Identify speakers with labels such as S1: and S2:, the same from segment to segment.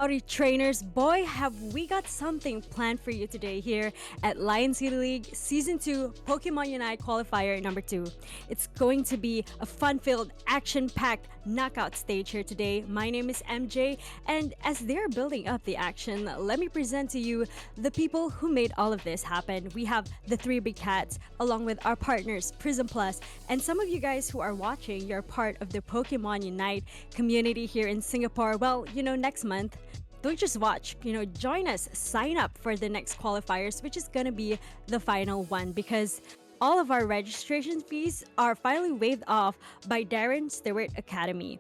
S1: Howdy trainers, boy have we got something planned for you today here at Lion City League Season 2 Pokemon Unite Qualifier number 2. It's going to be a fun-filled, action-packed knockout stage here today. My name is MJ, and as they're building up the action, let me present to you the people who made all of this happen. We have the three big cats along with our partners Prism Plus, and some of you guys who are watching, you're part of the Pokemon Unite community here in Singapore. Well, next month, don't just watch, join us, sign up for the next qualifiers, which is gonna be the final one because all of our registration fees are finally waived off by Darren Stewart Academy.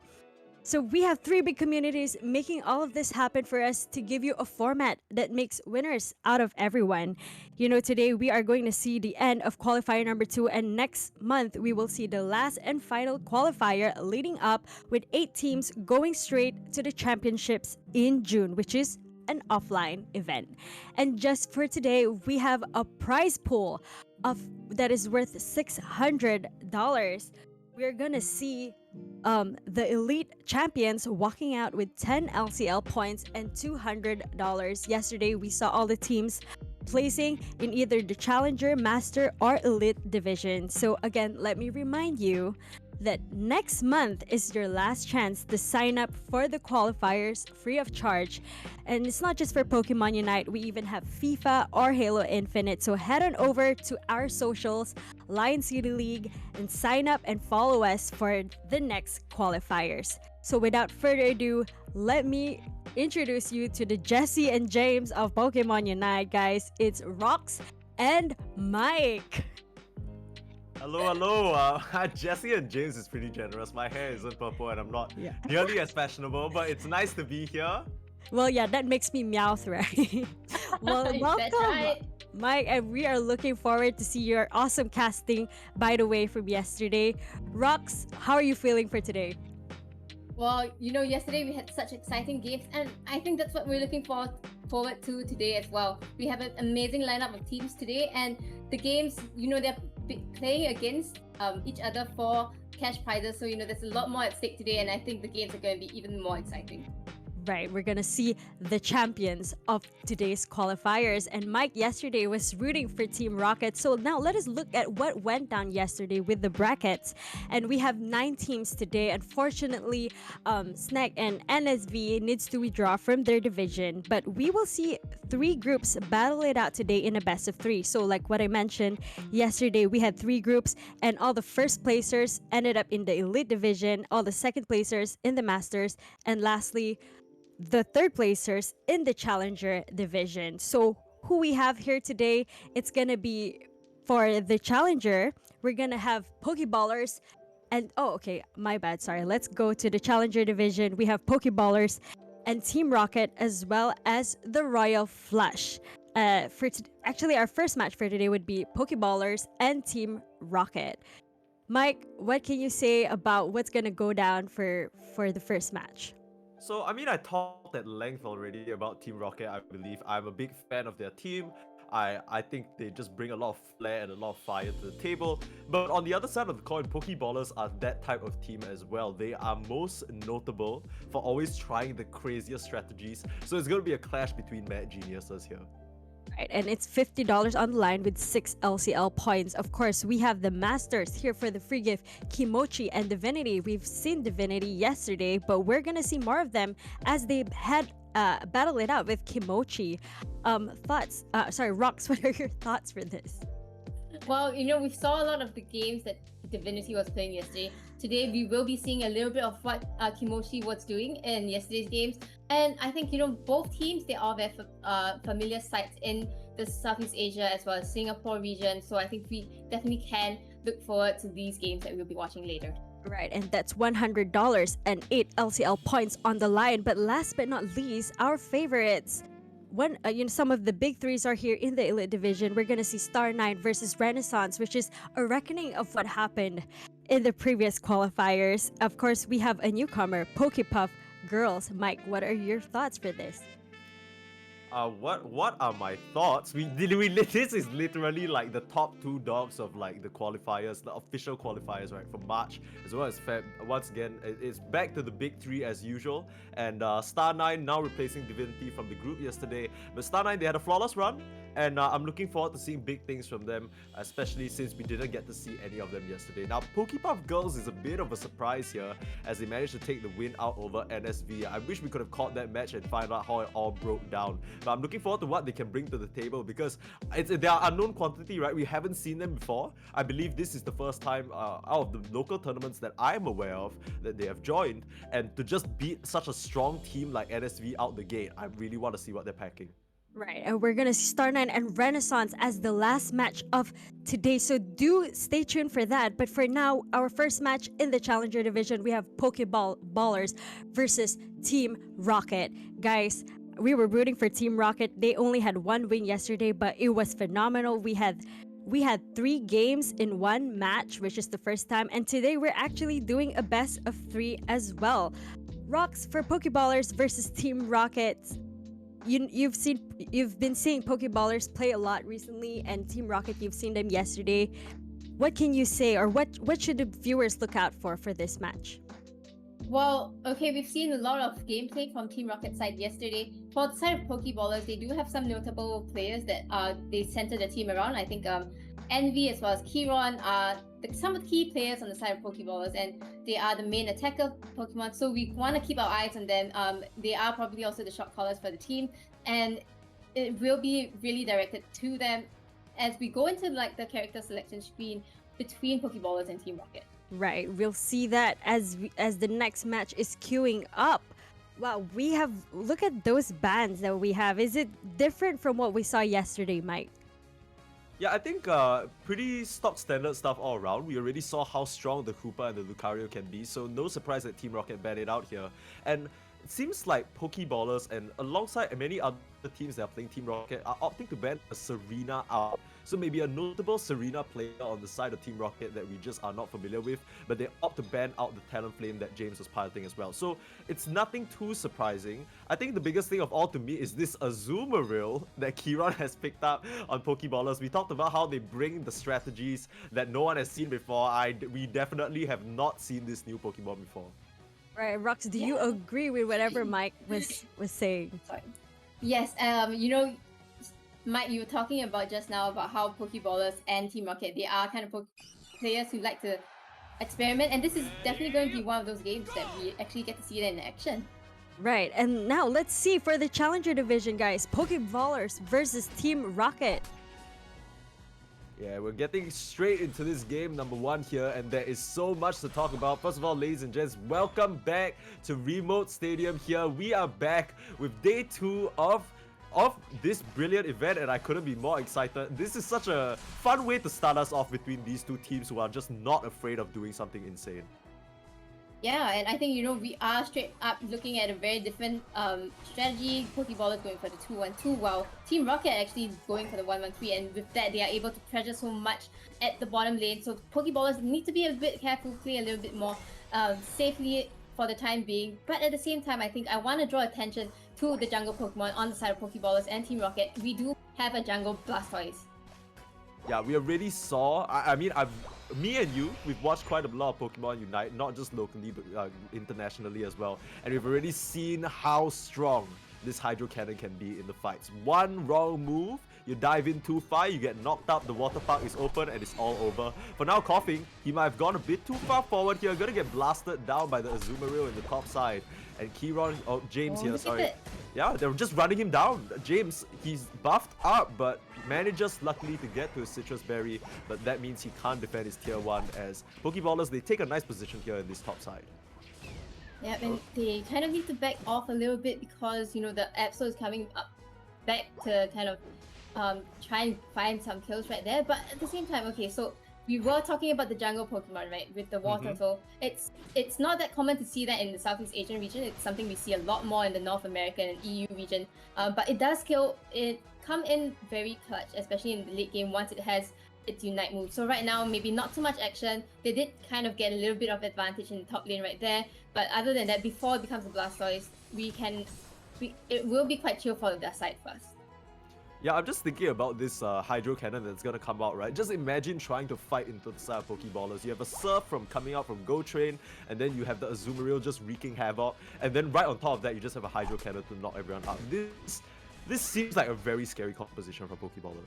S1: So we have three big communities making all of this happen for us to give you a format that makes winners out of everyone. Today we are going to see the end of qualifier number 2, and next month we will see the last and final qualifier leading up with 8 teams going straight to the championships in June, which is an offline event. And just for today, we have a prize pool of that is worth $600. We're gonna see the elite champions walking out with 10 LCL points and $200. Yesterday, we saw all the teams placing in either the Challenger, Master, or Elite division. So again, let me remind you that next month is your last chance to sign up for the qualifiers free of charge. And it's not just for Pokemon Unite, we even have FIFA or Halo Infinite. So head on over to our socials, Lion City League, and sign up and follow us for the next qualifiers. So without further ado, let me introduce you to the Jesse and James of Pokemon Unite, guys. It's Rox and Mike.
S2: Hello. Jesse and James is pretty generous. My hair isn't purple and I'm not nearly as fashionable, but it's nice to be here.
S1: Well, yeah, that makes me meowth, right? Well, welcome,
S3: right.
S1: Mike, and we are looking forward to see your awesome casting, by the way, from yesterday. Rox, how are you feeling for today?
S3: Well, yesterday we had such exciting games, and I think that's what we're looking forward to today as well. We have an amazing lineup of teams today, and the games, they're playing against each other for cash prizes. So, there's a lot more at stake today, and I think the games are going to be even more exciting.
S1: Right, we're gonna see the champions of today's qualifiers. And Mike yesterday was rooting for Team Rocket. So now let us look at what went down yesterday with the brackets. And we have 9 teams today. Unfortunately, Snack and NSV needs to withdraw from their division. But we will see 3 groups battle it out today in a best of 3. So like what I mentioned yesterday, we had 3 groups, and all the first placers ended up in the Elite division, all the second placers in the Masters, and lastly, the third placers in the Challenger division. So who we have here today, it's gonna be for the Challenger, we're gonna have Pokeballers and my bad, sorry. Let's go to the Challenger division. We have Pokeballers and Team Rocket, as well as the Royal Flush. Actually, our first match for today would be Pokeballers and Team Rocket. Mike, what can you say about what's gonna go down for the first match?
S2: So, I talked at length already about Team Rocket, I believe. I'm a big fan of their team. I think they just bring a lot of flair and a lot of fire to the table. But on the other side of the coin, Pokeballers are that type of team as well. They are most notable for always trying the craziest strategies. So it's going to be a clash between mad geniuses here.
S1: Right, and it's $50 on the line with 6 LCL points. Of course, we have the Masters here for the free gift, Kimochi and Divinity. We've seen Divinity yesterday, but we're gonna see more of them as they had battle it out with Kimochi. Rox, what are your thoughts for this?
S3: Well, we saw a lot of the games that Divinity was playing yesterday. Today, we will be seeing a little bit of what Kimochi was doing in yesterday's games. And I think, both teams, they are very familiar sites in the Southeast Asia as well as Singapore region. So I think we definitely can look forward to these games that we'll be watching later.
S1: Right, and that's $100 and 8 LCL points on the line. But last but not least, our favorites. Some of the big 3s are here in the Elite division. We're gonna see Star 9 versus Renaissance, which is a reckoning of what happened in the previous qualifiers. Of course, we have a newcomer, Pokepuff Girls. Mike, what are your thoughts for this?
S2: What are my thoughts? This is literally like the top two dogs of like the qualifiers, the official qualifiers, right, from March as well as Feb. Once again, it's back to the big three as usual, and Star 9 now replacing Divinity from the group yesterday. But Star 9, they had a flawless run, and I'm looking forward to seeing big things from them, especially since we didn't get to see any of them yesterday. Now, Pokepuff Girls is a bit of a surprise here as they managed to take the win out over NSV. I wish we could have caught that match and find out how it all broke down. But I'm looking forward to what they can bring to the table because they are unknown quantity, right? We haven't seen them before. I believe this is the first time out of the local tournaments that I'm aware of that they have joined. And to just beat such a strong team like NSV out the gate, I really want to see what they're packing.
S1: Right, and we're gonna see Star 9 and Renaissance as the last match of today, so do stay tuned for that. But for now, our first match in the Challenger Division, we have Pokeballers versus Team Rocket. Guys, we were rooting for Team Rocket. They only had one win yesterday, but it was phenomenal. We had 3 games in one match, which is the first time, and today we're actually doing a best of 3 as well. Rocks for Pokeballers versus Team Rocket. You've been seeing Pokeballers play a lot recently, and Team Rocket, you've seen them yesterday. What can you say, or what should the viewers look out for this match?
S3: Well, okay, we've seen a lot of gameplay from Team Rocket side yesterday. For the side of Pokeballers, they do have some notable players that they center the team around. I think Envy as well as Kiron are some of the key players on the side of Pokeballers, and they are the main attacker Pokemon. So we want to keep our eyes on them. They are probably also the shot callers for the team, and it will be really directed to them as we go into like the character selection screen between Pokeballers and Team Rocket.
S1: Right, we'll see that as the next match is queuing up. Wow, look at those bands that we have. Is it different from what we saw yesterday, Mike?
S2: Yeah, I think pretty stock standard stuff all around. We already saw how strong the Koopa and the Lucario can be, so no surprise that Team Rocket banned it out here. And it seems like Pokeballers and alongside many other teams that are playing Team Rocket are opting to ban a Serena out. So maybe a notable Serena player on the side of Team Rocket that we just are not familiar with, but they opt to ban out the Talonflame that James was piloting as well. So it's nothing too surprising. I think the biggest thing of all to me is this Azumarill that Kiron has picked up on Pokeballers. We talked about how they bring the strategies that no one has seen before. We definitely have not seen this new Pokemon before.
S1: Right, Rox, do you agree with whatever Mike was saying?
S3: Sorry. Yes, Mike, you were talking about just now about how Pokeballers and Team Rocket, they are kind of players who like to experiment, and this is definitely going to be one of those games that we actually get to see it in action.
S1: Right, and now let's see for the Challenger Division, guys. Pokeballers versus Team Rocket.
S2: Yeah, we're getting straight into this game number 1 here, and there is so much to talk about. First of all, ladies and gents, welcome back to Remote Stadium here. We are back with day 2 of this brilliant event, and I couldn't be more excited. This is such a fun way to start us off between these two teams who are just not afraid of doing something insane.
S3: Yeah, and I think, we are straight up looking at a very different strategy. Pokeballers going for the 2-1-2, while Team Rocket actually going for the 1-1-3, and with that, they are able to pressure so much at the bottom lane. So Pokeballers need to be a bit careful, play a little bit more safely for the time being. But at the same time, I think I want to draw attention to the jungle Pokemon on the side of Pokeballers and Team Rocket. We do have a jungle Blastoise.
S2: Yeah, we already saw, me and you, we've watched quite a lot of Pokemon Unite, not just locally, but internationally as well. And we've already seen how strong this Hydro Cannon can be in the fights. One wrong move, you dive in too far, you get knocked up, the water park is open, and it's all over. For now, Coughing, he might have gone a bit too far forward here, gonna get blasted down by the Azumarill in the top side. And James here, sorry. Yeah, they're just running him down. James, he's buffed up, but manages luckily to get to his Citrus Berry, but that means he can't defend his tier 1 as Pokeballers, they take a nice position here in this top side.
S3: Yeah, and they kind of need to back off a little bit because, the Absol is coming up back to kind of try and find some kills right there. But at the same time, okay, so we were talking about the jungle Pokemon, right, with the water turtle. It's not that common to see that in the Southeast Asian region. It's something we see a lot more in the North American and EU region. But it does come in very clutch, especially in the late game once it has its Unite move. So right now, maybe not too much action. They did kind of get a little bit of advantage in the top lane right there. But other than that, before it becomes a Blastoise, we can it will be quite chill for their side first.
S2: Yeah, I'm just thinking about this Hydro Cannon that's gonna come out, right? Just imagine trying to fight into the side of Pokeballers. You have a Surf from coming out from Go Train, and then you have the Azumarill just wreaking havoc, and then right on top of that, you just have a Hydro Cannon to knock everyone out. This seems like a very scary composition for Pokeballer.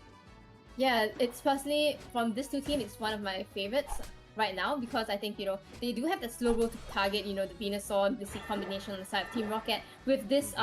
S3: Yeah, it's personally, from this two teams, it's one of my favorites right now because I think, they do have the slow roll to target, the Venusaur, the C combination on the side of Team Rocket. With this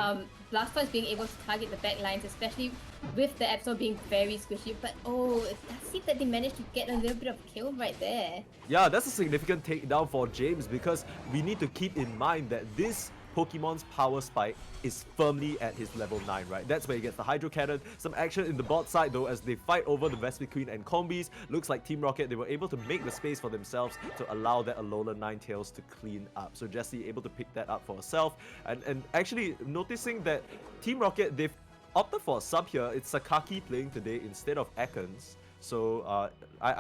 S3: Blastoise being able to target the back lines, especially with the Absol being very squishy. But it does seem that they managed to get a little bit of a kill right there.
S2: Yeah, that's a significant takedown for James because we need to keep in mind that this Pokemon's power spike is firmly at his level 9, right? That's where he gets the Hydro Cannon. Some action in the bot side though as they fight over the Vespiquen and Combis. Looks like Team Rocket, they were able to make the space for themselves to allow that Alola Ninetales to clean up. So Jessie able to pick that up for herself. And actually noticing that Team Rocket, they've opted for a sub here. It's Sakaki playing today instead of Ekans. So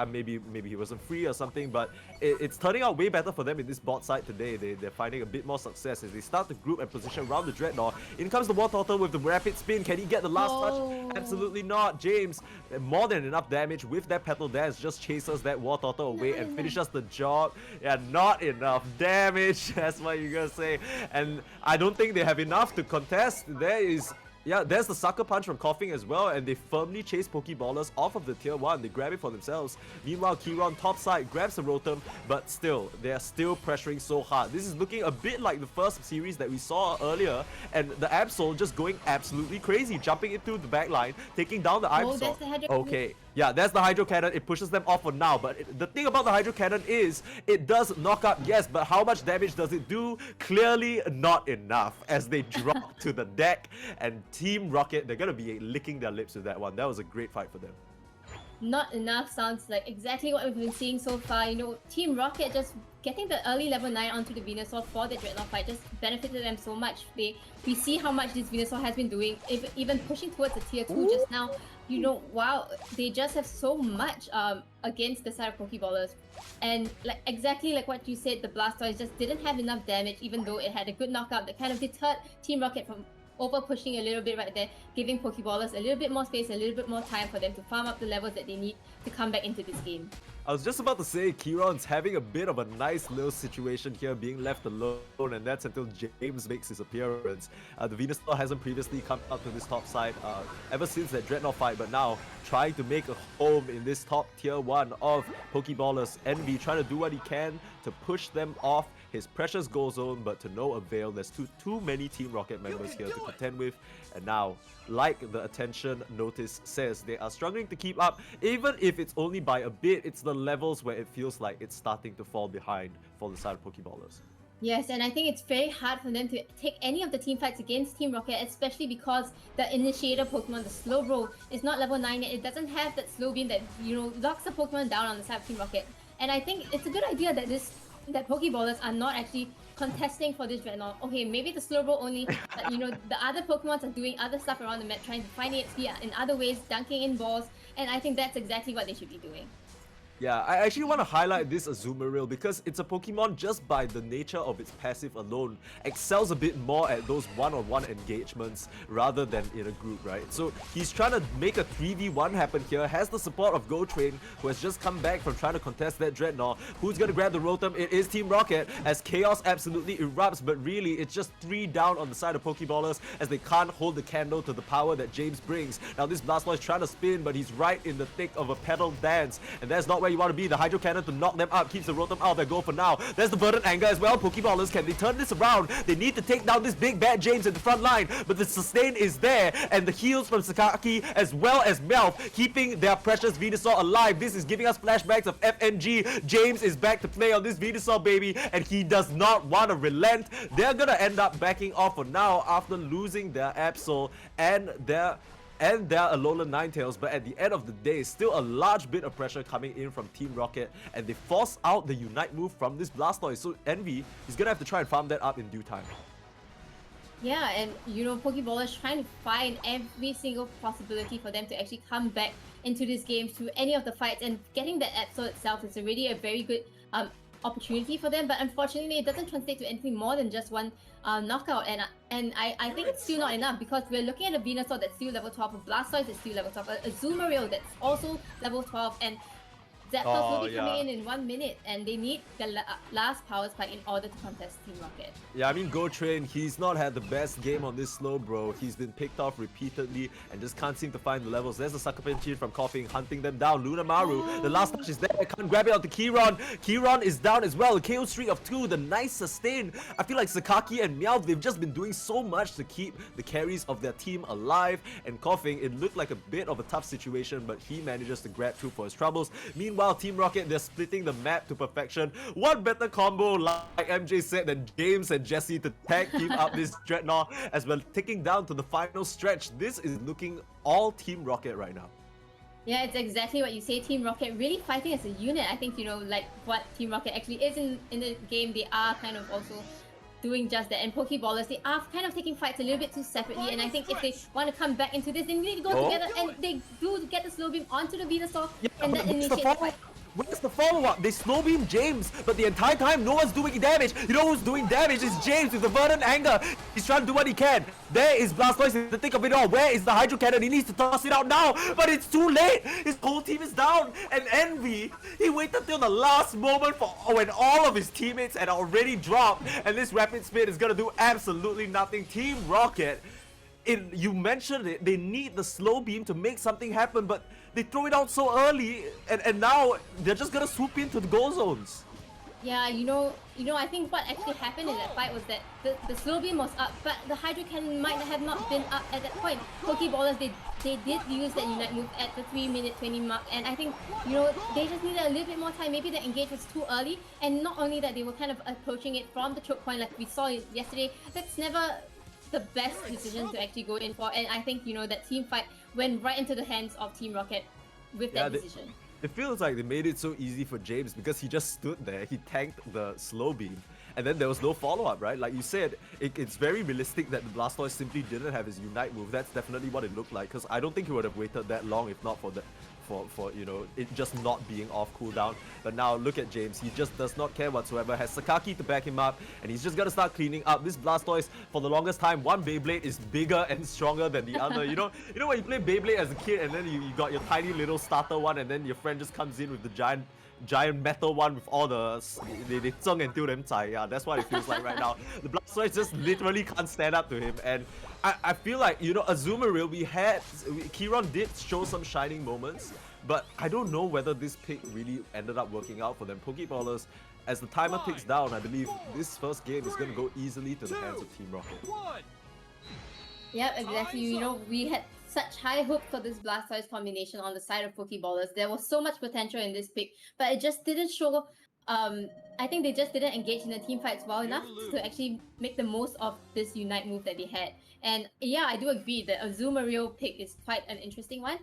S2: maybe he wasn't free or something, but it's turning out way better for them in this bot side today. They're finding a bit more success as they start to group and position around the Dreadnought. In comes the Wartortle with the rapid spin. Can he get the last touch? Absolutely not. James, more than enough damage with that Petal Dance, just chases that Wartortle away and finishes the job. Yeah, not enough damage. That's what you're gonna say. And I don't think they have enough to contest. There's the Sucker Punch from Coughing as well, and they firmly chase Pokeballers off of the tier 1. They grab it for themselves. Meanwhile, Kiron top side grabs the Rotom, but still, they are still pressuring so hard. This is looking a bit like the first series that we saw earlier, and the Absol just going absolutely crazy, jumping into the back line, taking down the Ivysaur. Okay. Yeah, that's the Hydro Cannon. It pushes them off for now. But the thing about the Hydro Cannon is it does knock up, yes, but how much damage does it do? Clearly not enough as they drop to the deck. And Team Rocket, they're going to be licking their lips with that one. That was a great fight for them.
S3: Not enough sounds like exactly what we've been seeing so far. Team Rocket just getting the early level 9 onto the Venusaur for the Dreadnought fight just benefited them so much. We see how much this Venusaur has been doing, even pushing towards the tier 2 just now. Wow, they just have so much against the side of Pokeballers. And exactly like what you said, the Blastoise just didn't have enough damage, even though it had a good knockout that kind of deterred Team Rocket from over pushing a little bit right there, giving Pokeballers a little bit more space, a little bit more time for them to farm up the levels that they need to come back into this game.
S2: I was just about to say, Kiron's having a bit of a nice little situation here, being left alone, and that's until James makes his appearance. The Venusaur hasn't previously come up to this top side ever since that Dreadnought fight, but now trying to make a home in this top tier 1 of Pokeballers. Envy trying to do what he can to push them off his precious goal zone, but to no avail. There's too many Team Rocket members here to contend with, and now, like the attention notice says, they are struggling to keep up. Even if it's only by a bit, it's the levels where it feels like it's starting to fall behind for the side of Pokeballers.
S3: Yes, and I think it's very hard for them to take any of the team fights against Team Rocket, especially because the initiator Pokemon, the Slow Roll, is not level 9 yet. It doesn't have that Slow Beam that, locks the Pokemon down on the side of Team Rocket. And I think it's a good idea that Pokeballers are not actually contesting for this Dreadnought. Okay, maybe the Slow Roll only, but the other Pokemons are doing other stuff around the map, trying to find EXP in other ways, dunking in balls, and I think that's exactly what they should be doing.
S2: Yeah, I actually want to highlight this Azumarill because it's a Pokemon just by the nature of its passive alone excels a bit more at those one-on-one engagements rather than in a group, right? So he's trying to make a 3v1 happen here, has the support of Go Train, who has just come back from trying to contest that Dreadnought. Who's going to grab the Rotom? It is Team Rocket as chaos absolutely erupts, but really it's just 3 down on the side of Pokeballers as they can't hold the candle to the power that James brings. Now this Blastoise is trying to spin, but he's right in the thick of a Petal Dance, and that's not where you want to be. The Hydro Cannon to knock them up keeps the Rotom out of their goal for now. There's the Verdant Anger as well. Pokeballers, can they turn this around? They need to take down this big bad James in the front line, but the sustain is there, and the heals from Sakaki as well as Melf keeping their precious Venusaur alive. This is giving us flashbacks of FNG. James is back to play on this Venusaur baby, and he does not want to relent. They're gonna end up backing off for now after losing their Absol and their Alola Ninetales, but at the end of the day, still a large bit of pressure coming in from Team Rocket, and they force out the Unite move from this Blastoise. So Envy is gonna have to try and farm that up in due time.
S3: Yeah, and Pokeballers trying to find every single possibility for them to actually come back into this game through any of the fights, and getting the Absol itself is already a very good opportunity for them, but unfortunately, it doesn't translate to anything more than just one knockout. And I think it's still not enough because we're looking at a Venusaur that's still level 12, a Blastoise that's still level 12, a Azumarill that's also level 12, and Zapdos will be coming in 1 minute, and they need the last power spike in order to contest Team Rocket.
S2: Yeah, I mean, Go Train, he's not had the best game on this slow, bro. He's been picked off repeatedly and just can't seem to find the levels. There's a Sucker Punch from Coughing, hunting them down. Lunamaru, the last touch is there. Can't grab it onto Kieron. Kieron is down as well. KO streak of 2, the nice sustain. I feel like Sakaki and Meowth, they've just been doing so much to keep the carries of their team alive. And Coughing, it looked like a bit of a tough situation, but he manages to grab 2 for his troubles. Meanwhile, Team Rocket, they're splitting the map to perfection. What better combo, like MJ said, than James and Jesse to tag team up this Dreadnought as we're taking down to the final stretch. This is looking all Team Rocket right now.
S3: Yeah, it's exactly what you say. Team Rocket really fighting as a unit. I think, like what Team Rocket actually is in the game, they are kind of also doing just that. And Pokeballers, they are kind of taking fights a little bit too separately, and I think if they want to come back into this, they need to go together, and they do get the slow beam onto the Venusaur, and that initiates the fight.
S2: Where's the follow-up? They slow beam James, but the entire time no one's doing damage. You know who's doing damage? Is James with the Verdant Anger. He's trying to do what he can. There is Blastoise in the thick of it all. Where is the Hydro Cannon? He needs to toss it out now, but it's too late. His whole team is down. And Envy, he waited till the last moment for when all of his teammates had already dropped, and this Rapid Spin is gonna do absolutely nothing. Team Rocket, you mentioned it, they need the slow beam to make something happen, but they throw it out so early, and now they're just gonna swoop into the goal zones.
S3: Yeah, I think what actually happened in that fight was that the slow beam was up, but the Hydro Cannon might have not been up at that point. Pokeballers, they did use that Unite move at the 3-minute 20 mark, and I think, they just needed a little bit more time. Maybe the engage was too early, and not only that, they were kind of approaching it from the choke point like we saw yesterday. That's never the best decision to actually go in for, and I think that team fight went right into the hands of Team Rocket with that decision.
S2: It feels like they made it so easy for James because he just stood there, he tanked the slow beam, and then there was no follow-up, right? Like you said, it's very realistic that the Blastoise simply didn't have his Unite move. That's definitely what it looked like, because I don't think he would have waited that long if not for it just not being off cooldown. But now look at James, he just does not care whatsoever, has Sakaki to back him up, and he's just gonna start cleaning up. This Blastoise, for the longest time, one Beyblade is bigger and stronger than the other. You know when you play Beyblade as a kid, and then you got your tiny little starter one, and then your friend just comes in with the giant metal one with all the they zeng until them zai. Yeah, that's what it feels like right now. The Blastoise just literally can't stand up to him, and I feel like, Azumarill, Kieron did show some shining moments, but I don't know whether this pick really ended up working out for them. Pokeballers, as the timer ticks down, I believe this first game is going to go easily to the hands of Team Rocket.
S3: Yeah, exactly. We had such high hopes for this Blastoise combination on the side of Pokeballers. There was so much potential in this pick, but it just didn't show. I think they just didn't engage in the team fights well enough to actually make the most of this Unite move that they had. And yeah, I do agree that Azumarill pick is quite an interesting one.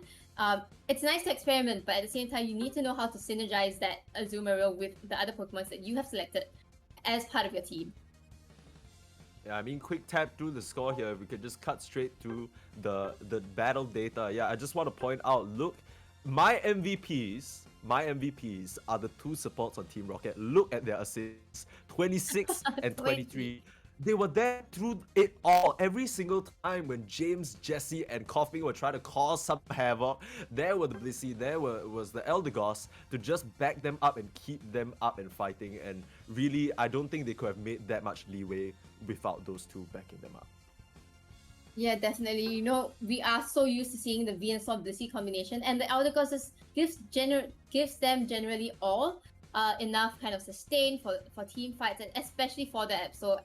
S3: It's nice to experiment, but at the same time, you need to know how to synergize that Azumarill with the other Pokemon that you have selected as part of your team.
S2: Yeah, I mean, quick tap through the score here. We could just cut straight through the battle data. Yeah, I just want to point out, look, my MVPs are the 2 supports on Team Rocket. Look at their assists, 26 and 23. They were there through it all. Every single time when James, Jesse, and Coughing were trying to cause some havoc, there were the Blissey, was the Eldegoss to just back them up and keep them up and fighting. And really, I don't think they could have made that much leeway without those 2 backing them up.
S3: Yeah, definitely. We are so used to seeing the Venusaur Blissey combination, and the Eldegoss gives them generally all enough kind of sustain for team fights, and especially for the episode.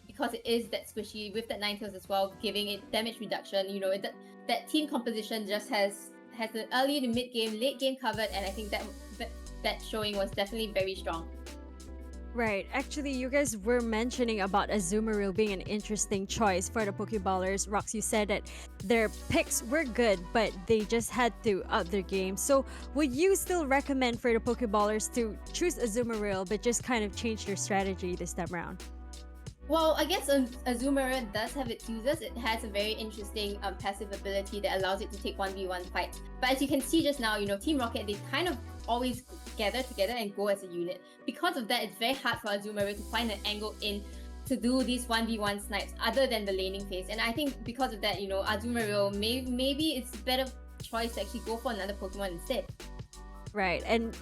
S3: Because it is that squishy with that Ninetales as well, giving it damage reduction. That team composition just has the early to mid game, late game covered, and I think that showing was definitely very strong.
S1: Right. Actually, you guys were mentioning about Azumarill being an interesting choice for the Pokeballers. Rox, you said that their picks were good, but they just had to up their game. So would you still recommend for the Pokeballers to choose Azumarill, but just kind of change their strategy this time around?
S3: Well, I guess Azumarill does have its uses. It has a very interesting passive ability that allows it to take 1v1 fights. But as you can see just now, Team Rocket, they kind of always gather together and go as a unit. Because of that, it's very hard for Azumarill to find an angle in to do these 1v1 snipes other than the laning phase. And I think because of that, Azumarill, maybe it's better choice to actually go for another Pokemon instead.
S1: Right. And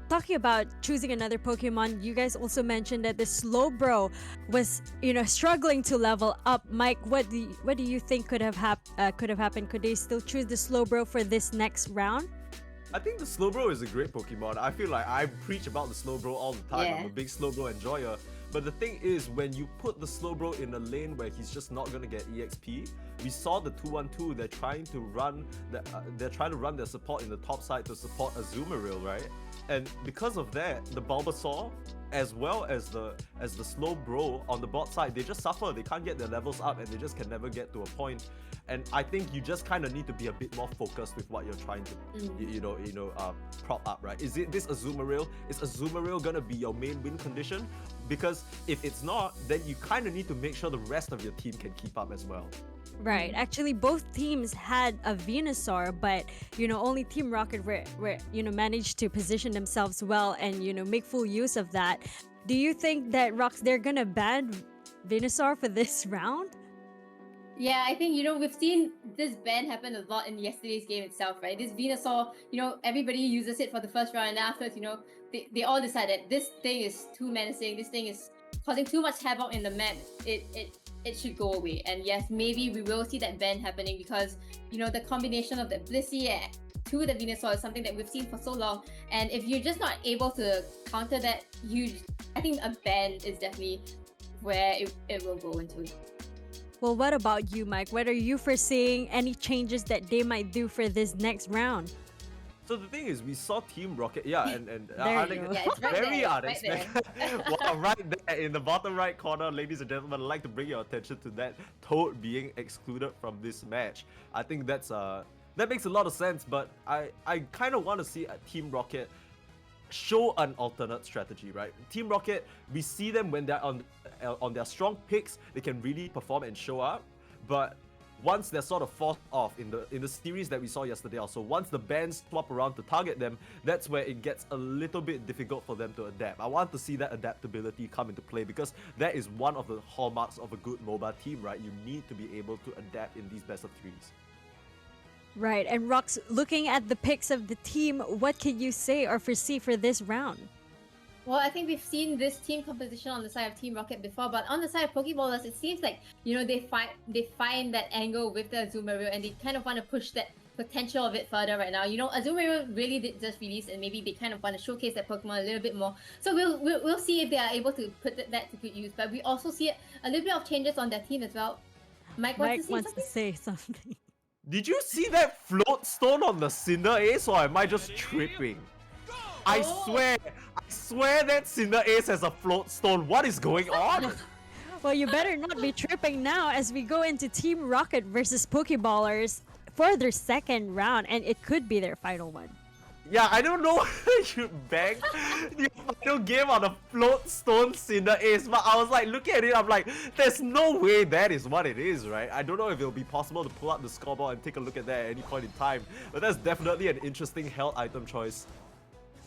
S1: talking about choosing another Pokemon, you guys also mentioned that the Slowbro was, struggling to level up. Mike, what do you think could have happened? Could they still choose the Slowbro for this next round?
S2: I think the Slowbro is a great Pokemon. I feel like I preach about the Slowbro all the time.
S3: Yeah.
S2: I'm a big Slowbro enjoyer. But the thing is, when you put the Slowbro in a lane where he's just not gonna get EXP, we saw the 2-1-2. They're trying to run their support in the top side to support Azumarill, right? And because of that, the Bulbasaur, as well as the Slowbro on the bot side, they just suffer. They can't get their levels up, and they just can never get to a point. And I think you just kind of need to be a bit more focused with what you're trying to, prop up, right? Is it this Azumarill? Is Azumarill gonna be your main win condition? Because if it's not, then you kind of need to make sure the rest of your team can keep up as well.
S1: Right. Actually, both teams had a Venusaur, but only Team Rocket were managed to position themselves well and make full use of that. Do you think that they're gonna ban Venusaur for this round?
S3: Yeah, I think, we've seen this ban happen a lot in yesterday's game itself, right? This Venusaur, everybody uses it for the first round, and afterwards, they all decided this thing is too menacing, this thing is causing too much havoc in the map, it should go away. And yes, maybe we will see that ban happening because, the combination of the Blissey to the Venusaur is something that we've seen for so long. And if you're just not able to counter that, I think a ban is definitely where it will go into.
S1: Well, what about you, Mike? What are you foreseeing any changes that they might do for this next round?
S2: So the thing is, we saw Team Rocket, and
S1: There you go.
S3: Yeah, it's right
S2: very
S3: there,
S2: unexpected. Wow, right there in the bottom right corner, ladies and gentlemen, I'd like to bring your attention to that Toad being excluded from this match. I think that makes a lot of sense, but I kind of want to see Team Rocket show an alternate strategy, right? Team Rocket, we see them when they're on their strong picks, they can really perform and show up, but once they're sort of forced off in the series that we saw yesterday also, once the bans swap around to target them, that's where it gets a little bit difficult for them to adapt. I want to see that adaptability come into play because that is one of the hallmarks of a good MOBA team, right? You need to be able to adapt in these best of threes.
S1: Right. And Rox, looking at the picks of the team, what can you say or foresee for this round?
S3: Well, I think we've seen this team composition on the side of Team Rocket before, but on the side of Pokeballers, it seems like, they find that angle with the Azumarill and they kind of want to push that potential of it further right now. Azumarill really did just release, and maybe they kind of want to showcase that Pokemon a little bit more. So we'll see if they are able to put that to good use. But we also see a little bit of changes on their team as well. Mike wants
S1: to say something.
S2: Did you see that float stone on the Cinder Ace, or am I just tripping? I swear that Cinder Ace has a float stone. What is going on?
S1: Well, you better not be tripping now as we go into Team Rocket versus Pokeballers for their second round, and it could be their final one.
S2: Yeah, I don't know whether you bang your final game on a float stone Cinder Ace, but I was like looking at it, I'm like, there's no way that is what it is, right? I don't know if it'll be possible to pull up the scoreboard and take a look at that at any point in time, but that's definitely an interesting held item choice.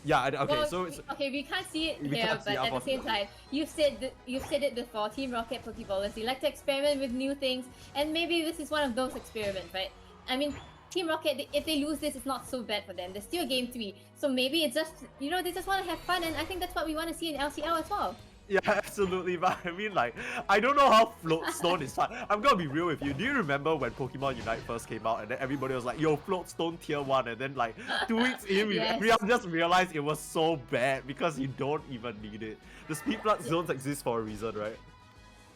S2: Yeah, okay,
S3: well,
S2: so it's...
S3: Okay, we can't see it
S2: We
S3: here,
S2: can't see
S3: but
S2: it,
S3: at the same time, you've said it before, Team Rocket Pokeballers, they like to experiment with new things, and maybe this is one of those experiments, right? I mean, Team Rocket, if they lose this, it's not so bad for them. There's still game 3, so maybe it's just, they just want to have fun, and I think that's what we want to see in LCL as well.
S2: Yeah, absolutely, but I mean, like, I don't know how float stone is fun. I'm gonna be real with you. Do you remember when Pokemon Unite first came out and then everybody was like, yo, float stone tier 1, and then like 2 weeks in,
S3: Yes.
S2: everyone just realized it was so bad because you don't even need it. The speed flood zones exist for a reason, right?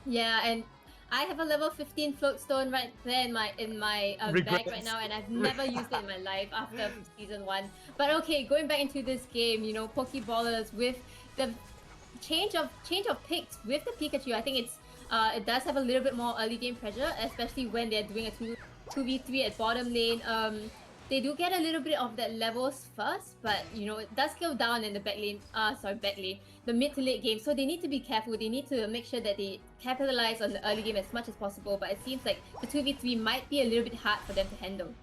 S3: Yeah, and I have a level 15 float stone right there in my bag right now, and I've never used it in my life after season 1. But okay, going back into this game, Pokeballers with the change of picks with the Pikachu, I think it does have a little bit more early game pressure, especially when they're doing a 2v3 at bottom lane. They do get a little bit of that levels first, but it does go down in the back lane, the mid to late game. So they need to be careful. They need to make sure that they capitalize on the early game as much as possible. But it seems like the 2v3 might be a little bit hard for them to handle.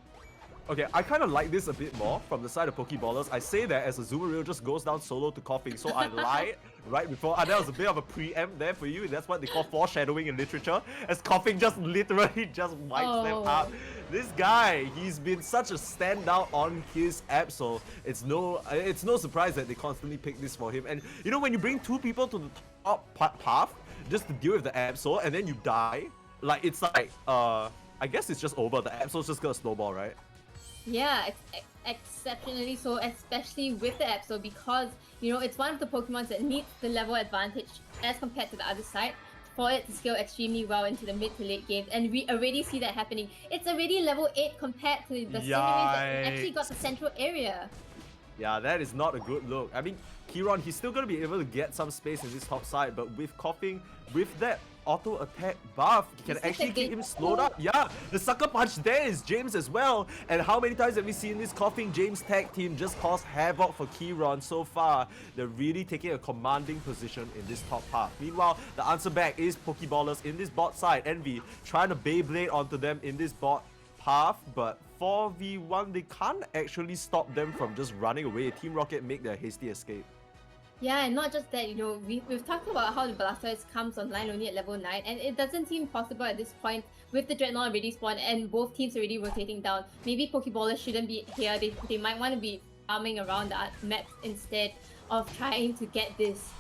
S2: Okay, I kind of like this a bit more from the side of Pokeballers. I say that as Azumarill just goes down solo to Coughing, so I lied right before. And that was a bit of a preempt there for you. That's what they call foreshadowing in literature, as Coughing just literally just wipes them out. This guy, he's been such a standout on his Absol. It's no surprise that they constantly pick this for him. And you know, when you bring two people to the top path just to deal with the Absol and then you die, like it's like I guess it's just over. The Absol's just gonna snowball, right?
S3: Yeah, exceptionally so, especially with the Absol, because you know it's one of the Pokemons that needs the level advantage as compared to the other side for it to scale extremely well into the mid to late games, and we already see that happening. It's already level 8 compared to the Cinderace that actually got the central area.
S2: Yeah, that is not a good look. I mean, Kieran, he's still going to be able to get some space in this top side, but with Coughing, with that auto attack buff, he can actually keep him slowed up. Yeah, the sucker punch there is James as well. And how many times have we seen this Coughing James tag team just cause havoc for Kieran so far? They're really taking a commanding position in this top half. Meanwhile, the answer back is Pokeballers in this bot side. Envy trying to Beyblade onto them in this bot path, but 4v1, they can't actually stop them from just running away. Team Rocket make their hasty escape.
S3: Yeah, and not just that, you know, we've talked about how the Blastoise comes online only at level 9, and it doesn't seem possible at this point with the Dreadnought already spawned and both teams already rotating down. Maybe Pokeballers shouldn't be here. They might want to be farming around the map instead of trying to get this.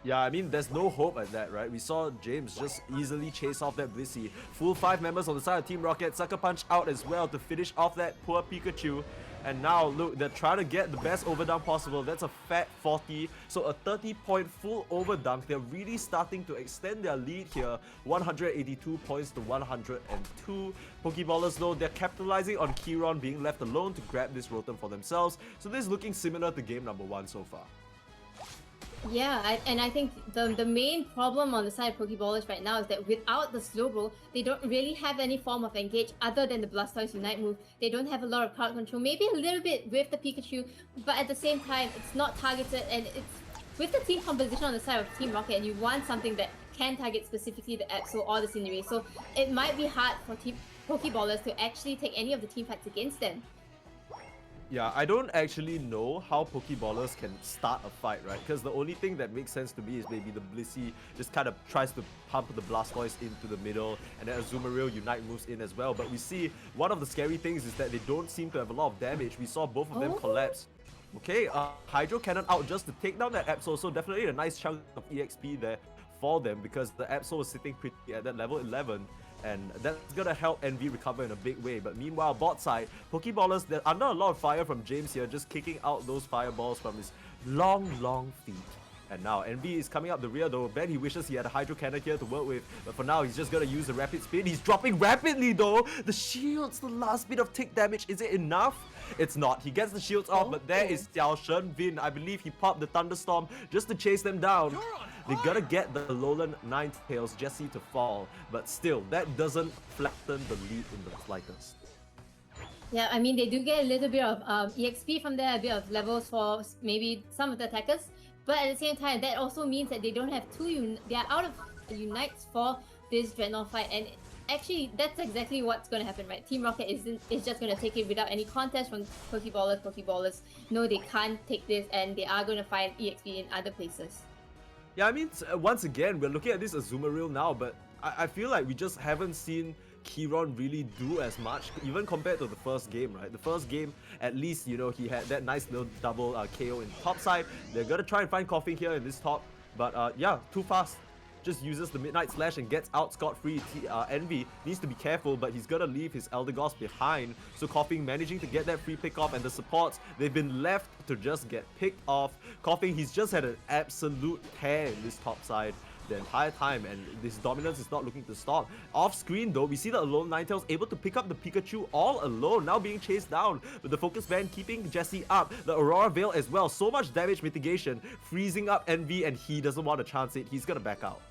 S2: Yeah, I mean, there's no hope at that, right? We saw James just easily chase off that Blissey. Full 5 members on the side of Team Rocket. Sucker Punch out as well to finish off that poor Pikachu. And now, look, they're trying to get the best overdunk possible. That's a fat 40. So a 30-point full overdunk. They're really starting to extend their lead here. 182 points to 102. Pokeballers, though, they're capitalizing on Kieran being left alone to grab this Rotom for themselves. So this is looking similar to game number 1 so far.
S3: Yeah, and I think the main problem on the side of Pokeballers right now is that without the Slowbro, they don't really have any form of engage other than the Blastoise Unite move. They don't have a lot of crowd control, maybe a little bit with the Pikachu, but at the same time, it's not targeted, and it's with the team composition on the side of Team Rocket, and you want something that can target specifically the Absol or the Cinderace, so it might be hard for Team Pokeballers to actually take any of the team fights against them.
S2: Yeah, I don't actually know how Pokeballers can start a fight, right? Because the only thing that makes sense to me is maybe the Blissey just kind of tries to pump the Blastoise into the middle, and then Azumarill Unite moves in as well. But we see one of the scary things is that they don't seem to have a lot of damage. We saw both of them collapse. Okay, Hydro Cannon out just to take down that Absol, so definitely a nice chunk of EXP there for them because the Absol was sitting pretty at that level 11. And that's gonna help Envy recover in a big way. But meanwhile, bot side, Pokeballers, they're under a lot of fire from James here, just kicking out those fireballs from his long feet. And now Envy is coming up the rear though. Ben, he wishes he had a Hydro Cannon here to work with. But for now, he's just gonna use the Rapid Spin. He's dropping rapidly though. The shields, the last bit of tick damage. Is it enough? It's not. He gets the shields off, but there is Xiao Shen Vin. I believe he popped the Thunderstorm just to chase them down. They gotta get the Alolan Ninetales Jessie to fall. But still, that doesn't flatten the lead in the slightest.
S3: Yeah, I mean, they do get a little bit of EXP from there, a bit of levels for maybe some of the attackers. But at the same time, that also means that they don't have they are out of unites for this Dreadnought fight, and actually that's exactly what's going to happen, right? Team Rocket is just going to take it without any contest from Pokeballers. Pokeballers know they can't take this, and they are going to find EXP in other places.
S2: Yeah, I mean, once again, we're looking at this Azumarill now, but I feel like we just haven't seen Kieran really do as much, even compared to the first game, right? The first game, at least, you know, he had that nice little double KO in top side. They're gonna try and find Coughing here in this top, but yeah, too fast. Just uses the Midnight Slash and gets out scot-free. Envy needs to be careful, but he's gonna leave his Eldegoss behind. So Coughing managing to get that free pick off, and the supports, they've been left to just get picked off. Coughing, he's just had an absolute tear in this top side the entire time, and this dominance is not looking to stop. Off screen though, we see the Alolan Ninetales able to pick up the Pikachu all alone, now being chased down, but the Focus Band keeping Jessie up, the Aurora Veil as well, so much damage mitigation, freezing up Envy, and he doesn't want to chance it, he's gonna back out.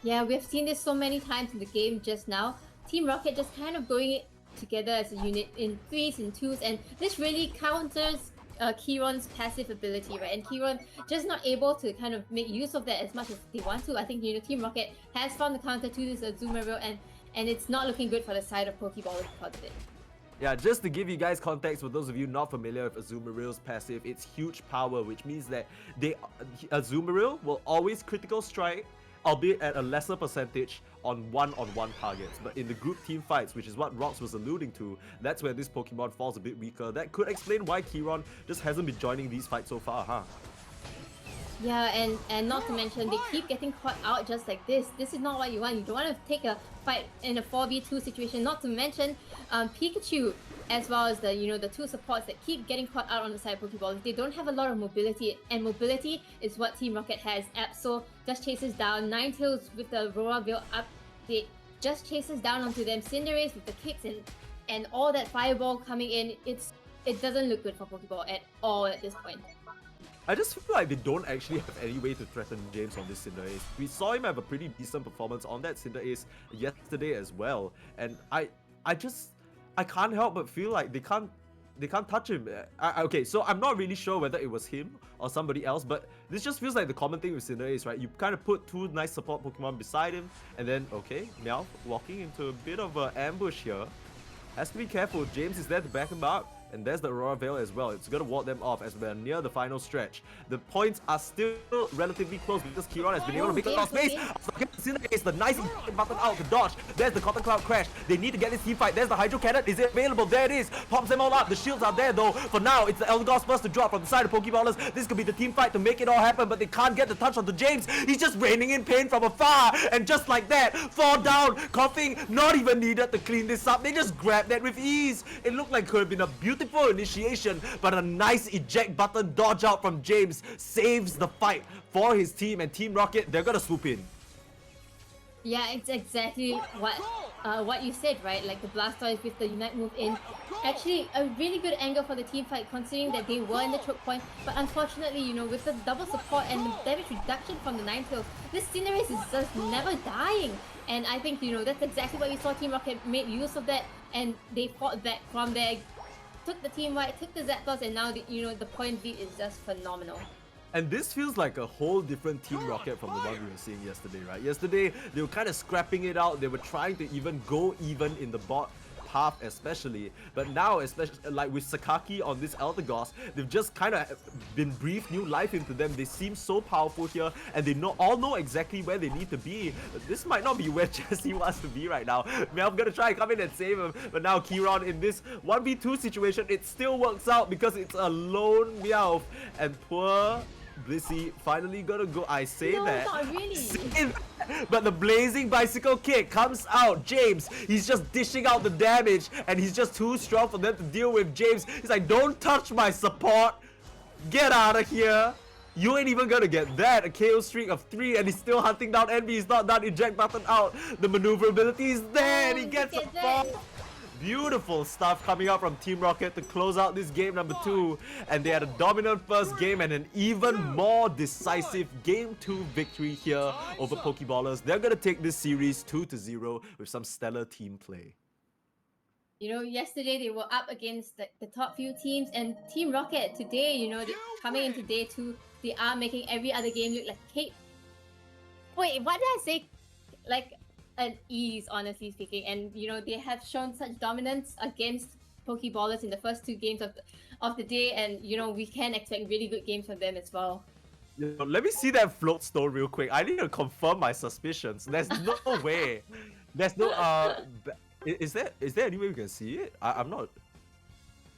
S3: Yeah, we've seen this so many times in the game just now. Team Rocket just kind of going together as a unit in 3s and 2s, and this really counters Kieran's passive ability, right? And Kieran just not able to kind of make use of that as much as they want to. I think, you know, Team Rocket has found the counter to this Azumarill, and it's not looking good for the side of Pokeballers because of it.
S2: Yeah, just to give you guys context, for those of you not familiar with Azumaril's passive, it's huge power, which means that Azumaril will always critical strike, albeit at a lesser percentage, on one-on-one targets. But in the group team fights, which is what Rox was alluding to, that's where this Pokemon falls a bit weaker. That could explain why Kiron just hasn't been joining these fights so far, huh?
S3: Yeah, and not to mention, they keep getting caught out just like this. This is not what you want. You don't want to take a fight in a 4v2 situation. Not to mention, Pikachu, as well as the two supports that keep getting caught out on the side of Pokeballs. They don't have a lot of mobility, and mobility is what Team Rocket has. Absol just chases down. Ninetales with the Aurora Veil update just chases down onto them. Cinderace with the kicks and all that fireball coming in. It doesn't look good for Pokeball at all at this point.
S2: I just feel like they don't actually have any way to threaten James on this Cinderace. We saw him have a pretty decent performance on that Cinderace yesterday as well, and I can't help but feel like they can't touch him. Okay, so I'm not really sure whether it was him or somebody else, but this just feels like the common thing with Cinderace, right? You kind of put two nice support Pokemon beside him, and then okay, Meowth walking into a bit of an ambush here. Has to be careful. James is there to back him up. And there's the Aurora Veil as well. It's going to ward them off as we're near the final stretch. The points are still relatively close because Kiron has been able to make a lot of space. It's the nice button out to dodge. There's the Cotton Cloud Crash. They need to get this team fight. There's the Hydro Cannon. Is it available? There it is. Pops them all up. The shields are there though. For now, it's the Eldegoss Burst to drop from the side of Pokeballers. This could be the team fight to make it all happen, but they can't get the touch onto James. He's just raining in pain from afar. And just like that, fall down, coughing. Not even needed to clean this up. They just grabbed that with ease. It looked like it could have been a beautiful initiation, but a nice eject button dodge out from James saves the fight for his team, and Team Rocket, they're gonna swoop in.
S3: Yeah, it's exactly what you said, right? Like the Blastoise with the Unite move in. Actually, a really good angle for the team fight considering that they were in the choke point. But unfortunately, with the double support and the damage reduction from the Ninetales, this Cinderace is just never dying. And I think, that's exactly what we saw. Team Rocket made use of that, and they fought back from there. Took the team white, took the Zapdos, and now the point lead is just phenomenal.
S2: And this feels like a whole different Team Rocket from the one we were seeing yesterday, right? Yesterday, they were kind of scrapping it out. They were trying to even go even in the bot path especially, but now especially like with Sakaki on this Eldegoss, they've just kind of been breathed new life into them. They seem so powerful here, and they all know exactly where they need to be. This might not be where Jesse wants to be right now. Mel's gonna try and come in and save him, but now Kiron in this 1v2 situation, it still works out because it's a lone Meowth, and poor Blissey finally gonna go. I say
S3: No,
S2: that.
S3: not really.
S2: But the blazing bicycle kick comes out. James, he's just dishing out the damage, and he's just too strong for them to deal with. James, he's like, don't touch my support. Get out of here. You ain't even gonna get that. A KO streak of 3, and he's still hunting down Envy. He's not done. Eject button out. The maneuverability is there, and he gets a ball. Beautiful stuff coming out from Team Rocket to close out this game number 2, and they had a dominant first game and an even more decisive game 2 victory here over Pokeballers. They're gonna take this series 2-0 with some stellar team play.
S3: Yesterday they were up against the top few teams, and Team Rocket today, coming into day 2, they are making every other game look like cake. Wait, what did I say? Like an ease, honestly speaking, and they have shown such dominance against Pokeballers in the first 2 games of the day, and we can expect really good games from them as well.
S2: Let me see that float stone real quick. I need to confirm my suspicions. There's no way. There's no is there any way we can see it? I'm not.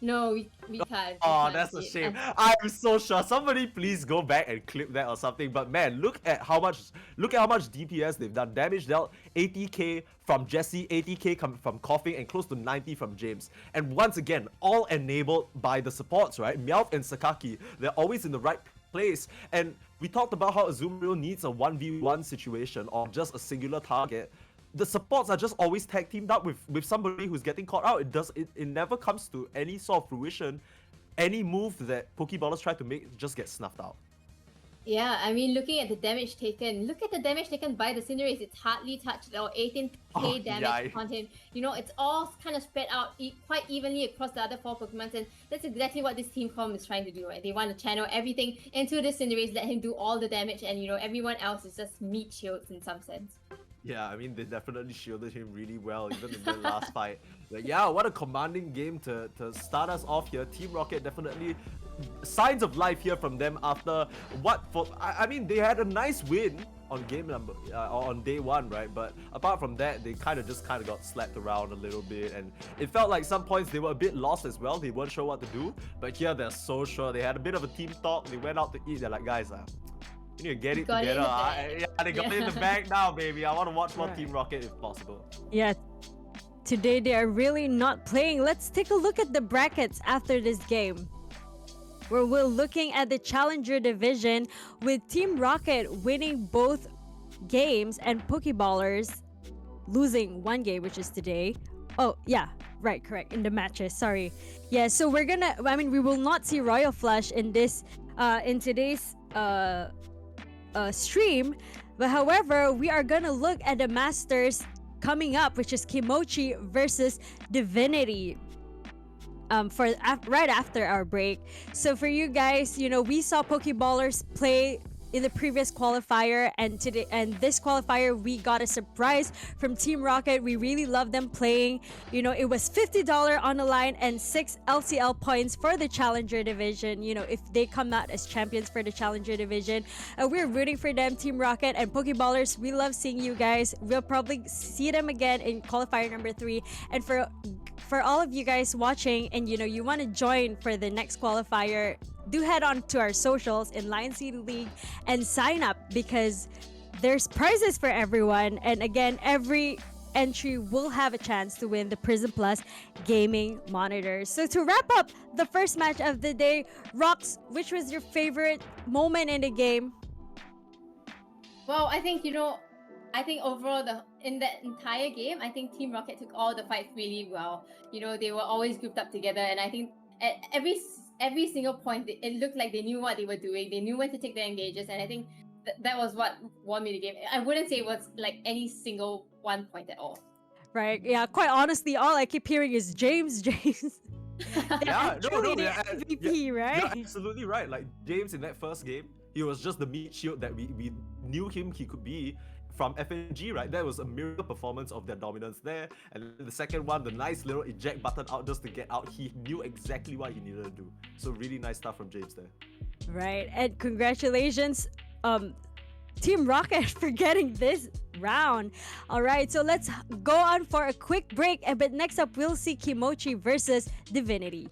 S3: No, we can't.
S2: Oh, that's a shame. I'm so sure. Somebody please go back and clip that or something. But man, look at how much DPS they've done. Damage dealt 80k from Jesse, 80k from Coughing, and close to 90 from James. And once again, all enabled by the supports, right? Meowth and Sakaki, they're always in the right place. And we talked about how Azumarill needs a 1v1 situation or just a singular target. The supports are just always tag teamed up with somebody who's getting caught out. It never comes to any sort of fruition. Any move that Pokeballers try to make just gets snuffed out.
S3: Yeah, I mean, looking at the damage taken, look at the damage taken by the Cinderace. It's hardly touched, or 18k damage on him. It's all kind of spread out quite evenly across the other 4 Pokemon, and that's exactly what this team comp is trying to do, right? They want to channel everything into the Cinderace, let him do all the damage, and everyone else is just meat shields in some sense.
S2: Yeah, I mean, they definitely shielded him really well, even in the last fight. Like, yeah, what a commanding game to start us off here. Team Rocket definitely signs of life here from them after what for. I mean, they had a nice win on on day one, right? But apart from that, they kind of got slapped around a little bit, and it felt like some points they were a bit lost as well. They weren't sure what to do, but here they're so sure. They had a bit of a team talk. They went out to eat. They're like, guys, you need to get it
S3: Got it in
S2: together.
S3: the bag.
S2: Yeah, they got it in the
S3: Yeah.
S2: bag now, baby. I want to watch more
S1: Right.
S2: Team Rocket if possible.
S1: Yeah. Today they are really not playing. Let's take a look at the brackets after this game, where we're looking at the Challenger Division with Team Rocket winning both games and Pokeballers losing one game, which is today. Oh, yeah, right, correct, in the matches, sorry. Yeah, so we will not see Royal Flush in today's stream, but however, we are gonna look at the Masters coming up, which is Kimochi versus Divinity. Right after our break. So for you guys, we saw Pokeballers play in the previous qualifier, and this qualifier we got a surprise from Team Rocket. We really love them playing. It was $50 on the line and 6 LCL points for the Challenger Division. If they come out as champions for the Challenger Division, we're rooting for them, Team Rocket and Pokeballers. We love seeing you guys. We'll probably see them again in qualifier number 3. And for all of you guys watching, and you want to join for the next qualifier, do head on to our socials in Lion City League and sign up, because there's prizes for everyone. And again, every entry will have a chance to win the Prism Plus gaming monitor. So to wrap up the first match of the day, Rox, which was your favorite moment in the game?
S3: Well, I think overall in the entire game, I think Team Rocket took all the fights really well. They were always grouped up together, and I think at every single point, it looked like they knew what they were doing. They knew when to take their engages, and I think that was what won me the game. I wouldn't say it was like any single one point at all.
S1: Right, yeah, quite honestly, all I keep hearing is James.
S2: Yeah,
S1: Truly the
S2: yeah,
S1: MVP, right?
S2: You're absolutely right. Like James in that first game, he was just the meat shield that we knew he could be from FNG, right? That was a miracle performance of their dominance there. And the second one, the nice little eject button out just to get out. He knew exactly what he needed to do. So really nice stuff from James there.
S1: Right, and congratulations, Team Rocket, for getting this round. All right, so let's go on for a quick break. But next up, we'll see Kimochi versus Divinity.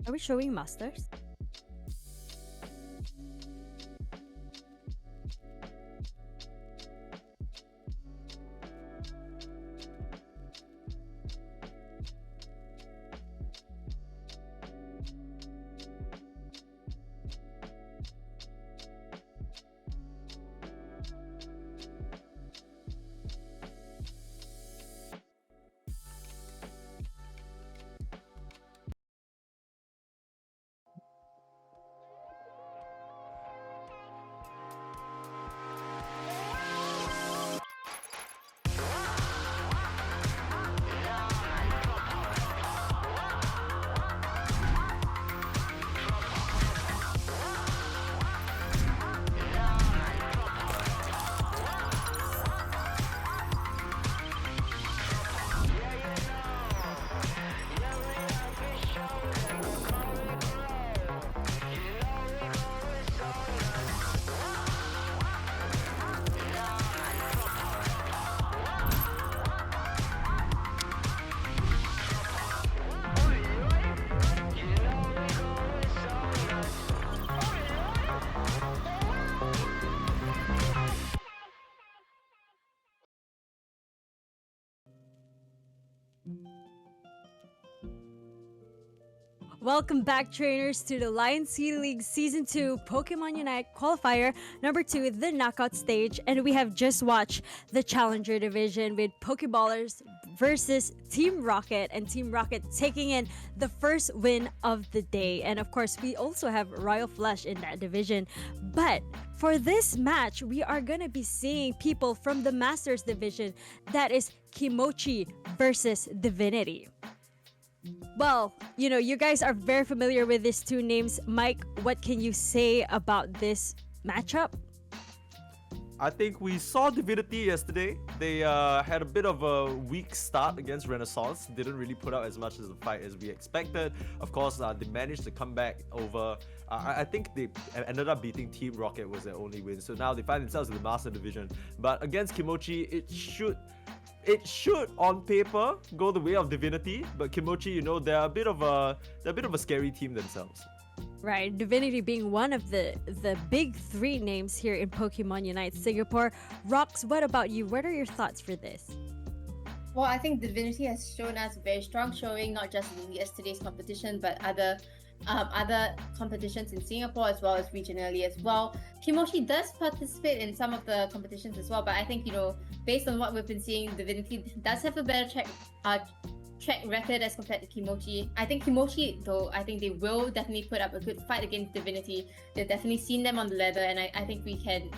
S1: Are we showing Masters? Welcome back, trainers, to the Lion City League Season 2 Pokemon Unite Qualifier number 2, the knockout stage. And we have just watched the Challenger Division with Pokeballers versus Team Rocket, and Team Rocket taking in the first win of the day. And of course, we also have Royal Flush in that division. But for this match, we are going to be seeing people from the Masters division, that is Kimochi versus Divinity. Well, you know, you guys are very familiar with these two names. Mike, what can you say about this matchup?
S2: I think we saw Divinity yesterday. They had a bit of a weak start against Renaissance. Didn't really put out as much as a fight as we expected. Of course, they managed to come back over. I think they ended up beating Team Rocket was their only win. So now they find themselves in the Master Division. But against Kimochi, it should on paper go the way of Divinity, but Kimochi, you know, they're a bit of a scary team themselves.
S1: Right, Divinity being one of the big three names here in Pokemon Unite Singapore. Rox, what about you? What are your thoughts for this?
S3: Well, I think Divinity has shown us a very strong showing, not just in yesterday's competition, but other competitions in Singapore as well as regionally as well. Kimochi does participate in some of the competitions as well, but I think, you know, based on what we've been seeing, Divinity does have a better track record as compared to Kimochi. I think Kimochi, though, I think they will definitely put up a good fight against Divinity. They've definitely seen them on the ladder, and I think we can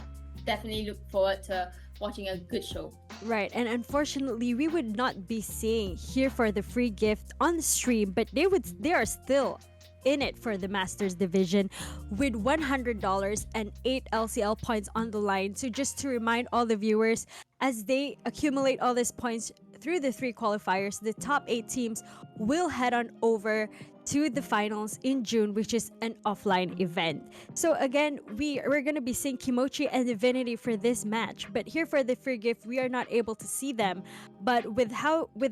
S3: definitely look forward to watching a good show.
S1: Right, and unfortunately, we would not be seeing Here for the Free Gift on the stream, but they are still in it for the Masters division with $100 and 8 LCL points on the line. So just to remind all the viewers, as they accumulate all these points through the 3 qualifiers, the top 8 teams will head on over to the finals in June, which is an offline event. So again, we're going to be seeing Kimochi and Divinity for this match, but Here for the Free Gift, we are not able to see them. But with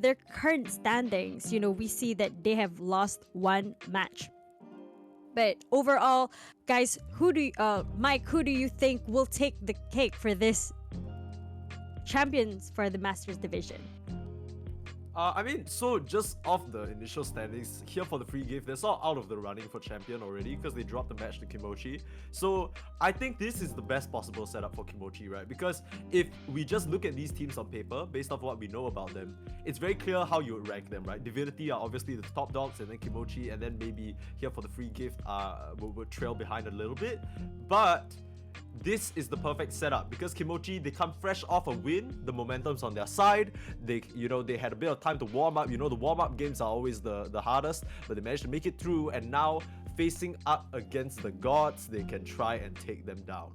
S1: their current standings, you know, we see that they have lost one match. But overall, guys, Mike, who do you think will take the cake for this champions for the Masters division?
S2: I mean, so just off the initial standings, Here for the Free Gift, they're sort of out of the running for champion already because they dropped the match to Kimochi. So I think this is the best possible setup for Kimochi, right? Because if we just look at these teams on paper, based off what we know about them, it's very clear how you would rank them, right? Divinity are obviously the top dogs, and then Kimochi, and then maybe Here for the Free Gift will trail behind a little bit. But this is the perfect setup because Kimochi, they come fresh off a win, the momentum's on their side. They had a bit of time to warm up. You know, the warm-up games are always the hardest, but they managed to make it through, and now facing up against the gods, they can try and take them down.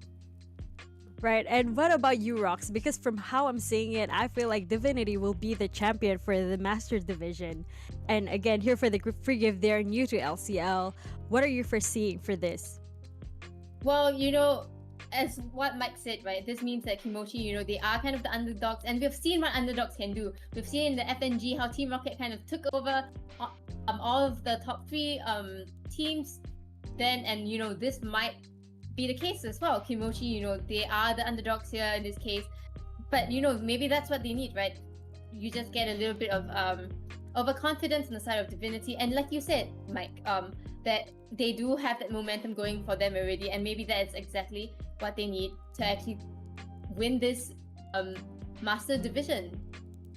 S1: Right, and what about you, Rox? Because from how I'm seeing it, I feel like Divinity will be the champion for the Masters division. And again, Here for the Free Gift, they're new to LCL. What are you foreseeing for this?
S3: Well, you know, as what Mike said, right, this means that Kimochi, they are kind of the underdogs, and we've seen what underdogs can do. We've seen in the FNG how Team Rocket kind of took over all of the top three teams then, and this might be the case as well. Kimochi, they are the underdogs here in this case, but maybe that's what they need, right? You just get a little bit of overconfidence on the side of Divinity, and like you said, Mike, that they do have that momentum going for them already, and maybe that's exactly what they need to actually win this Master Division.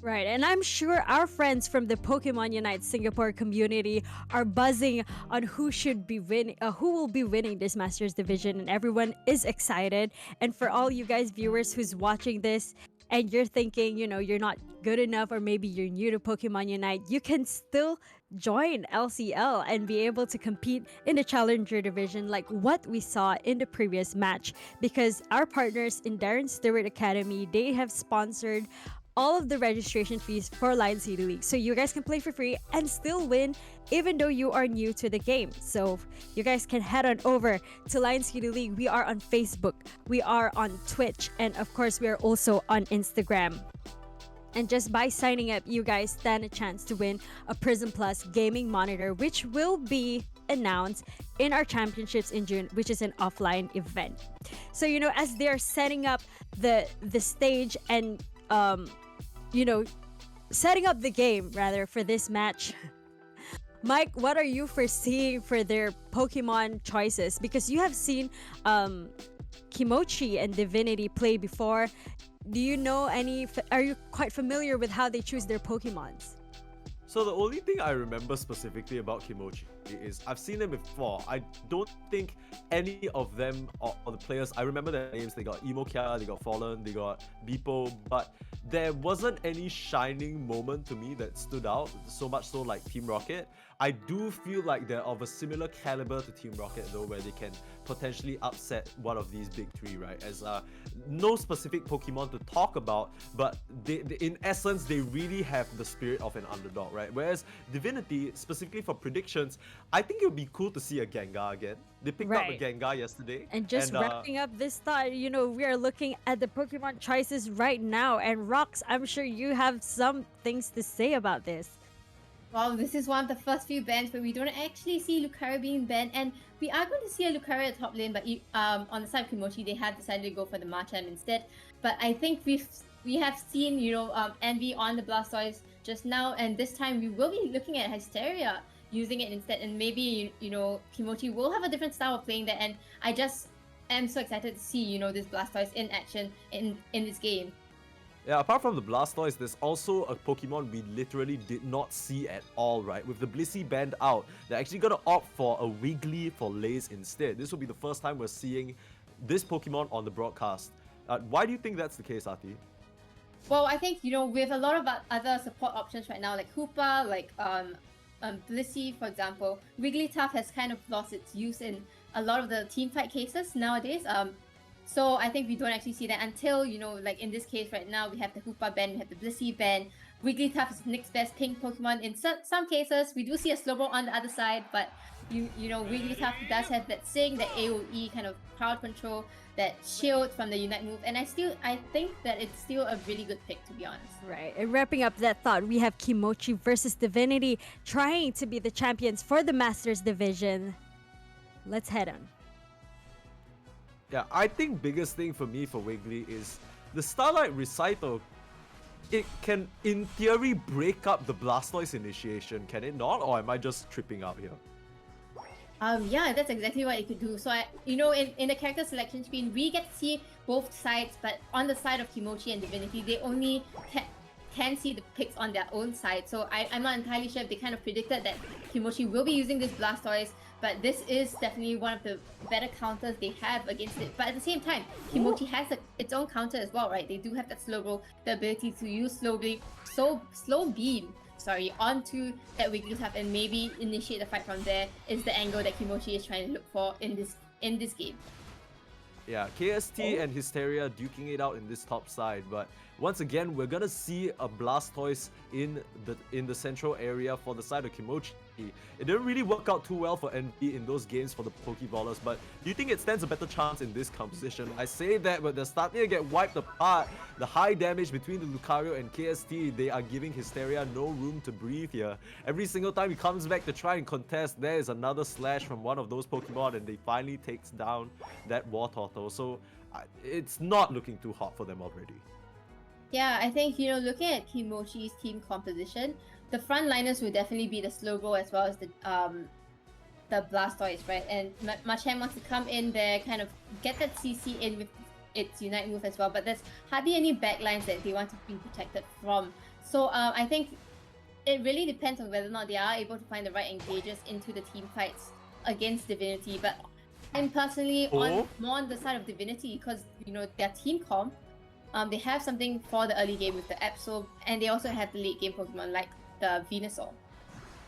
S1: Right, and I'm sure our friends from the Pokemon Unite Singapore community are buzzing on who should be winning, who will be winning this Masters Division, and everyone is excited. And for all you guys viewers who's watching this, and you're thinking, you're not good enough, or maybe you're new to Pokemon Unite, you can still join LCL and be able to compete in the Challenger Division like what we saw in the previous match. Because our partners in Darren Stewart Academy, they have sponsored all of the registration fees for Lion City League. So you guys can play for free and still win even though you are new to the game. So you guys can head on over to Lion City League. We are on Facebook, we are on Twitch, and of course we are also on Instagram. And just by signing up, you guys stand a chance to win a Prism Plus gaming monitor, which will be announced in our championships in June, which is an offline event. So as they're setting up the stage and setting up the game rather for this match, Mike, what are you foreseeing for their Pokemon choices? Because you have seen Kimochi and Divinity play before. Do you know are you quite familiar with how they choose their Pokemons?
S2: So the only thing I remember specifically about Kimochi is I've seen them before. I don't think any of them or the players, I remember their names. They got Emokia, they got Fallen, they got Beepo, but there wasn't any shining moment to me that stood out, so much so like Team Rocket. I do feel like they're of a similar caliber to Team Rocket though, where they can potentially upset one of these big three, right? As no specific Pokemon to talk about, but they in essence, they really have the spirit of an underdog, right? Whereas Divinity, specifically for predictions, I think it would be cool to see a Gengar again. They picked up a Gengar yesterday.
S1: And just wrapping up this thought, we are looking at the Pokemon choices right now. And Rox, I'm sure you have some things to say about this.
S3: Well, this is one of the first few bans where we don't actually see Lucario being banned, and we are going to see a Lucario at top lane, but on the side of Kimochi, they have decided to go for the Machamp instead. But I think we have seen, Envy on the Blastoise just now, and this time we will be looking at Hysteria using it instead, and maybe, Kimochi will have a different style of playing that, and I just am so excited to see, this Blastoise in action in this game.
S2: Yeah, apart from the Blastoise, there's also a Pokemon we literally did not see at all, right? With the Blissey banned out, they're actually going to opt for a Wiggly for Lays instead. This will be the first time we're seeing this Pokemon on the broadcast. Why do you think that's the case, Ati?
S3: Well, I think, we have a lot of other support options right now, like Hoopa, like Blissey, for example. Wigglytuff has kind of lost its use in a lot of the teamfight cases nowadays. So I think we don't actually see that until, like in this case right now, we have the Hoopa ban, we have the Blissey ban. Wigglytuff is next best pink Pokemon. In some cases, we do see a Slowbro on the other side, but Wigglytuff does have that Sing, that AoE kind of crowd control, that shield from the Unite move, and I think that it's still a really good pick, to be honest.
S1: Right, and wrapping up that thought, we have Kimochi versus Divinity trying to be the champions for the Masters Division. Let's head on.
S2: Yeah, I think biggest thing for me for Wiggly is the Starlight Recital. It can, in theory, break up the Blastoise initiation, can it not? Or am I just tripping out here?
S3: Yeah, that's exactly what it could do. So, in the character selection screen, we get to see both sides, but on the side of Kimochi and Divinity, they only can see the picks on their own side. So I'm not entirely sure if they kind of predicted that Kimochi will be using this Blastoise, but this is definitely one of the better counters they have against it. But at the same time, Kimochi has its own counter as well, right? They do have that Slowbro, the ability to use slow beam onto that Wigglytuff and maybe initiate the fight from there is the angle that Kimochi is trying to look for in this game.
S2: Yeah, KST and Hysteria duking it out in this top side, but once again, we're gonna see a Blastoise in the central area for the side of Kimochi. It didn't really work out too well for Envy in those games for the Pokeballers, but do you think it stands a better chance in this composition? I say that, but they're starting to get wiped apart. The high damage between the Lucario and KST, they are giving Hysteria no room to breathe here. Every single time he comes back to try and contest, there is another slash from one of those Pokemon, and they finally takes down that War Turtle. So it's not looking too hot for them already.
S3: Yeah, I think, looking at Kimochi's team composition, the frontliners will definitely be the Slowbro as well as the Blastoise, right? And Machamp wants to come in there, kind of get that CC in with its Unite move as well, but there's hardly any backlines that they want to be protected from. So I think it really depends on whether or not they are able to find the right engages into the team fights against Divinity. But I'm personally more on the side of Divinity because, their team comp, they have something for the early game with the Absol, and they also have the late game Pokemon like the Venusaur.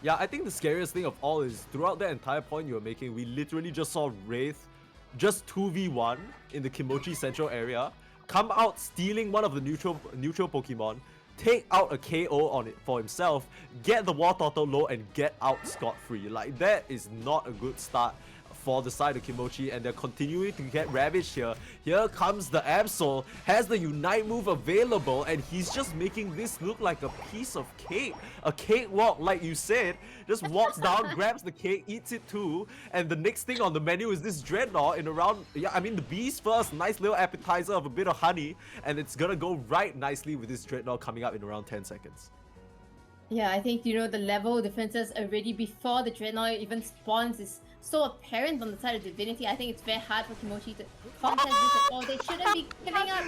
S2: Yeah, I think the scariest thing of all is throughout that entire point you were making, we literally just saw Wraith just 2v1 in the Kimochi Central area, come out stealing one of the neutral Pokemon, take out a KO on it for himself, get the War Turtle low, and get out scot-free. Like, that is not a good start for the side of Kimochi, and they're continuing to get ravaged here. Here comes the Absol, has the Unite move available, and he's just making this look like a piece of cake. A cakewalk, like you said. Just walks down, grabs the cake, eats it too, and the next thing on the menu is this Dreadnought in around, the bees first, nice little appetizer of a bit of honey, and it's gonna go right nicely with this Dreadnought coming up in around 10 seconds.
S3: Yeah, I think, the level differences already before the Dreadnought even spawns is so apparent on the side of Divinity. I think it's very hard for Kimochi to contest this at all. They shouldn't be giving up.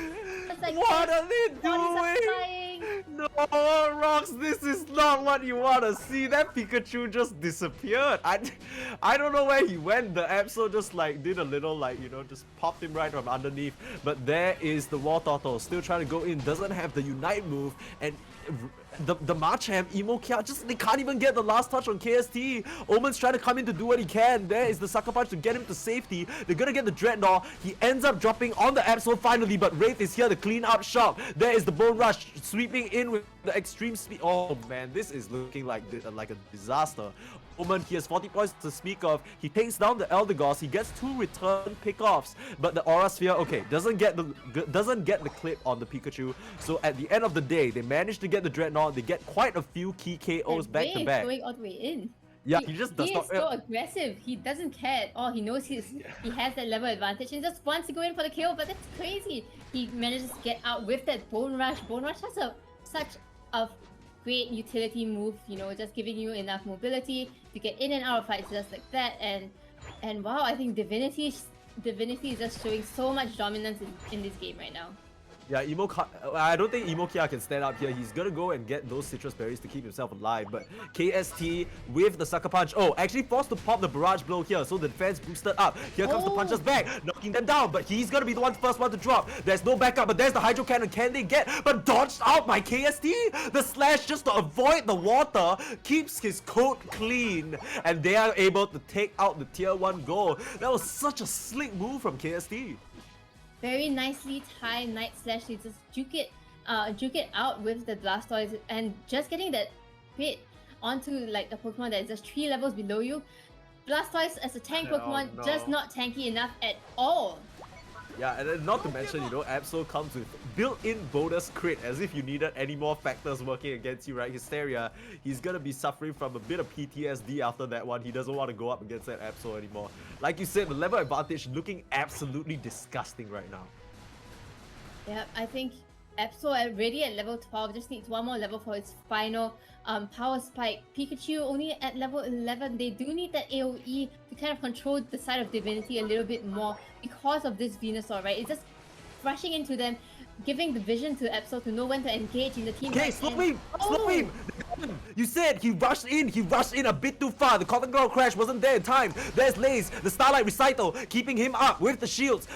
S3: It's like,
S2: what are they doing? No, Rox, this is not what you want to see. That Pikachu just disappeared. I don't know where he went. The Absol just did a little just popped him right from underneath. But there is the War Turtle still trying to go in. Doesn't have the Unite move, and the Machamp, Imokia, they can't even get the last touch on KST. Omen's trying to come in to do what he can. There is the Sucker Punch to get him to safety. They're gonna get the Dreadnought. He ends up dropping on the Absol finally, but Wraith is here to clean up shop. There is the Bone Rush sweeping in with the extreme speed. Oh man, this is looking like a disaster. Omen, he has 40 points to speak of. He takes down the Eldegoss. He gets 2 return pickoffs, but the Aura Sphere, doesn't get the clip on the Pikachu. So at the end of the day, they managed to get the Dreadnought. They get quite a few key KOs back to back.
S3: Going all the way in.
S2: Yeah, he just does not.
S3: He is so aggressive. He doesn't care at all. He knows he has that level advantage and just wants to go in for the KO. But that's crazy. He manages to get out with that Bone Rush. Bone Rush has such a great utility move. Just giving you enough mobility to get in and out of fights just like that. And wow, I think Divinity is just showing so much dominance in this game right now.
S2: Yeah, I don't think Imokia can stand up here. He's gonna go and get those citrus berries to keep himself alive. But KST with the Sucker Punch. Oh, actually forced to pop the Barrage Blow here. So the defense boosted up. Here comes the punches back, knocking them down. But he's gonna be the first one to drop. There's no backup, but there's the Hydro Cannon. Can they get? But dodged out by KST. The slash just to avoid the water keeps his coat clean. And they are able to take out the tier 1 goal. That was such a slick move from KST.
S3: Very nicely timed Night Slash to just juke it out with the Blastoise and just getting that hit onto a Pokemon that is just 3 levels below you. Blastoise as a tank Pokemon, just not tanky enough at all.
S2: Yeah, and then not to mention, Absol comes with built-in bonus crit, as if you needed any more factors working against you, right? Hysteria, he's gonna be suffering from a bit of PTSD after that one. He doesn't want to go up against that Absol anymore. Like you said, the level advantage looking absolutely disgusting right now.
S3: Yeah, I think Absol already at level 12, just needs one more level for its final power spike. Pikachu only at level 11. They do need that AoE to kind of control the side of Divinity a little bit more because of this Venusaur, right? It's just rushing into them, giving the vision to Absol to know when to engage in the team.
S2: Okay, slow him! Slow him! You said he rushed in a bit too far. The Cotton Girl Crash wasn't there in time. There's Lace, the Starlight Recital, keeping him up with the shields.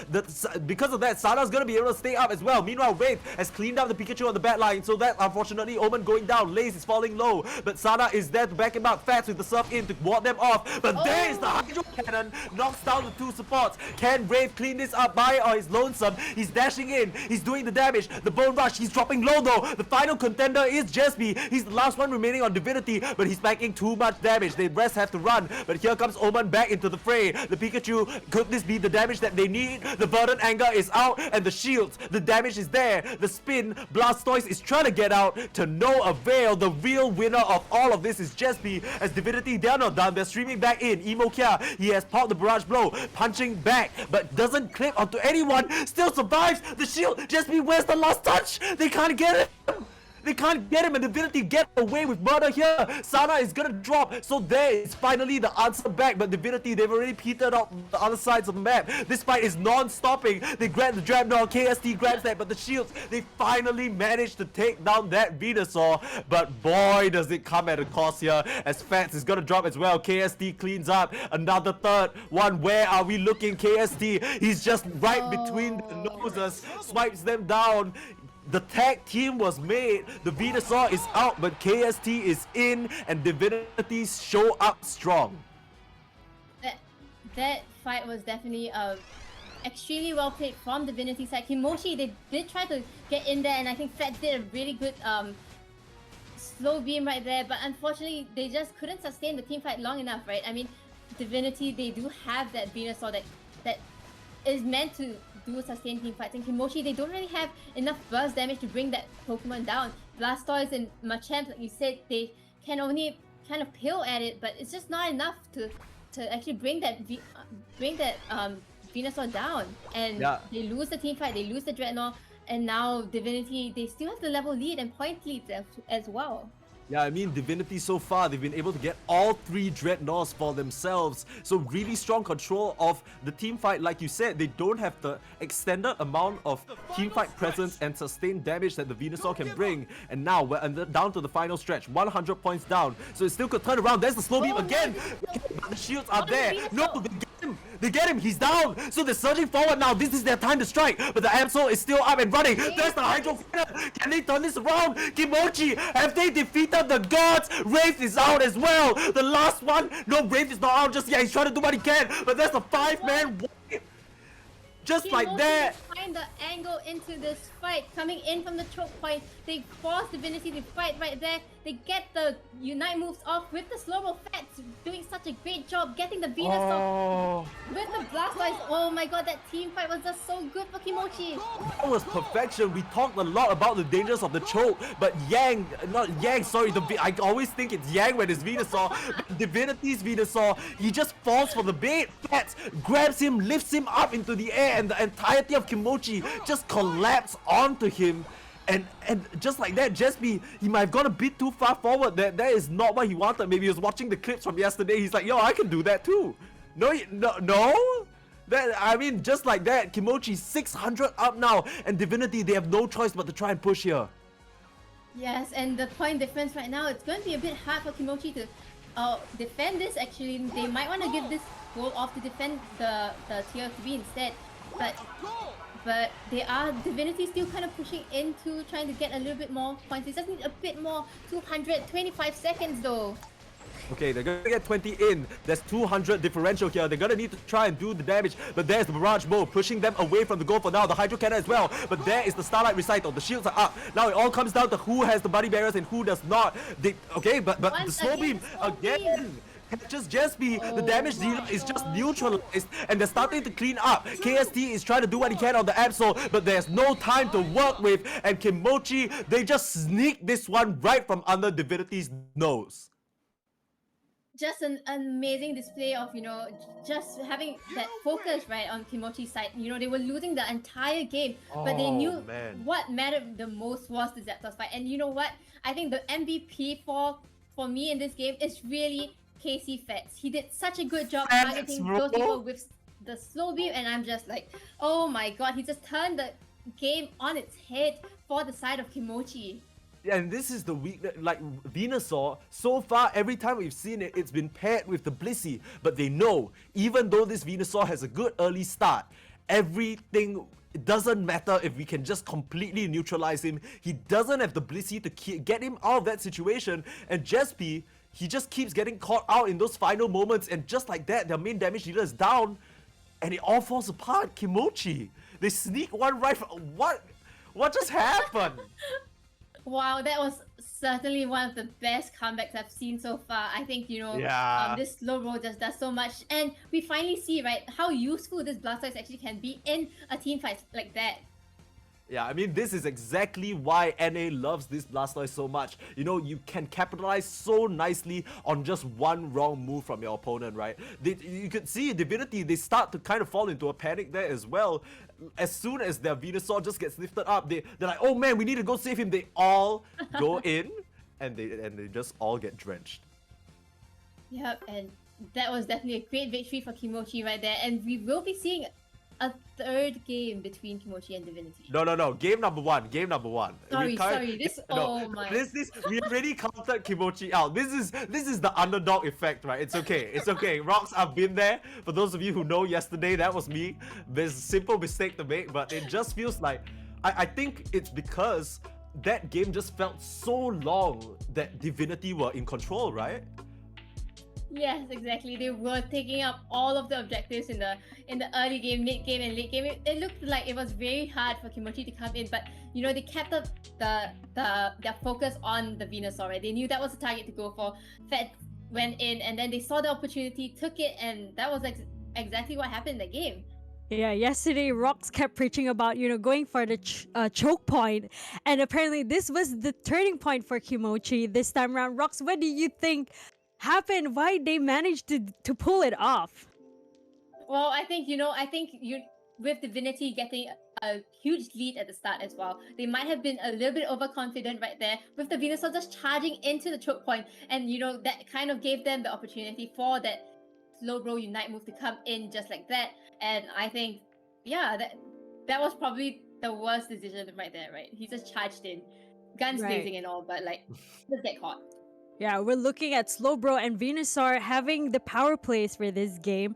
S2: Because of that, Sana's gonna be able to stay up as well. Meanwhile, Wraith has cleaned up the Pikachu on the back line, so that unfortunately Omen going down. Lace is falling low, but Sana is there to back him up. Fats with the Surf in to ward them off. But there is the Hydro Cannon, knocks down the 2 supports. Can Wraith clean this up by or his lonesome? He's dashing in, he's doing the damage. The Bone Rush, he's dropping low though. The final contender is Jesby. He's the last one remaining on Divinity, but he's packing too much damage. The rest have to run, but here comes Omen back into the fray. The Pikachu, could this be the damage that they need? The Verdant Anger is out, and the shields, the damage is there. The spin, Blastoise is trying to get out to no avail. The real winner of all of this is Jesby, as Divinity, they're not done. They're streaming back in. Emo Kia, he has popped the barrage blow, punching back, but doesn't clip onto anyone. Still survives. The shield, Jesby, where's the last touch? They can't get him. They can't get him, and Divinity get away with murder here. Sana is gonna drop, so there is finally the answer back, but Divinity, they've already petered out the other sides of the map. This fight is non-stopping. They grab the Dreadnought, KST grabs that, but the shields, they finally managed to take down that Venusaur, but boy does it come at a cost here, as Fats is gonna drop as well. KST cleans up, another third one. Where are we looking? KST, he's just right between the noses, swipes them down. The tag team was made, the Venusaur is out, but KST is in, and Divinity show up strong.
S3: That fight was definitely extremely well played from Divinity side. Kimochi, they did try to get in there, and I think Fat did a really good slow beam right there, but unfortunately they just couldn't sustain the team fight long enough, right? I mean, Divinity, they do have that Venusaur that is meant to do sustain team fights, and Kimochi, they don't really have enough burst damage to bring that Pokemon down. Blastoise and Machamp, like you said, they can only kind of pill at it, but it's just not enough to actually bring that Venusaur down. And they lose the team fight, they lose the Dreadnought, and now Divinity, they still have the level lead and point leads as well.
S2: Yeah, I mean, Divinity so far, they've been able to get all 3 Dreadnoughts for themselves. So really strong control of the team fight. Like you said, they don't have the extended amount of team fight presence and sustained damage that the Venusaur can bring. And now we're down to the final stretch, 100 points down. So it still could turn around. There's the slow beam again. But the shields are there. No, they get him. They get him. He's down. So they're surging forward now. This is their time to strike. But the Absol is still up and running. There's the Hydro Fire. Can they turn this around? Kimochi, have they defeated the gods? Wraith is out as well. The last one. No, Wraith is not out just yet. He's trying to do what he can. But there's a 5-man. Just
S3: Kimochi
S2: like that.
S3: Find the angle into this fight, coming in from the choke point. They force Divinity to fight right there. They get the Unite moves off with the slow-mo. Fats doing such a great job getting the Venusaur with the Blastoise. Oh my god, that team fight was just so good for Kimochi.
S2: That was perfection. We talked a lot about the dangers of the choke, but I always think it's Yang when it's Venusaur. But Divinity's Venusaur, he just falls for the bait. Fats grabs him, lifts him up into the air, and the entirety of Kimochi just collapse onto him. And just like that, Jesby, he might have gone a bit too far forward. That is not what he wanted. Maybe he was watching the clips from yesterday. He's like, yo, I can do that too. No. That, I mean, just like that, Kimochi 600 up now. And Divinity, they have no choice but to try and push here.
S3: Yes, and the point difference right now, it's going to be a bit hard for Kimochi to defend this actually. They might want to give this goal off to defend the tier 3 instead. But they are, Divinity still kind of pushing into trying to get a little bit more points. They just need a bit more, 225 seconds though.
S2: Okay, they're gonna get 20 in. There's 200 differential here. They're gonna need to try and do the damage. But there's the Barrage Bow pushing them away from the goal for now. The Hydro Cannon as well. But there is the Starlight Recital. The shields are up. Now it all comes down to who has the Buddy Barriers and who does not. But the Slow Beam again. Just Jesby, the damage dealer is just neutralized, and they're starting to clean up. KST is trying to do what he can on the Absol, but there's no time to work with, and Kimochi, they just sneak this one right from under Divinity's nose.
S3: Just an amazing display of, just having that focus right on Kimochi's side. They were losing the entire game, but they knew what mattered the most was the Zapdos fight. And you know what? I think the MVP for me in this game is really KC Fats. He did such a good job targeting those people with the slow beam, and I'm just like, oh my god, he just turned the game on its head for the side of Kimochi.
S2: And this is the weakness, like Venusaur, so far every time we've seen it, it's been paired with the Blissey. But they know, even though this Venusaur has a good early start, everything, it doesn't matter if we can just completely neutralize him. He doesn't have the Blissey to get him out of that situation, and Jesby, he just keeps getting caught out in those final moments, and just like that, their main damage dealer is down, and it all falls apart. Kimochi, they sneak one right from... What just happened?
S3: Wow, that was certainly one of the best comebacks I've seen so far. I think,
S2: Yeah.
S3: this slow roll just does so much. And we finally see, right, how useful this Blastoise actually can be in a team fight like that.
S2: Yeah, I mean, this is exactly why NA loves this Blastoise so much. You know, you can capitalize so nicely on just one wrong move from your opponent, right? You could see Divinity, they start to kind of fall into a panic there as well. As soon as their Venusaur just gets lifted up, they're like, oh man, we need to go save him. They all go in, and they just all get drenched.
S3: Yep, and that was definitely a great victory for Kimochi right there. And we will be seeing a third game between Kimochi and Divinity.
S2: No. Game number one.
S3: Sorry.
S2: We already counted Kimochi out. This is the underdog effect, right? It's okay. Rocks, I've been there. For those of you who know, yesterday that was me. There's a simple mistake to make, but it just feels like I think it's because that game just felt so long that Divinity were in control, right?
S3: Yes, exactly. They were taking up all of the objectives in the early game, mid game, and late game. It looked like it was very hard for Kimochi to come in, but they kept up their focus on the Venusaur. Right? They knew that was the target to go for. Fed went in, and then they saw the opportunity, took it, and that was exactly what happened in the game.
S1: Yeah, yesterday Rox kept preaching about, going for the choke point. And apparently this was the turning point for Kimochi this time around. Rox, what do you think happened? Why they managed to pull it off?
S3: Well, I think, with Divinity getting a huge lead at the start as well, they might have been a little bit overconfident right there with the Venusaur just charging into the choke point. And, that kind of gave them the opportunity for that slow bro unite move to come in just like that. And I think, yeah, that was probably the worst decision right there, right? He just charged in, guns blazing and all, but just get caught.
S1: Yeah, we're looking at Slowbro and Venusaur having the power plays for this game.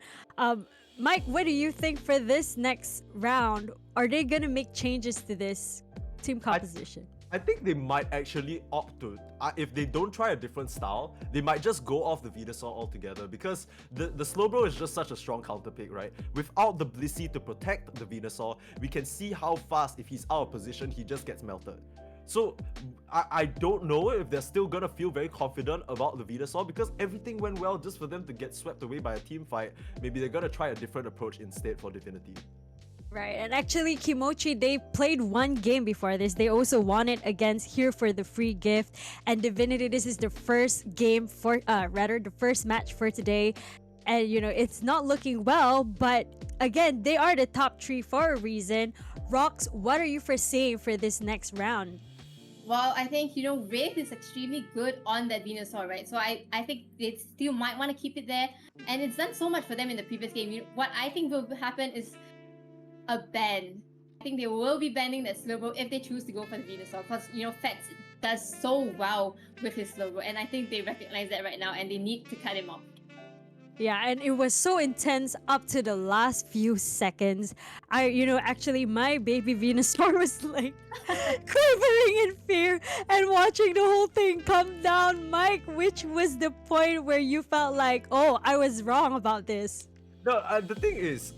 S1: Mike, what do you think for this next round? Are they gonna make changes to this team composition?
S2: I think they might actually opt to, if they don't try a different style, they might just go off the Venusaur altogether, because the Slowbro is just such a strong counter pick, right? Without the Blissey to protect the Venusaur, we can see how fast, if he's out of position, he just gets melted. So I don't know if they're still gonna feel very confident about the Venusaur, because everything went well just for them to get swept away by a team fight. Maybe they're gonna try a different approach instead for Divinity.
S1: Right, and actually Kimochi, they played one game before this. They also won it against Here for the Free Gift. And Divinity, this is the first game for, the first match for today. And, it's not looking well, but again, they are the top 3 for a reason. Rox, what are you foreseeing for this next round?
S3: Well, I think, Wraith is extremely good on that Venusaur, right? So I think they still might want to keep it there. And it's done so much for them in the previous game. What I think will happen is a ban. I think they will be banning that Slowbro if they choose to go for the Venusaur, because Fats does so well with his Slowbro, and I think they recognize that right now and they need to cut him off.
S1: Yeah, and it was so intense up to the last few seconds. Actually my baby Venusaur was like quivering in fear and watching the whole thing come down. Mike, which was the point where you felt like, oh, I was wrong about this?
S2: No, the thing is,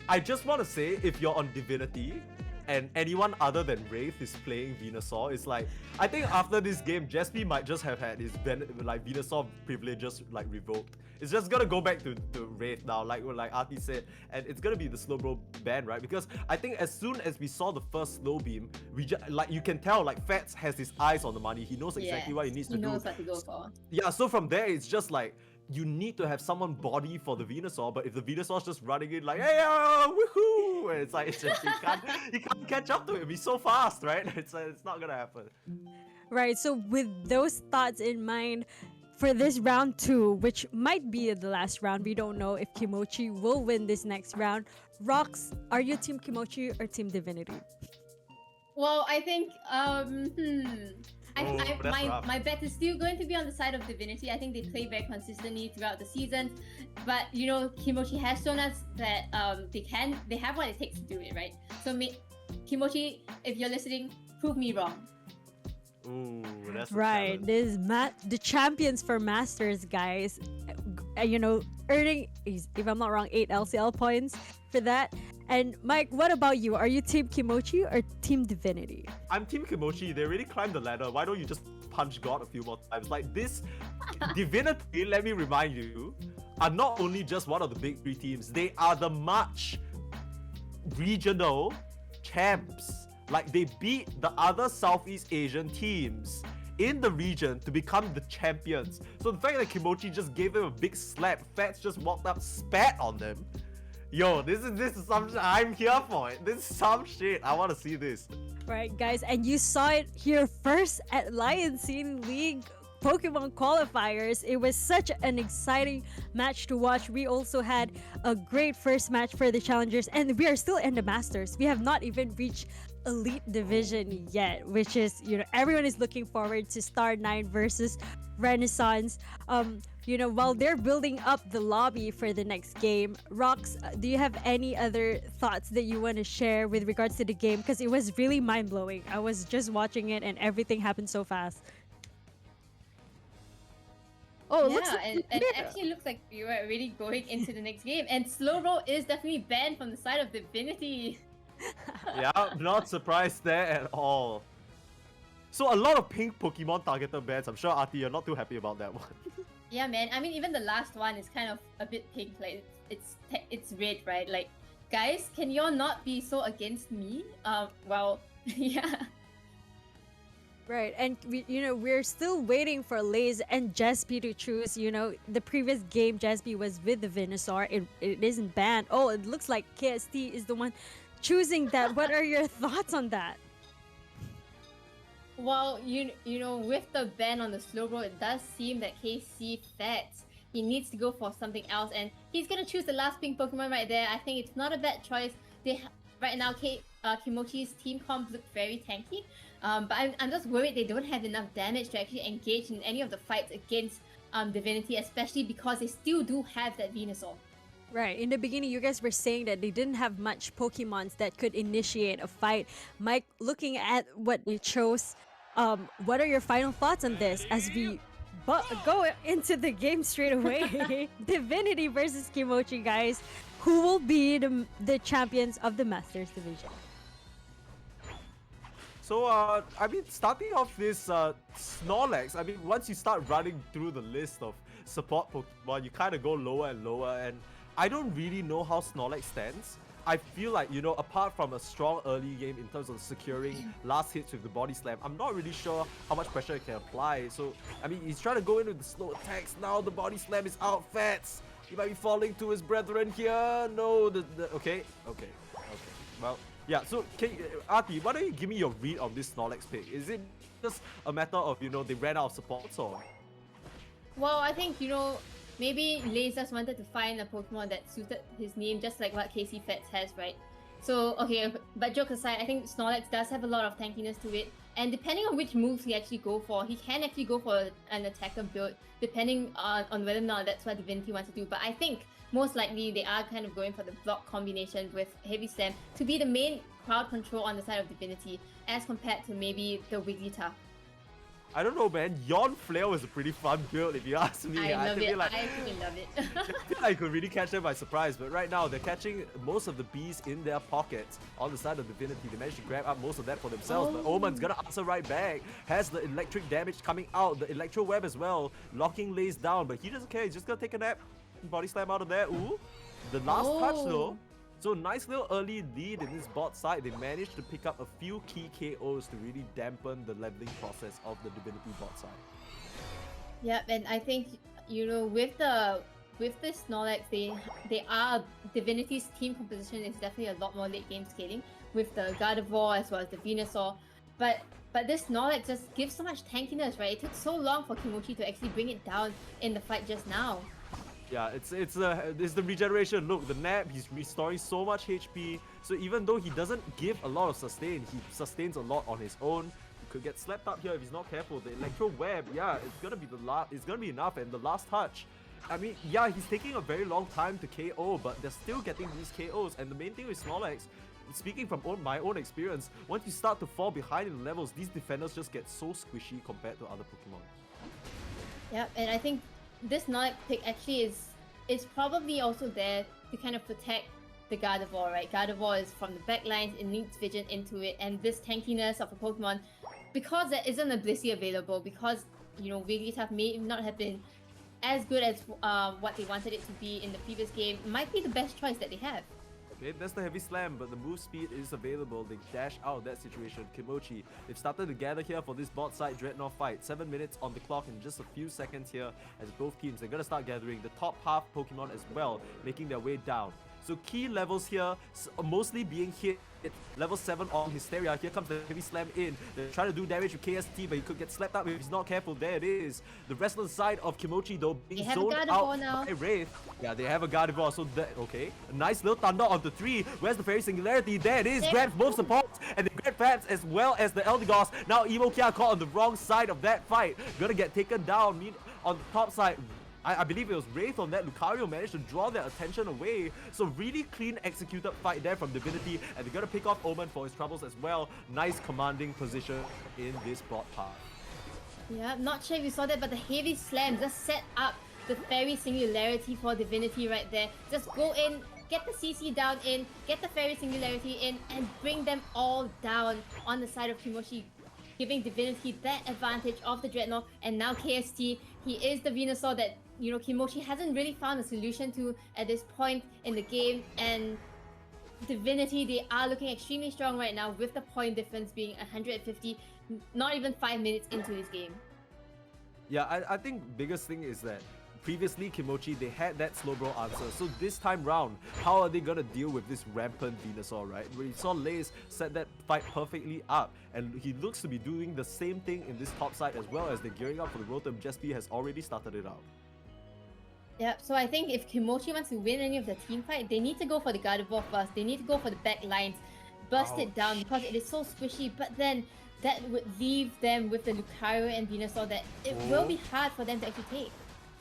S2: I just want to say, if you're on Divinity and anyone other than Wraith is playing Venusaur, it's like, I think after this game, Jaspi might just have had his Venusaur privileges revoked. It's just gonna go back to Wraith now, like Artie said, and it's gonna be the Slowbro ban, right? Because I think as soon as we saw the first Slow Beam, we you can tell Fats has his eyes on the money. He knows exactly what he needs to do.
S3: He knows what to go for.
S2: Yeah, so from there, it's just you need to have someone body for the Venusaur, but if the Venusaur's just running in hey, woohoo! And it's just, you can't catch up to him. He's so fast, right? It's not gonna happen.
S1: Right, so with those thoughts in mind, for this round 2, which might be the last round, we don't know if Kimochi will win this next round. Rox, are you Team Kimochi or Team Divinity?
S3: Well, I think, my bet is still going to be on the side of Divinity. I think they play very consistently throughout the season, but Kimochi has shown us that they have what it takes to do it, right? So Kimochi, if you're listening, prove me wrong.
S2: Ooh, that's
S1: right. This is the champions for Masters, guys. Earning, if I'm not wrong, 8 LCL points for that. And Mike, what about you? Are you Team Kimochi or Team Divinity?
S2: I'm Team Kimochi. They really climbed the ladder. Why don't you just punch God a few more times? Like this, Divinity, let me remind you, are not only just one of the big three teams, they are the March regional champs. Like they beat the other Southeast Asian teams in the region to become the champions. So the fact that Kimochi just gave them a big slap, Fats just walked up, spat on them. Yo, this is some shit. I'm here for it. This is some shit. I want to see this.
S1: Right, guys, and you saw it here first at Lions League Pokemon qualifiers. It was such an exciting match to watch. We also had a great first match for the challengers, and we are still in the Masters. We have not even reached Elite Division yet, which is, everyone is looking forward to Star 9 versus Renaissance. While they're building up the lobby for the next game, Rox, do you have any other thoughts that you want to share with regards to the game? Because it was really mind-blowing. I was just watching it and everything happened so fast. Oh, it looks
S3: and it actually looks like we were really going into the next game. And slow roll is definitely banned from the side of Divinity.
S2: Yeah, not surprised there at all. So a lot of pink Pokemon targeted bans. I'm sure Artie, you're not too happy about that one.
S3: Yeah, man. I mean, even the last one is kind of a bit pink. Like it's red, right? Like, guys, can y'all not be so against me? Well, yeah.
S1: Right, and we're still waiting for Laze and Jespi to choose. The previous game Jespi was with the Venusaur. It isn't banned. Oh, it looks like KST is the one choosing that. What are your thoughts on that?
S3: Well, with the ban on the slow roll, it does seem that KC Fats, he needs to go for something else, and he's gonna choose the last pink Pokemon right there. I think it's not a bad choice. Right now, Kimochi's team comp look very tanky, but I'm just worried they don't have enough damage to actually engage in any of the fights against Divinity, especially because they still do have that Venusaur.
S1: Right, in the beginning, you guys were saying that they didn't have much Pokemons that could initiate a fight. Mike, looking at what they chose, what are your final thoughts on this as we go into the game straight away? Divinity versus Kimochi, guys. Who will be the champions of the Masters Division?
S2: So, starting off this Snorlax, once you start running through the list of support Pokemon, you kind of go lower and lower, and I don't really know how Snorlax stands. I feel like, apart from a strong early game in terms of securing last hits with the body slam, I'm not really sure how much pressure it can apply. So, he's trying to go in with the slow attacks. Now the body slam is out, Fats. He might be falling to his brethren here. No, okay. Well, yeah, so, Artie, why don't you give me your read on this Snorlax pick? Is it just a matter of, they ran out of supports, or?
S3: Well, I think, maybe Laze just wanted to find a Pokemon that suited his name, just like what KC Fats has, right? So, okay, but jokes aside, I think Snorlax does have a lot of tankiness to it. And depending on which moves he actually go for, he can actually go for an attacker build, depending on whether or not that's what Divinity wants to do. But I think most likely they are kind of going for the block combination with Heavy Slam to be the main crowd control on the side of Divinity, as compared to maybe the Wigglytuff.
S2: I don't know, man. Yawn Flail is a pretty fun build, if you ask me.
S3: I love it.
S2: Like,
S3: I freaking love it.
S2: I feel like I could really catch them by surprise, but right now they're catching most of the bees in their pockets on the side of Divinity. They managed to grab up most of that for themselves, but Omen's gonna answer right back. Has the electric damage coming out, the Electro Web as well, locking Laze down, but he doesn't care. He's just gonna take a nap. Body slam out of there. Ooh, the last touch though. So nice little early lead in this bot side. They managed to pick up a few key KOs to really dampen the leveling process of the Divinity bot side.
S3: Yep, and I think with this Snorlax, they are Divinity's team composition is definitely a lot more late game scaling with the Gardevoir as well as the Venusaur. But this Snorlax just gives so much tankiness, right? It took so long for Kimochi to actually bring it down in the fight just now.
S2: Yeah, it's the regeneration. Look, the nap, he's restoring so much HP. So even though he doesn't give a lot of sustain, he sustains a lot on his own. He could get slapped up here if he's not careful. The Electro Web, yeah, it's gonna be enough. And the last touch, yeah, he's taking a very long time to KO, but they're still getting these KOs. And the main thing with Snorlax, speaking from my own experience, once you start to fall behind in the levels, these defenders just get so squishy compared to other Pokemon.
S3: Yeah, and I think this Snorlax pick actually is probably also there to kind of protect the Gardevoir, right? Gardevoir is from the back lines, it needs vision into it, and this tankiness of a Pokemon, because there isn't a Blissey available, because, Wigglytuff may not have been as good as what they wanted it to be in the previous game, might be the best choice that they have.
S2: Okay, that's the heavy slam, but the move speed is available. They dash out of that situation. Kimochi, they've started to gather here for this bot side Dreadnought fight. 7 minutes on the clock in just a few seconds here as both teams, they're gonna start gathering the top half Pokemon as well, making their way down. So key levels here, mostly being hit. Level 7 on Hysteria. Here comes the heavy slam in. They're trying to do damage with KST, but he could get slapped up if he's not careful. There it is. The rest of the side of Kimochi, though, being zoned out by Wraith. Yeah, they have a Gardevoir, so okay. A nice little thunder on the 3. Where's the Fairy Singularity? There it is. Grabs both supports, and they grab Fats as well as the Eldegoss. Now Imokia caught on the wrong side of that fight. Gonna get taken down. On the top side, I believe it was Wraith on that. Lucario managed to draw their attention away. So really clean executed fight there from Divinity. And they're going to pick off Omen for his troubles as well. Nice commanding position in this bot path.
S3: Yeah, I'm not sure if you saw that, but the heavy slam just set up the Fairy Singularity for Divinity right there. Just go in, get the CC down in, get the Fairy Singularity in, and bring them all down on the side of Kimochi, giving Divinity that advantage of the Dreadnought. And now KST, he is the Venusaur that Kimochi hasn't really found a solution to at this point in the game, and Divinity, they are looking extremely strong right now with the point difference being 150, not even 5 minutes into this game.
S2: Yeah, I think biggest thing is that previously Kimochi, they had that slow bro answer. So this time round, how are they gonna deal with this rampant Venusaur, right? We saw Lays set that fight perfectly up, and he looks to be doing the same thing in this top side as well as they're gearing up for the Rotom. Jespi has already started it out.
S3: Yeah, so I think if Kimochi wants to win any of the team fight, they need to go for the Gardevoir first. They need to go for the back lines, burst it down because it is so squishy, but then that would leave them with the Lucario and Venusaur that it will be hard for them to actually take.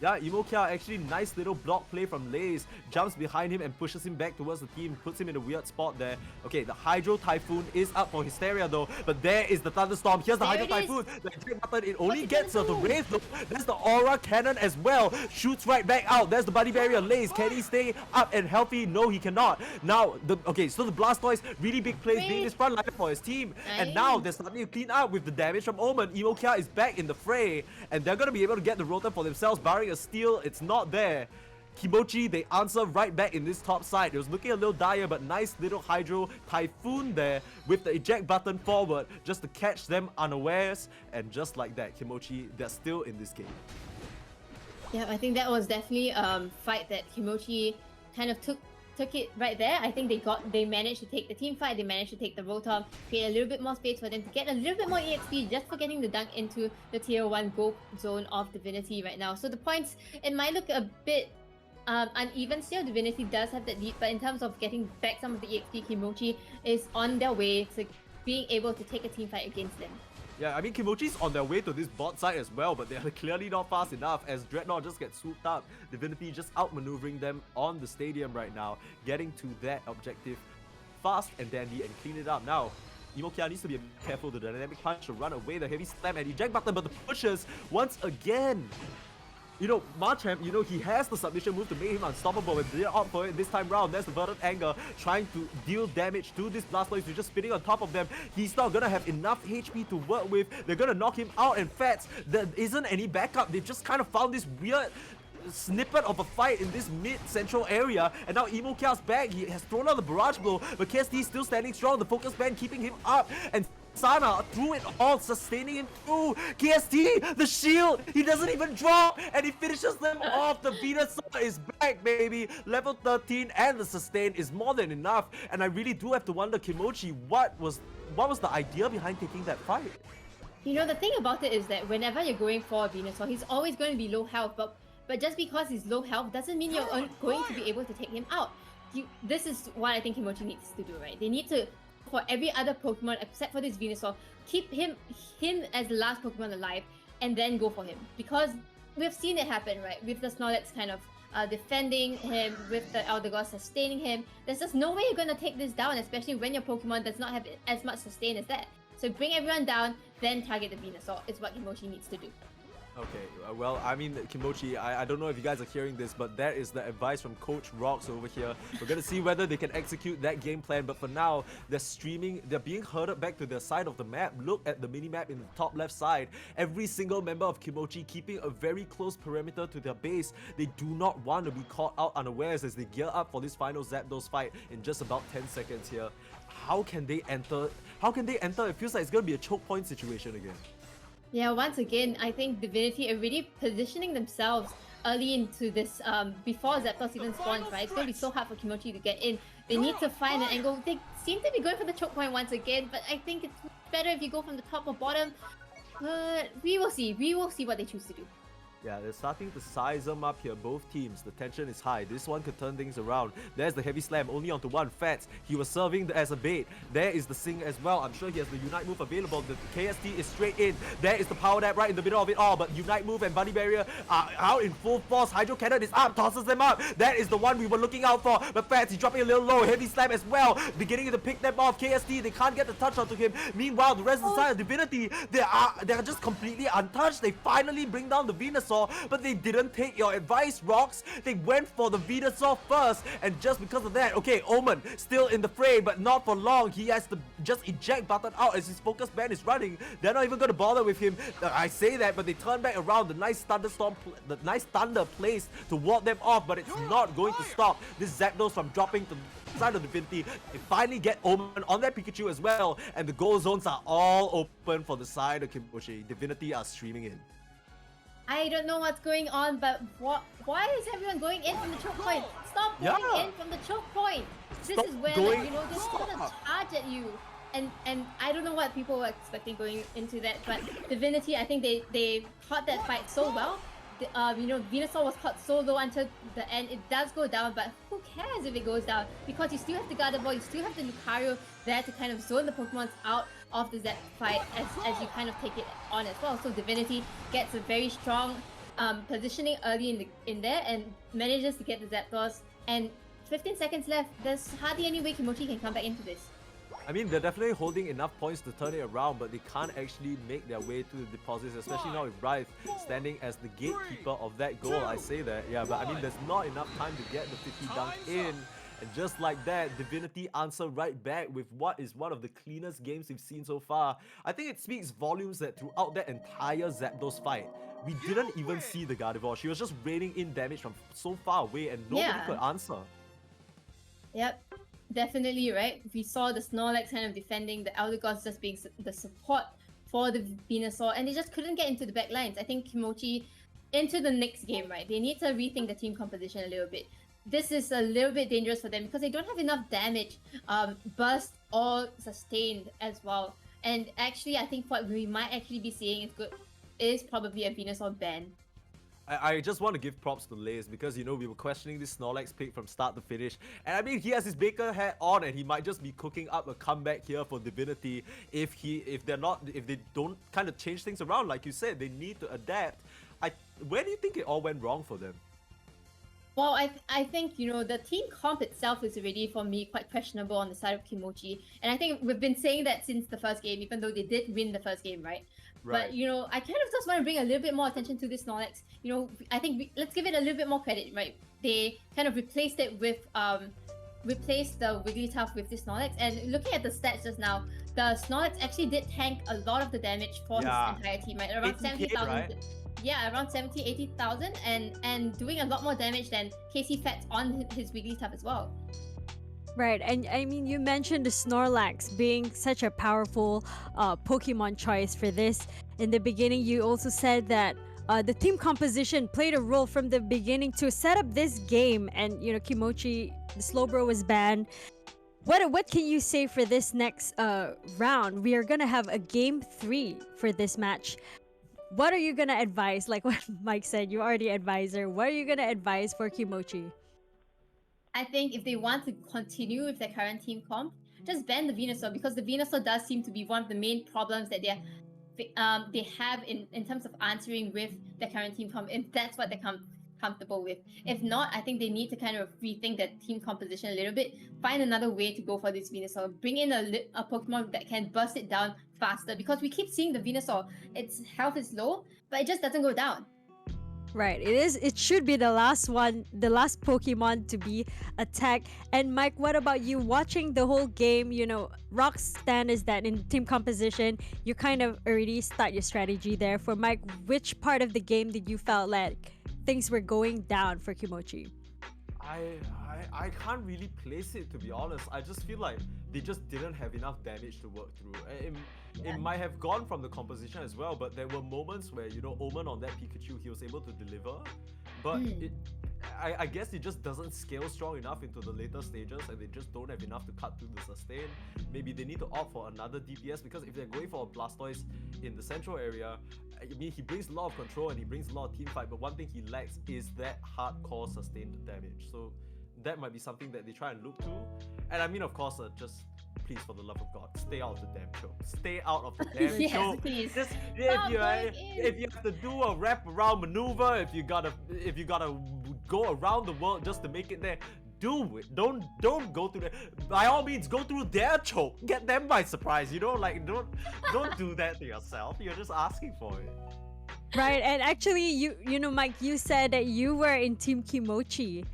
S2: Yeah, Imokia, actually nice little block play from Lays. Jumps behind him and pushes him back towards the team. Puts him in a weird spot there. Okay, the Hydro Typhoon is up for Hysteria though. But there is the Thunderstorm. Here's the Hydro Typhoon. The attack button, it only gets the Wraith though. There's the Aura Cannon as well. Shoots right back out. There's the Buddy Barrier. Lays, can he stay up and healthy? No, he cannot. Now, so the Blastoise, really big plays being this front line for his team. And now they're starting to clean up with the damage from Omen. Imokia is back in the fray. And they're going to be able to get the Rotom for themselves, barring a steal. It's not there. Kimochi, they answer right back in this top side. It was looking a little dire, but nice little Hydro Typhoon there with the eject button forward just to catch them unawares. And just like that, Kimochi, they're still in this game.
S3: Yeah, I think that was definitely a fight that Kimochi kind of took it right there. I think they managed to take the team fight, they managed to take the Rotom, create a little bit more space for them to get a little bit more EXP just for getting the dunk into the tier 1 gold zone of Divinity right now. So the points, it might look a bit uneven still. Divinity does have that lead, but in terms of getting back some of the EXP, Kimochi is on their way to being able to take a team fight against them.
S2: Yeah, I mean, Kimochi's on their way to this bot side as well, but they're clearly not fast enough as Dreadnought just gets swooped up. Divinity just outmaneuvering them on the stadium right now, getting to that objective fast and dandy and clean it up. Now, Imokia needs to be careful. The dynamic punch to run away, the heavy slam and eject button, but the pushes once again. Machamp, he has the submission move to make him unstoppable, and they're up for it this time round. There's the Verdant Anger trying to deal damage to this Blastoise, who's just spinning on top of them. He's not gonna have enough HP to work with. They're gonna knock him out, and Fats, there isn't any backup. They've just kind of found this weird snippet of a fight in this mid-central area, and now Imokia's back. He has thrown out the Barrage Blow, but KST is still standing strong. The Focus Band keeping him up, and Sana through it all, sustaining him through. KST, the shield, he doesn't even drop, and he finishes them off. The Venusaur is back, baby. Level 13 and the sustain is more than enough, and I really do have to wonder, Kimochi, what was the idea behind taking that fight?
S3: The thing about it is that whenever you're going for a Venusaur, he's always going to be low health, but just because he's low health doesn't mean you're going to be able to take him out. This is what I think Kimochi needs to do, right? They need to, for every other Pokemon except for this Venusaur, keep him as the last Pokemon alive and then go for him. Because we've seen it happen, right? With the Snorlax kind of defending him, with the Eldegoss sustaining him. There's just no way you're going to take this down, especially when your Pokemon does not have as much sustain as that. So bring everyone down, then target the Venusaur is what Kimochi needs to do.
S2: Okay, well, I mean, Kimochi, I don't know if you guys are hearing this, but that is the advice from Coach Rocks over here. We're gonna see whether they can execute that game plan, but for now, they're being herded back to their side of the map. Look at the mini-map in the top left side. Every single member of Kimochi keeping a very close perimeter to their base. They do not want to be caught out unawares as they gear up for this final Zapdos fight in just about 10 seconds here. How can they enter? How can they enter? It feels like it's gonna be a choke point situation again.
S3: Yeah, once again, I think Divinity are really positioning themselves early into this before Zapdos even spawns, right? It's going to be so hard for Kimochi to get in. They need to find an angle. They seem to be going for the choke point once again, but I think it's better if you go from the top or bottom. But we will see. We will see what they choose to do.
S2: Yeah, they're starting to size them up here, both teams. The tension is high. This one could turn things around. There's the heavy slam, only onto one. Fats, he was serving as a bait. There is the Sing as well. I'm sure he has the Unite move available. The KST is straight in. There is the power dab right in the middle of it all. But Unite move and Bunny Barrier are out in full force. Hydro Cannon is up, tosses them up. That is the one we were looking out for. But Fats, he's dropping a little low. Heavy slam as well. Beginning to pick them off. KST, they can't get the touch onto him. Meanwhile, the rest of the side of Divinity, they're just completely untouched. They finally bring down the Venusaur, but they didn't take your advice, Rocks. They went for the Venusaur first, and just because of that, okay, Omen still in the fray, but not for long. He has to just eject button out as his focus band is running. They're not even going to bother with him. I say that, but they turn back around. The nice thunder placed to ward them off, but it's not going to stop this Zapdos from dropping to the side of Divinity. They finally get Omen on their Pikachu as well, and the goal zones are all open for the side of Kimochi. Divinity are streaming in.
S3: I don't know what's going on, but why is everyone going in from the choke point? Stop going in from the choke point. This is where, like, you know, they're gonna charge at you. And I don't know what people were expecting going into that, but Divinity, I think they caught that fight so well. You know, Venusaur was caught so low until the end. It does go down, but who cares if it goes down? Because you still have the Gardevoir, you still have the Lucario there to kind of zone the Pokemons out of the Zap fight as you kind of take it on as well. So Divinity gets a very strong positioning early in there and manages to get the Zapdos. And 15 seconds left. There's hardly any way Kimochi can come back into this.
S2: I mean, they're definitely holding enough points to turn it around, but they can't actually make their way to the deposits, especially now with Rife standing as the gatekeeper of that goal. I say that, yeah, but I mean, there's not enough time to get the 50 dunk in. And just like that, Divinity answer right back with what is one of the cleanest games we've seen so far. I think it speaks volumes that throughout that entire Zapdos fight, we didn't even see the Gardevoir. She was just raining in damage from so far away and nobody could answer.
S3: Yep. Definitely, right? We saw the Snorlax kind of defending, the Eldegoss just being the support for the Venusaur, and they just couldn't get into the back lines. I think Kimochi, into the next game, right? They need to rethink the team composition a little bit. This is a little bit dangerous for them because they don't have enough damage, burst or sustained as well. And actually, I think what we might actually be seeing is probably a Venusaur ban.
S2: I just want to give props to Lays because, you know, we were questioning this Snorlax pick from start to finish. And I mean, he has his Baker hat on and he might just be cooking up a comeback here for Divinity if they don't kind of change things around. Like you said, they need to adapt. Where do you think it all went wrong for them?
S3: Well, I think, you know, the team comp itself is already, for me, quite questionable on the side of Kimochi. And I think we've been saying that since the first game, even though they did win the first game, right? But, you know, I kind of just want to bring a little bit more attention to this Snorlax. You know, I think let's give it a little bit more credit, right? They kind of replaced it with, replaced the Wigglytuff with this Snorlax. And looking at the stats just now, the Snorlax actually did tank a lot of the damage for his entire team, right? Around 70,000. Right? Yeah, around 80,000 and doing a lot more damage than Casey Fats on his Wigglytuff as well.
S1: Right, and I mean, you mentioned the Snorlax being such a powerful Pokemon choice for this. In the beginning, you also said that the team composition played a role from the beginning to set up this game. And, you know, Kimochi, the Slowbro was banned. What can you say for this next round? We are going to have a game 3 for this match. What are you going to advise? Like what Mike said, you're already advisor. What are you going to advise for Kimochi?
S3: I think if they want to continue with their current team comp, just ban the Venusaur, because the Venusaur does seem to be one of the main problems that they have in terms of answering with their current team comp, and that's what they're comfortable with. If not, I think they need to kind of rethink their team composition a little bit, find another way to go for this Venusaur, bring in a Pokemon that can burst it down faster, because we keep seeing the Venusaur, its health is low, but it just doesn't go down.
S1: Right, it is. It should be the last one, the last Pokemon to be attacked. And Mike, what about you? Watching the whole game, Rock's stand is that in team composition, you kind of already start your strategy there. For Mike, which part of the game did you felt like things were going down for Kimochi?
S2: I can't really place it, to be honest. I just feel like they just didn't have enough damage to work through. It might have gone from the composition as well, but there were moments where, Omen on that Pikachu, he was able to deliver. But I guess it just doesn't scale strong enough into the later stages, and they just don't have enough to cut through the sustain. Maybe they need to opt for another DPS, because if they're going for a Blastoise in the central area, I mean, he brings a lot of control and he brings a lot of team fight, but one thing he lacks is that hardcore sustained damage. So that might be something that they try and look to. And I mean, of course, just please, for the love of God, stay out of the damn choke. Stay out of the damn
S3: Yes,
S2: choke.
S3: please.
S2: Just,
S3: Stop going in.
S2: if you have to do a wrap-around maneuver, if you gotta go around the world just to make it there, do it. Don't go through that. By all means, go through their choke. Get them by surprise. Like don't do that to yourself. You're just asking for it.
S1: Right, and actually, Mike, you said that you were in Team Kimochi.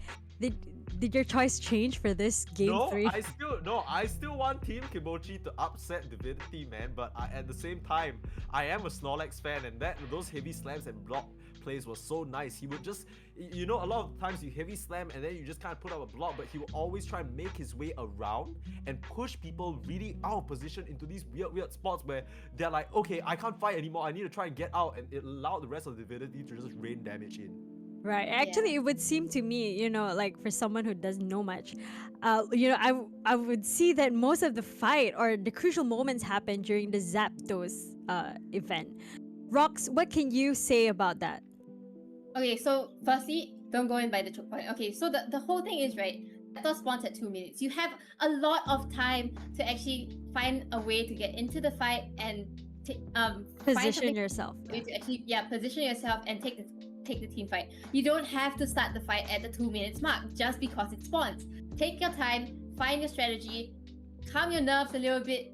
S1: Did your choice change for this game
S2: No,
S1: 3?
S2: I still want Team Kimochi to upset Divinity, man. But at the same time, I am a Snorlax fan, and those heavy slams and block plays were so nice. He would just, a lot of times you heavy slam and then you just kind of put up a block, but he will always try and make his way around and push people really out of position into these weird spots where they're like, okay, I can't fight anymore. I need to try and get out, and it allowed the rest of the Divinity to just rain damage in.
S1: Right. Actually, it would seem to me, like for someone who doesn't know much, I would see that most of the fight or the crucial moments happen during the Zapdos event. Rox, what can you say about that?
S3: Okay, so firstly, don't go in by the choke point. Okay, so the whole thing is, right, Zapdos spawns at 2 minutes. You have a lot of time to actually find a way to get into the fight and
S1: Position yourself.
S3: To actually, position yourself and take the team fight. You don't have to start the fight at the 2 minutes mark just because it spawns. Take your time, find your strategy, calm your nerves a little bit,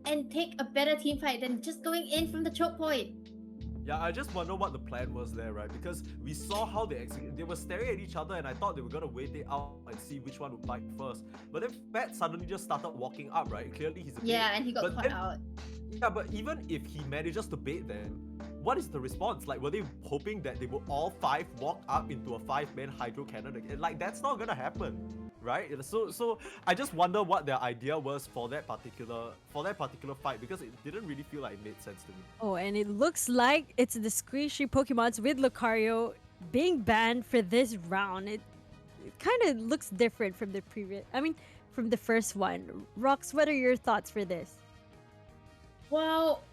S3: and take a better team fight than just going in from the choke point.
S2: Yeah, I just wonder what the plan was there, right? Because we saw how they were staring at each other, and I thought they were gonna wait it out and see which one would bite first. But then Fat suddenly just started walking up, right? Clearly he's a bait.
S3: And he got caught out.
S2: Yeah, but even if he manages to bait them, what is the response? Like, were they hoping that they will all 5 walk up into a 5-man hydro cannon again? Like, that's not gonna happen, right? So I just wonder what their idea was for that particular fight, because it didn't really feel like it made sense to me.
S1: Oh, and it looks like it's the squishy Pokemons with Lucario being banned for this round. It kind of looks different from from the first one. Rox, what are your thoughts for this?
S3: Well,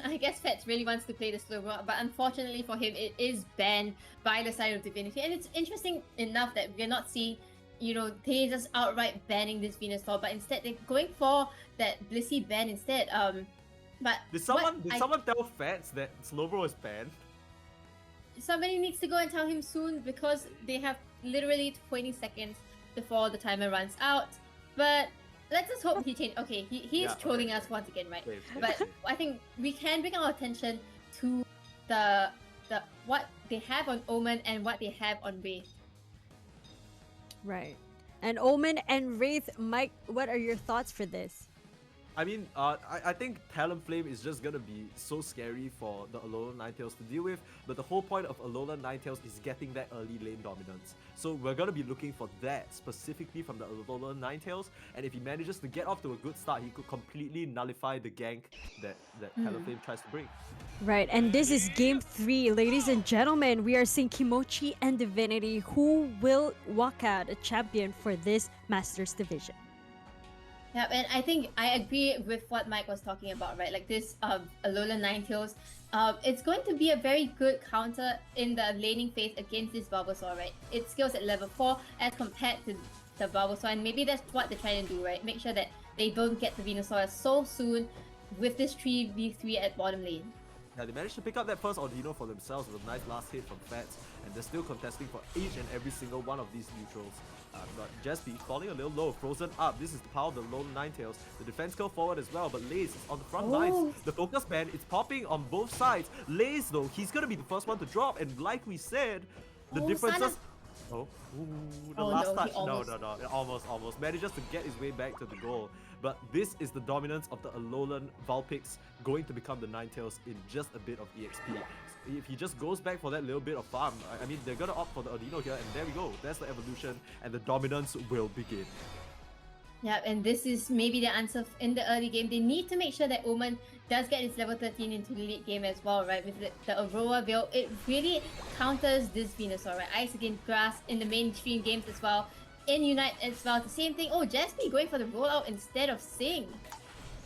S3: I guess Fats really wants to play the slow route, but unfortunately for him, it is banned by the side of Divinity. And it's interesting enough that we're not seeing, they just outright banning this Venusaur, but instead they're going for that Blissey ban instead. But
S2: did someone tell Fats that Slowbro is banned?
S3: Somebody needs to go and tell him soon, because they have literally 20 seconds before the timer runs out. But let's just hope he changes. Okay, he's trolling us once again, right? But I think we can bring our attention to the what they have on Omen and what they have on Wraith.
S1: Right. And Omen and Wraith, Mike, what are your thoughts for this?
S2: I mean, I think Talonflame is just gonna be so scary for the Alolan Ninetales to deal with, but the whole point of Alolan Ninetales is getting that early lane dominance. So we're gonna be looking for that specifically from the Alolan Ninetales, and if he manages to get off to a good start, he could completely nullify the gank that Talonflame tries to bring.
S1: Right, and this is game 3, ladies and gentlemen. We are seeing Kimochi and Divinity, who will walk out a champion for this Masters Division.
S3: Yeah, and I think I agree with what Mike was talking about, right? Like this Alolan Ninetales, it's going to be a very good counter in the laning phase against this Bulbasaur, right? It scales at level 4 as compared to the Bulbasaur, and maybe that's what they're trying to do, right? Make sure that they don't get the Venusaur so soon with this 3v3 at bottom lane.
S2: Yeah, they managed to pick up that first Audino for themselves with a nice last hit from Fats, and they're still contesting for each and every single one of these neutrals. But Jesby falling a little low, frozen up. This is the power of the lone Ninetales. The defense go forward as well, but Lace is on the front lines. The focus band is popping on both sides. Lace though, he's gonna be the first one to drop, and like we said, the differences. Oh, ooh, the last touch. No, almost. Manages to get his way back to the goal. But this is the dominance of the Alolan Vulpix going to become the Ninetales in just a bit of EXP. If he just goes back for that little bit of farm, I mean, they're gonna opt for the Audino here, and there we go. That's the evolution, and the dominance will begin.
S3: Yeah, and this is maybe the answer in the early game. They need to make sure that Omen does get his level 13 into the late game as well, right? With the Aurora Veil, it really counters this Venusaur, right? Ice against Grass in the mainstream games as well. In Unite as well, the same thing. Oh, Jaspi going for the rollout instead of Sing.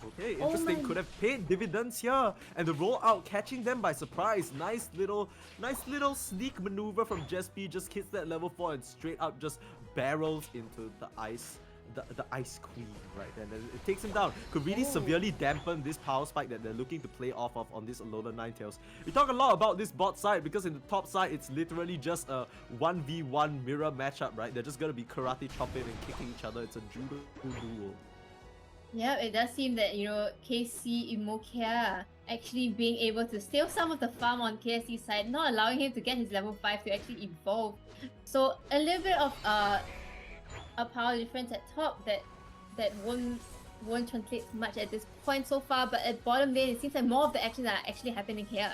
S2: Okay, interesting. Could have paid dividends here, and the rollout catching them by surprise. Nice little sneak maneuver from Jespi. Just hits that level 4 and straight up just barrels into the ice. The Ice Queen right then. It takes him down. Could really severely dampen this power spike that they're looking to play off of on this Alolan Ninetales. We talk a lot about this bot side because in the top side it's literally just a 1v1 mirror matchup, right? They're just gonna be karate chopping and kicking each other. It's a judo duel.
S3: Yeah, it does seem that, you know, KC Imokia actually being able to steal some of the farm on KSC's side, not allowing him to get his level 5 to actually evolve. So a little bit of a power difference at top that won't translate much at this point so far, but at bottom lane it seems like more of the actions are actually happening here.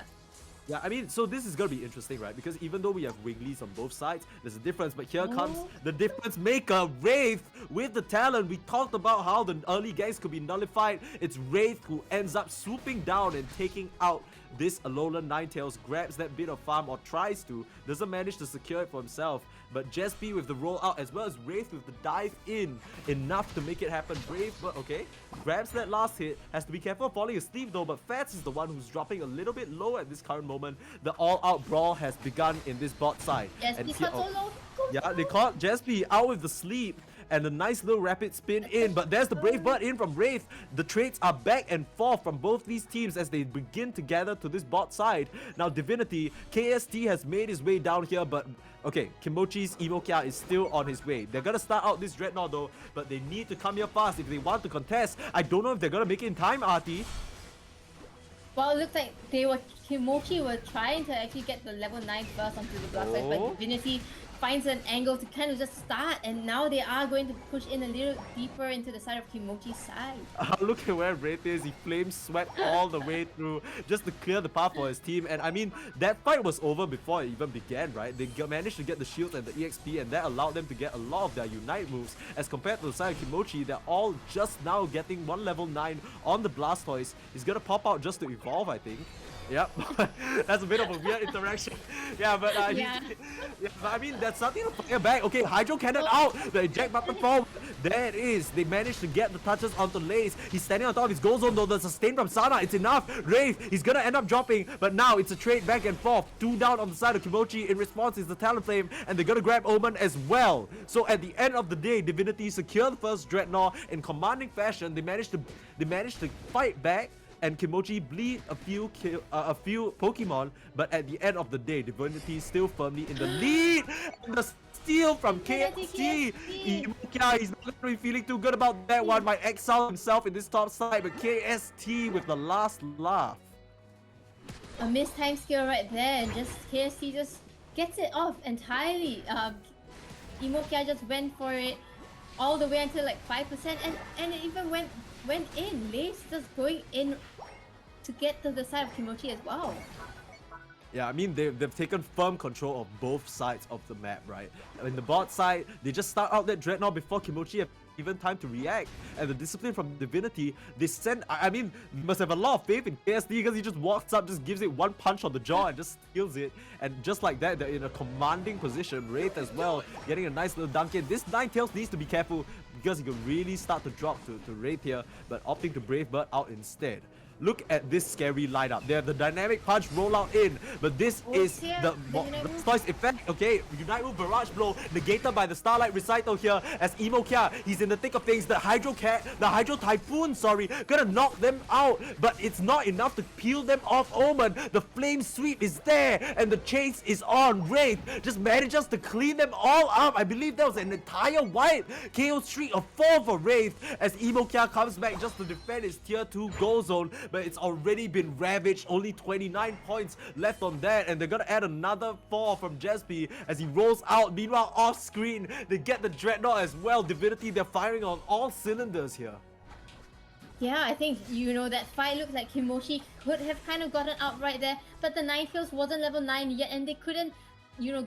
S2: Yeah, I mean, so this is gonna be interesting, right? Because even though we have Wigglies on both sides, there's a difference. But here comes the difference maker, Wraith, with the talent. We talked about how the early gangs could be nullified. It's Wraith who ends up swooping down and taking out this Alolan Ninetales, grabs that bit of farm, or tries to, doesn't manage to secure it for himself. But Jespi with the roll out, as well as Wraith with the dive in, enough to make it happen. Brave, but okay, grabs that last hit, has to be careful of falling asleep though, but Fats is the one who's dropping a little bit low at this current moment. The all-out brawl has begun in this bot side.
S3: Jespi caught so low.
S2: Yeah, they caught Jespi out with the sleep. And a nice little rapid spin in, but there's the Brave Bird in from Wraith. The trades are back and forth from both these teams as they begin to gather to this bot side. Now Divinity, KST has made his way down here, but okay, Kimochi's Imokia is still on his way. They're gonna start out this Dreadnought though, but they need to come here fast if they want to contest. I don't know if they're gonna make it in time, Artie.
S3: Well, it looks like Kimochi were trying to actually get the level 9 first onto the Blastoise, but Divinity finds an angle to kind of just start, and now they are going to push in a little deeper into the side of Kimochi's side.
S2: Look at where Wraith is. He flame swept all the way through just to clear the path for his team. And I mean, that fight was over before it even began, right? They managed to get the shields and the EXP, and that allowed them to get a lot of their Unite moves. As compared to the side of Kimochi, they're all just now getting one level 9 on the Blastoise. He's gonna pop out just to evolve, I think. Yep, that's a bit of a weird interaction. Yeah, but but I mean, that's something to fire back. Okay, Hydro Cannon out, the eject button forward. There it is. They managed to get the touches onto Lace. He's standing on top of his goal zone though. The sustain from Sana, it's enough. Wraith, he's gonna end up dropping, but now it's a trade back and forth. 2 down on the side of Kimochi. In response is the Talonflame, and they're gonna grab Omen as well. So at the end of the day, Divinity secure the first Dreadnought in commanding fashion. They managed to fight back, and Kimochi bleed a few Pokemon, but at the end of the day, Divinity is still firmly in the lead. And the steal from KST. Imokia, he's not going to be feeling too good about that one. Might exile himself in this top side, but KST with the last laugh.
S3: A missed time skill right there, and just KST just gets it off entirely. Imokia just went for it all the way until like 5%, and it even went in. Lace just going in to get to the side of Kimochi as well.
S2: Yeah, I mean, they've taken firm control of both sides of the map, right? In the bot side, they just start out that Dreadnought before Kimochi have even time to react. And the discipline from Divinity, they send, I mean, you must have a lot of faith in KSD because he just walks up, just gives it one punch on the jaw and just steals it. And just like that, they're in a commanding position. Wraith as well, getting a nice little dunk in. This Ninetales needs to be careful because he could really start to drop to Wraith here, but opting to Brave Bird out instead. Look at this scary lineup. They have the dynamic punch rollout in, but this is
S3: here,
S2: the
S3: Unite move.
S2: Blastoise effect. Okay, Unite move barrage blow negated by the Starlight Recital here as Emo Kia, he's in the thick of things. The Hydro Typhoon, sorry, gonna knock them out, but it's not enough to peel them off Omen. The Flame Sweep is there, and the chase is on. Wraith just manages to clean them all up. I believe that was an entire white KO streak of 4 for Wraith as Emo Kia comes back just to defend his tier 2 goal zone, but it's already been ravaged. Only 29 points left on that, and they're gonna add another 4 from Jespi as he rolls out. Meanwhile, off screen, they get the Dreadnought as well. Divinity, they're firing on all cylinders here.
S3: Yeah, I think, that fight looked like Kimochi could have kind of gotten out right there, but the Ninetales wasn't level 9 yet, and they couldn't,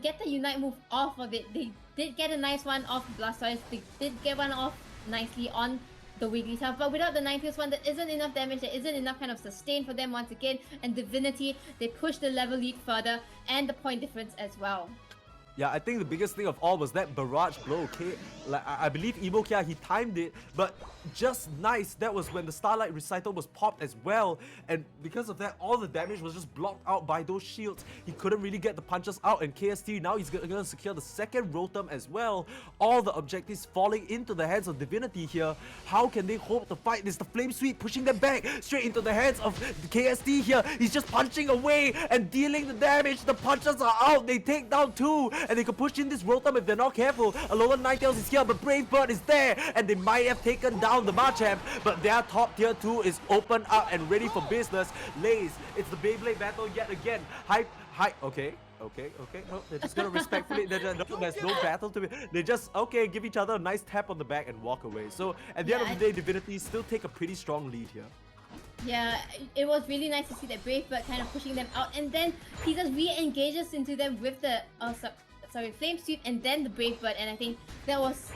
S3: get the Unite move off of it. They did get a nice one off Blastoise, they did get one off nicely on the Wigglytuff, but without the Ninetales one, there isn't enough damage, there isn't enough kind of sustain for them once again, and Divinity, they push the level lead further, and the point difference as well.
S2: Yeah, I think the biggest thing of all was that barrage blow, okay? Like, I believe Emo Kia, he timed it, but just nice. That was when the Starlight Recital was popped as well, and because of that, all the damage was just blocked out by those shields. He couldn't really get the punches out, and KST, now he's gonna secure the second Rotom as well. All the objectives falling into the hands of Divinity here. How can they hope to fight this? The Flame Sweep pushing them back straight into the hands of KST here. He's just punching away and dealing the damage. The punches are out. They take down 2, and they can push in this Rotom if they're not careful. Alolan Ninetales is here, but Brave Bird is there, and they might have taken down the Machamp, but their top tier 2 is open up and ready for business. Lays, it's the Beyblade battle yet again. Okay. No, they're just gonna respectfully. There's no battle to be. They just give each other a nice tap on the back and walk away. So at the end of the day, Divinity still take a pretty strong lead here.
S3: Yeah, it was really nice to see that Brave Bird kind of pushing them out, and then he just re-engages into them with the Flame Sweep and then the Brave Bird, and I think that was,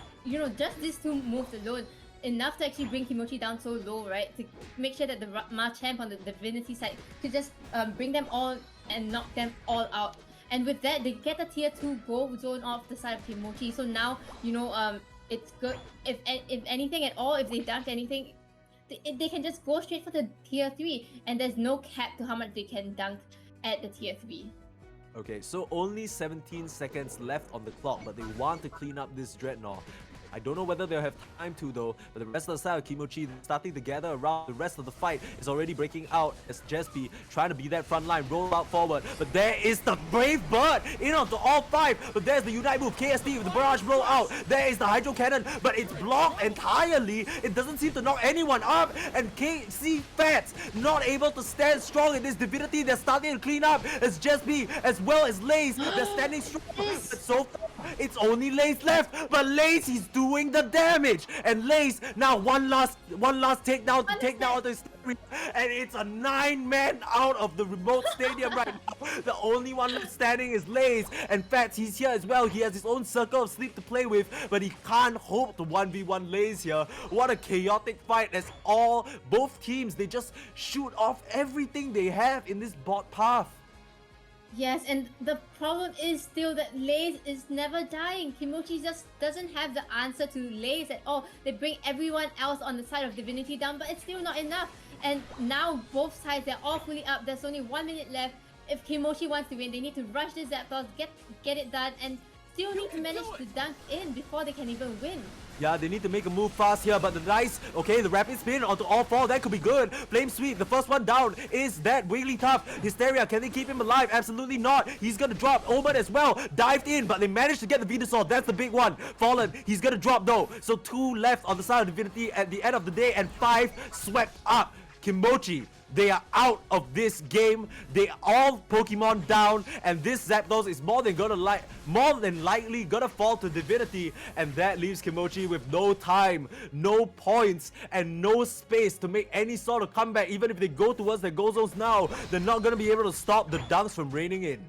S3: just these 2 moves alone enough to actually bring Kimochi down so low, right? To make sure that the Machamp on the Divinity side could just bring them all and knock them all out. And with that, they get the tier 2 goal zone off the side of Kimochi. So now, it's good. If anything at all, if they dunked anything, they can just go straight for the tier 3, and there's no cap to how much they can dunk at the tier 3.
S2: Okay, so only 17 seconds left on the clock, but they want to clean up this Dreadnought. I don't know whether they'll have time to though, but the rest of the side of Kimochi starting to gather around. The rest of the fight is already breaking out as Jespi trying to be that front line, roll out forward. But there is the Brave Bird in onto all 5. But there's the Unite move, KST with the barrage roll out. There is the Hydro Cannon, but it's blocked entirely. It doesn't seem to knock anyone up. And KC Fats not able to stand strong in this Divinity. They're starting to clean up as Jespi as well as Lace. They're standing strong. But so far, it's only Lace left. But Lace, he's doing the damage, and Lace now one last takedown to take down the stadium, and it's a 9-man out of the remote stadium right now. The only one left standing is Lace, and Fats, he's here as well. He has his own circle of sleep to play with, but he can't hope to 1v1 Lace here. What a chaotic fight as both teams, they just shoot off everything they have in this bot path.
S3: Yes, and the problem is still that Lace is never dying. Kimochi just doesn't have the answer to Lace at all. They bring everyone else on the side of Divinity down, but it's still not enough. And now both sides, they're all fully up. There's only 1 minute left. If Kimochi wants to win, they need to rush this Zapdos, get it done, and still need to manage to dunk in before they can even win.
S2: Yeah, they need to make a move fast here, but the nice, the rapid spin onto all 4, that could be good. Flame Sweep, the first one down is that Wigglytuff. Hysteria, can they keep him alive? Absolutely not. He's gonna drop. Omen as well, dived in, but they managed to get the Venusaur. That's the big one. Fallen, he's gonna drop though. So 2 left on the side of Divinity at the end of the day, and 5 swept up. Kimochi, they are out of this game. They all Pokemon down, and this Zapdos is more than likely gonna fall to Divinity, and that leaves Kimochi with no time, no points, and no space to make any sort of comeback. Even if they go towards their goal zones now, they're not gonna be able to stop the dunks from raining in.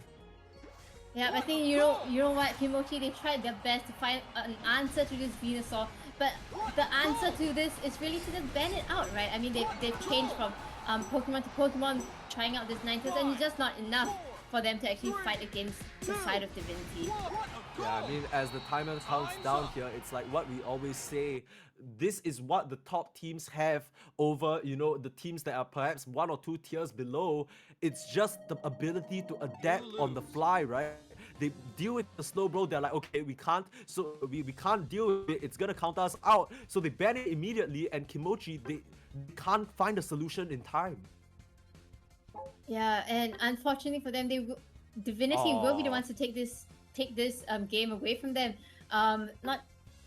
S3: Yeah, I think you know what, Kimochi, they tried their best to find an answer to this Venusaur, but the answer to this is really to just ban it out, right? I mean, they've changed from Pokemon to Pokemon, trying out this Ninetales, and it's just not enough for them to actually fight against the side of Divinity.
S2: Yeah, I mean, as the timer counts down here, it's like what we always say, this is what the top teams have over, the teams that are perhaps one or two tiers below. It's just the ability to adapt on the fly, right? They deal with the slow bro. They're like, okay, we can't, so we can't deal with it. It's gonna count us out. So they ban it immediately. And Kimochi, they can't find a solution in time.
S3: Yeah, and unfortunately for them, Divinity will be the ones to take this game away from them.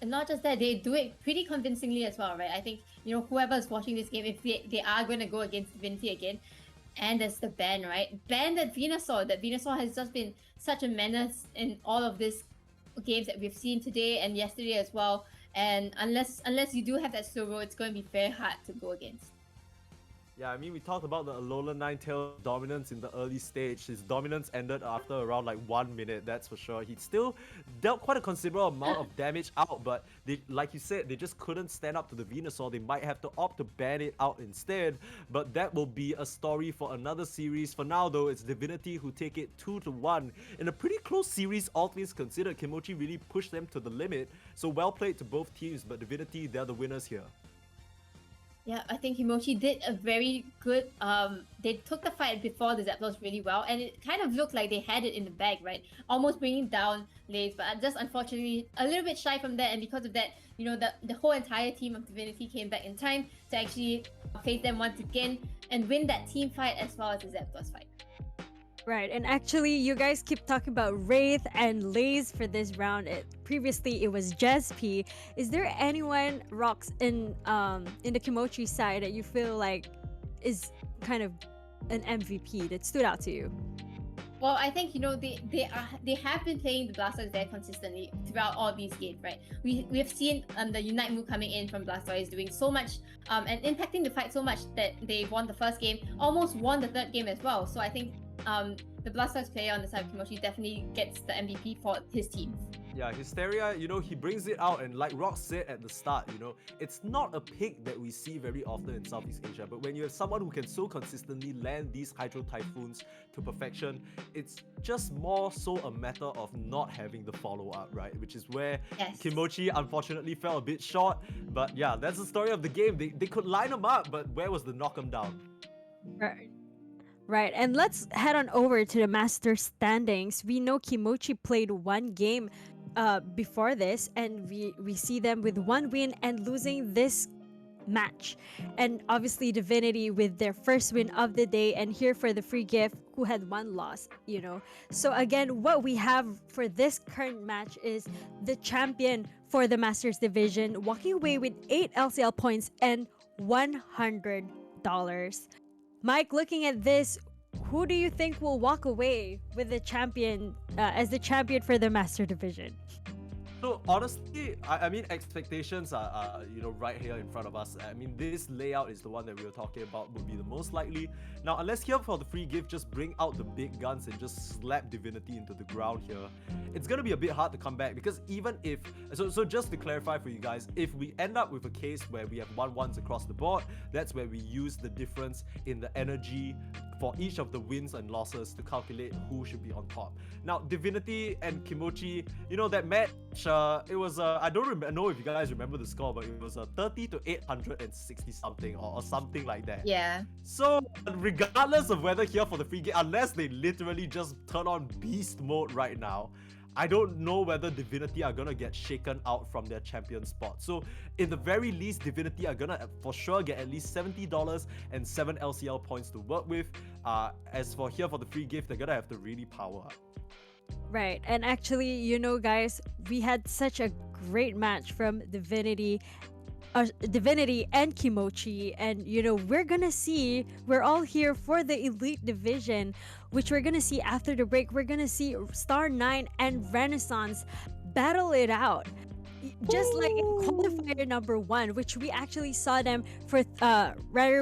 S3: Not just that, they do it pretty convincingly as well, right? I think whoever is watching this game, if they are going to go against Divinity again, and there's the ban, right? Ban that Venusaur. That Venusaur has just been such a menace in all of these games that we've seen today and yesterday as well. And unless you do have that slow roll, it's going to be very hard to go against.
S2: Yeah, I mean, we talked about the Alola Ninetale dominance in the early stage. His dominance ended after around like 1 minute, that's for sure. He still dealt quite a considerable amount of damage out, but they, like you said, they just couldn't stand up to the Venusaur. They might have to opt to ban it out instead, but that will be a story for another series. For now, though, it's Divinity who take it 2-1 in a pretty close series, all things considered. Kimochi really pushed them to the limit, so well played to both teams, but Divinity, they're the winners here.
S3: Yeah, I think Kimochi did a very good. They took the fight before the Zapdos really well, and it kind of looked like they had it in the bag, right? Almost bringing down Lays, but just unfortunately a little bit shy from that, and because of that, the whole entire team of Divinity came back in time to actually face them once again and win that team fight as well as the Zapdos fight.
S1: Right, and actually, you guys keep talking about Wraith and Lays for this round. Previously, it was Jesp. Is there anyone, Rox, in the Kimochi side that you feel like is kind of an MVP that stood out to you?
S3: Well, I think they have been playing the Blastoise very consistently throughout all these games, right? We have seen the Unite move coming in from Blastoise doing so much and impacting the fight so much that they won the first game, almost won the third game as well. So I think the Blastoise player on the side of Kimochi definitely gets the MVP for his team.
S2: Yeah, Hysteria, he brings it out, and like Rock said at the start, it's not a pick that we see very often in Southeast Asia, but when you have someone who can so consistently land these Hydro Typhoons to perfection, it's just more so a matter of not having the follow-up, right? Which is where Kimochi unfortunately fell a bit short, but yeah, that's the story of the game. They could line them up, but where was the knock 'em down?
S1: Right, and let's head on over to the Master Standings. We know Kimochi played one game before this, and we see them with one win and losing this match. And obviously Divinity with their first win of the day, and here for the free gift, who had one loss, So again, what we have for this current match is the champion for the Masters Division walking away with 8 LCL points and $100. Mike, looking at this, who do you think will walk away with the champion as the champion for the Master Division?
S2: So honestly, I mean, expectations are right here in front of us. I mean, this layout is the one that we were talking about would be the most likely. Now, unless here for the free gift, just bring out the big guns and just slap Divinity into the ground here, it's gonna be a bit hard to come back, because even if so just to clarify for you guys, if we end up with a case where we have 1-1s across the board, that's where we use the difference in the energy for each of the wins and losses to calculate who should be on top. Now, Divinity and Kimochi, that match, it was, I don't know if you guys remember the score, but it was 30 to 860 something or something like that.
S3: Yeah.
S2: So, regardless of whether here for the free game, unless they literally just turn on beast mode right now, I don't know whether Divinity are gonna get shaken out from their champion spot. So, in the very least, Divinity are gonna for sure get at least $70 and 7 LCL points to work with. As for here for the free gift, they're gonna have to really power up.
S1: Right, and actually, guys, we had such a great match from Divinity and Kimochi, and we're all here for the Elite Division, which we're gonna see after the break. We're gonna see Star 9 and Renaissance battle it out, just like in qualifier number 1, which we actually saw them for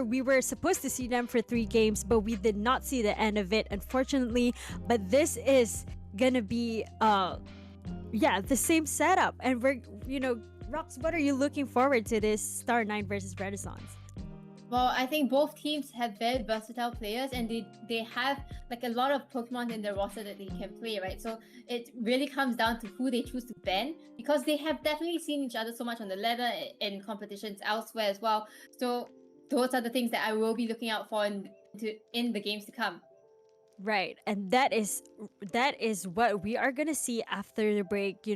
S1: we were supposed to see them for 3 games, but we did not see the end of it, unfortunately. But this is gonna be the same setup, and we're Rox, what are you looking forward to this Star 9 versus Renaissance?
S3: Well, I think both teams have very versatile players, and they have like a lot of Pokemon in their roster that they can play, right? So it really comes down to who they choose to ban, because they have definitely seen each other so much on the ladder in competitions elsewhere as well. So those are the things that I will be looking out for in the games to come.
S1: Right. And that is what we are going to see after the break.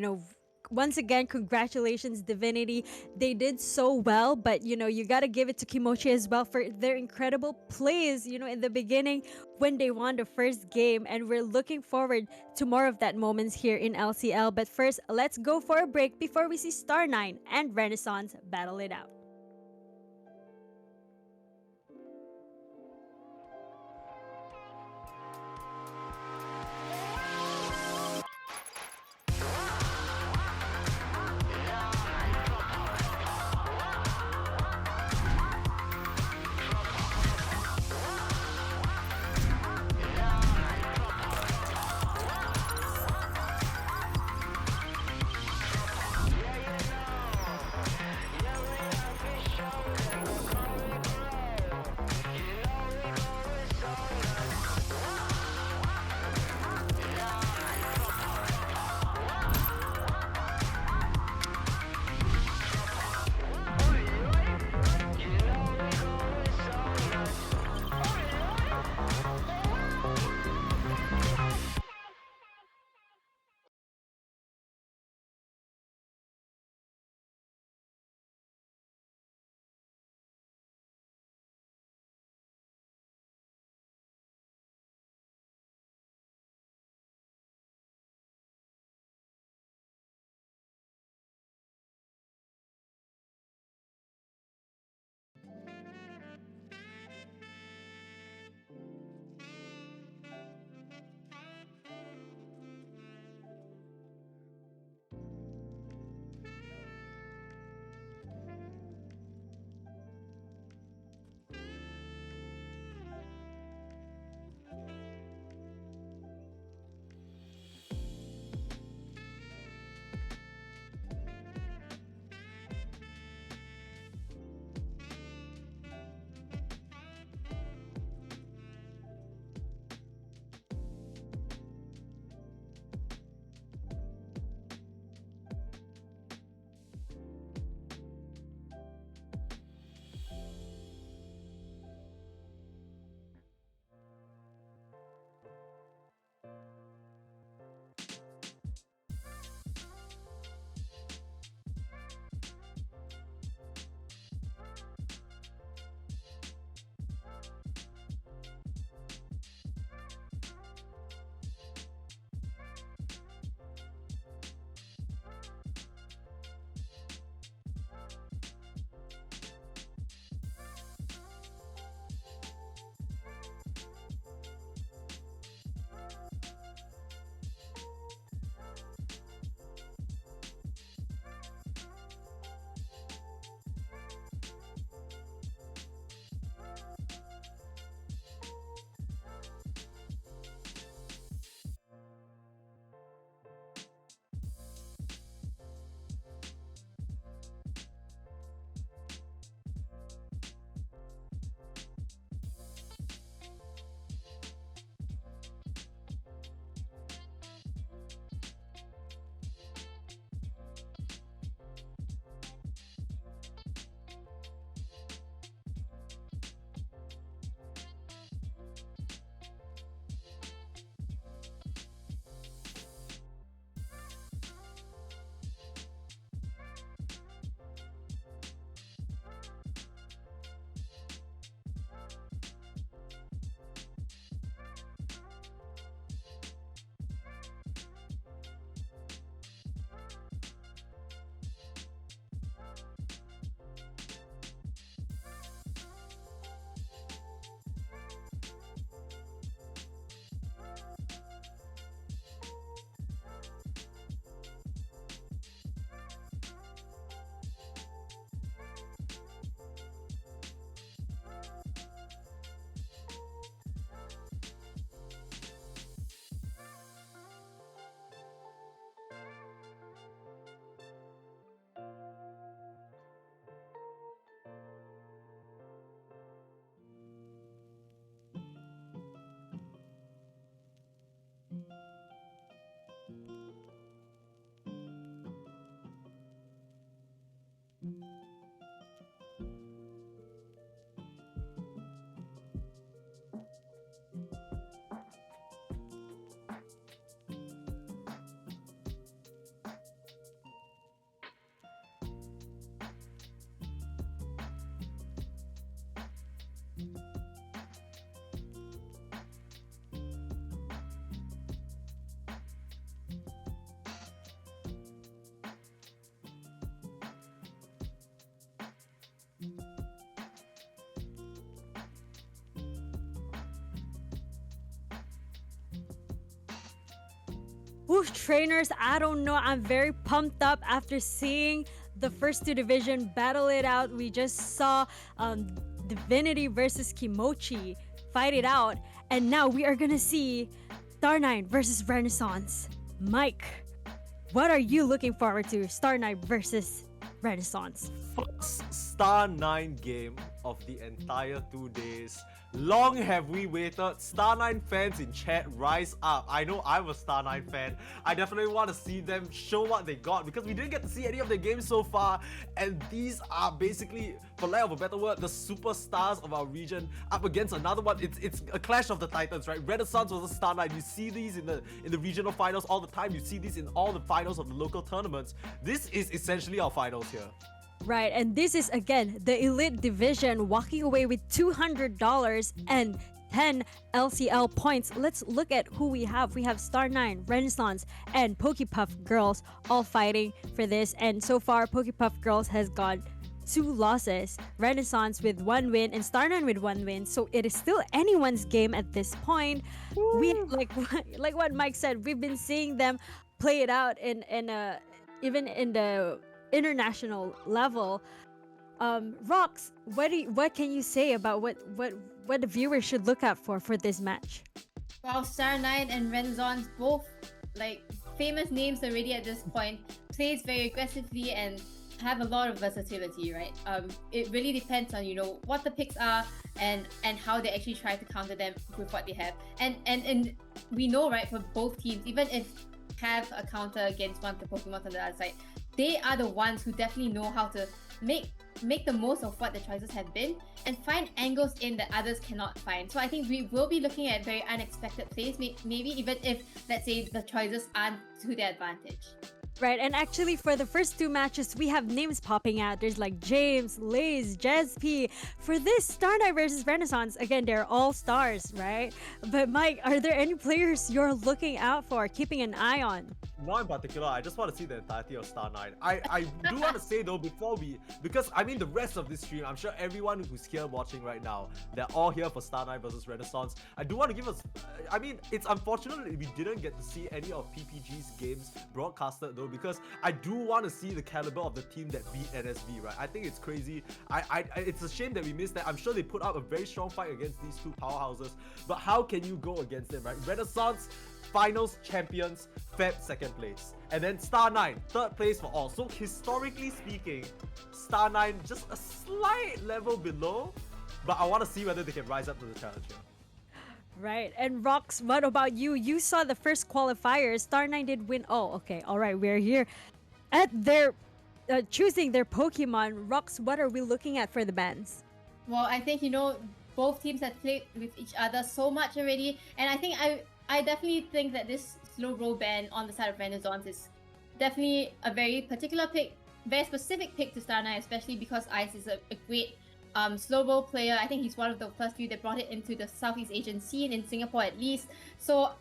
S1: Once again, congratulations, Divinity. They did so well, but you got to give it to Kimochi as well for their incredible plays, in the beginning when they won the first game. And we're looking forward to more of that moments here in LCL. But first, let's go for a break before we see Star9 and Renaissance battle it out. Oof, trainers, I don't know. I'm very pumped up after seeing the first two division battle it out. We just saw Divinity versus Kimochi fight it out. And now we are going to see Star 9 versus Renaissance. Mike, what are you looking forward to? Star 9 versus Renaissance.
S2: First Star 9 game of the entire 2 days. Long have we waited. Star 9 fans in chat, rise up. I know I'm a Star 9 fan. I definitely want to see them show what they got because we didn't get to see any of their games so far. And these are basically, for lack of a better word, the superstars of our region up against another one. It's a clash of the titans, right? Renaissance versus Star 9. You see these in the regional finals all the time. You see these in all the finals of the local tournaments. This is essentially our finals here.
S1: Right, and this is again the elite division walking away with $200 and 10 LCL points. Let's look at who we have. We have Star 9, Renaissance, and Pokepuff Girls all fighting for this. And so far, Pokepuff Girls has got 2 losses, Renaissance with 1 win, and Star 9 with 1 win. So it is still anyone's game at this point. We like what Mike said. We've been seeing them play it out in even in the international level. Rox, what can you say about what the viewers should look out for this match?
S3: Well, Star 9 and Renaissance, both like famous names already at this point, plays very aggressively and have a lot of versatility, right? It really depends on what the picks are and how they actually try to counter them with what they have. And we know, right, for both teams, even if have a counter against one of the Pokemon on the other side, they are the ones who definitely know how to make the most of what the choices have been and find angles in that others cannot find. So I think we will be looking at very unexpected plays, maybe even if, let's say, the choices aren't to their advantage.
S1: Right, and actually for the first 2 matches, we have names popping out. There's like James, Liz, Jesp. For this Star 9 versus Renaissance, again, they're all stars, right? But Mike, are there any players you're looking out for, keeping an eye on?
S2: Not in particular, I just want to see the entirety of Star 9. I do want to say though, because I mean the rest of this stream, I'm sure everyone who's here watching right now, they're all here for Star 9 versus Renaissance. I do want to give us, I mean, it's unfortunate that we didn't get to see any of PPG's games broadcasted though, because I do want to see the caliber of the team that beat NSB, right? I think it's crazy. It's a shame that we missed that. I'm sure they put up a very strong fight against these 2 powerhouses, but how can you go against them, right? Renaissance, finals champions, Feb 2nd place, and then Star 9 3rd place for all. So historically speaking, Star 9 just a slight level below, but I want to see whether they can rise up to the challenge here.
S1: Right, and Rox, what about you? You saw the first qualifier. Star 9 did win. Oh, okay, all right, we're here at their choosing their Pokemon. Rox, what are we looking at for the bands?
S3: Well, I think both teams have played with each other so much already, and I definitely think that this slow roll ban on the side of Renaissance is definitely a very particular pick, very specific pick to Star 9, especially because Ice is a great slow roll player. I think he's one of the first few that brought it into the Southeast Asian scene in Singapore at least. So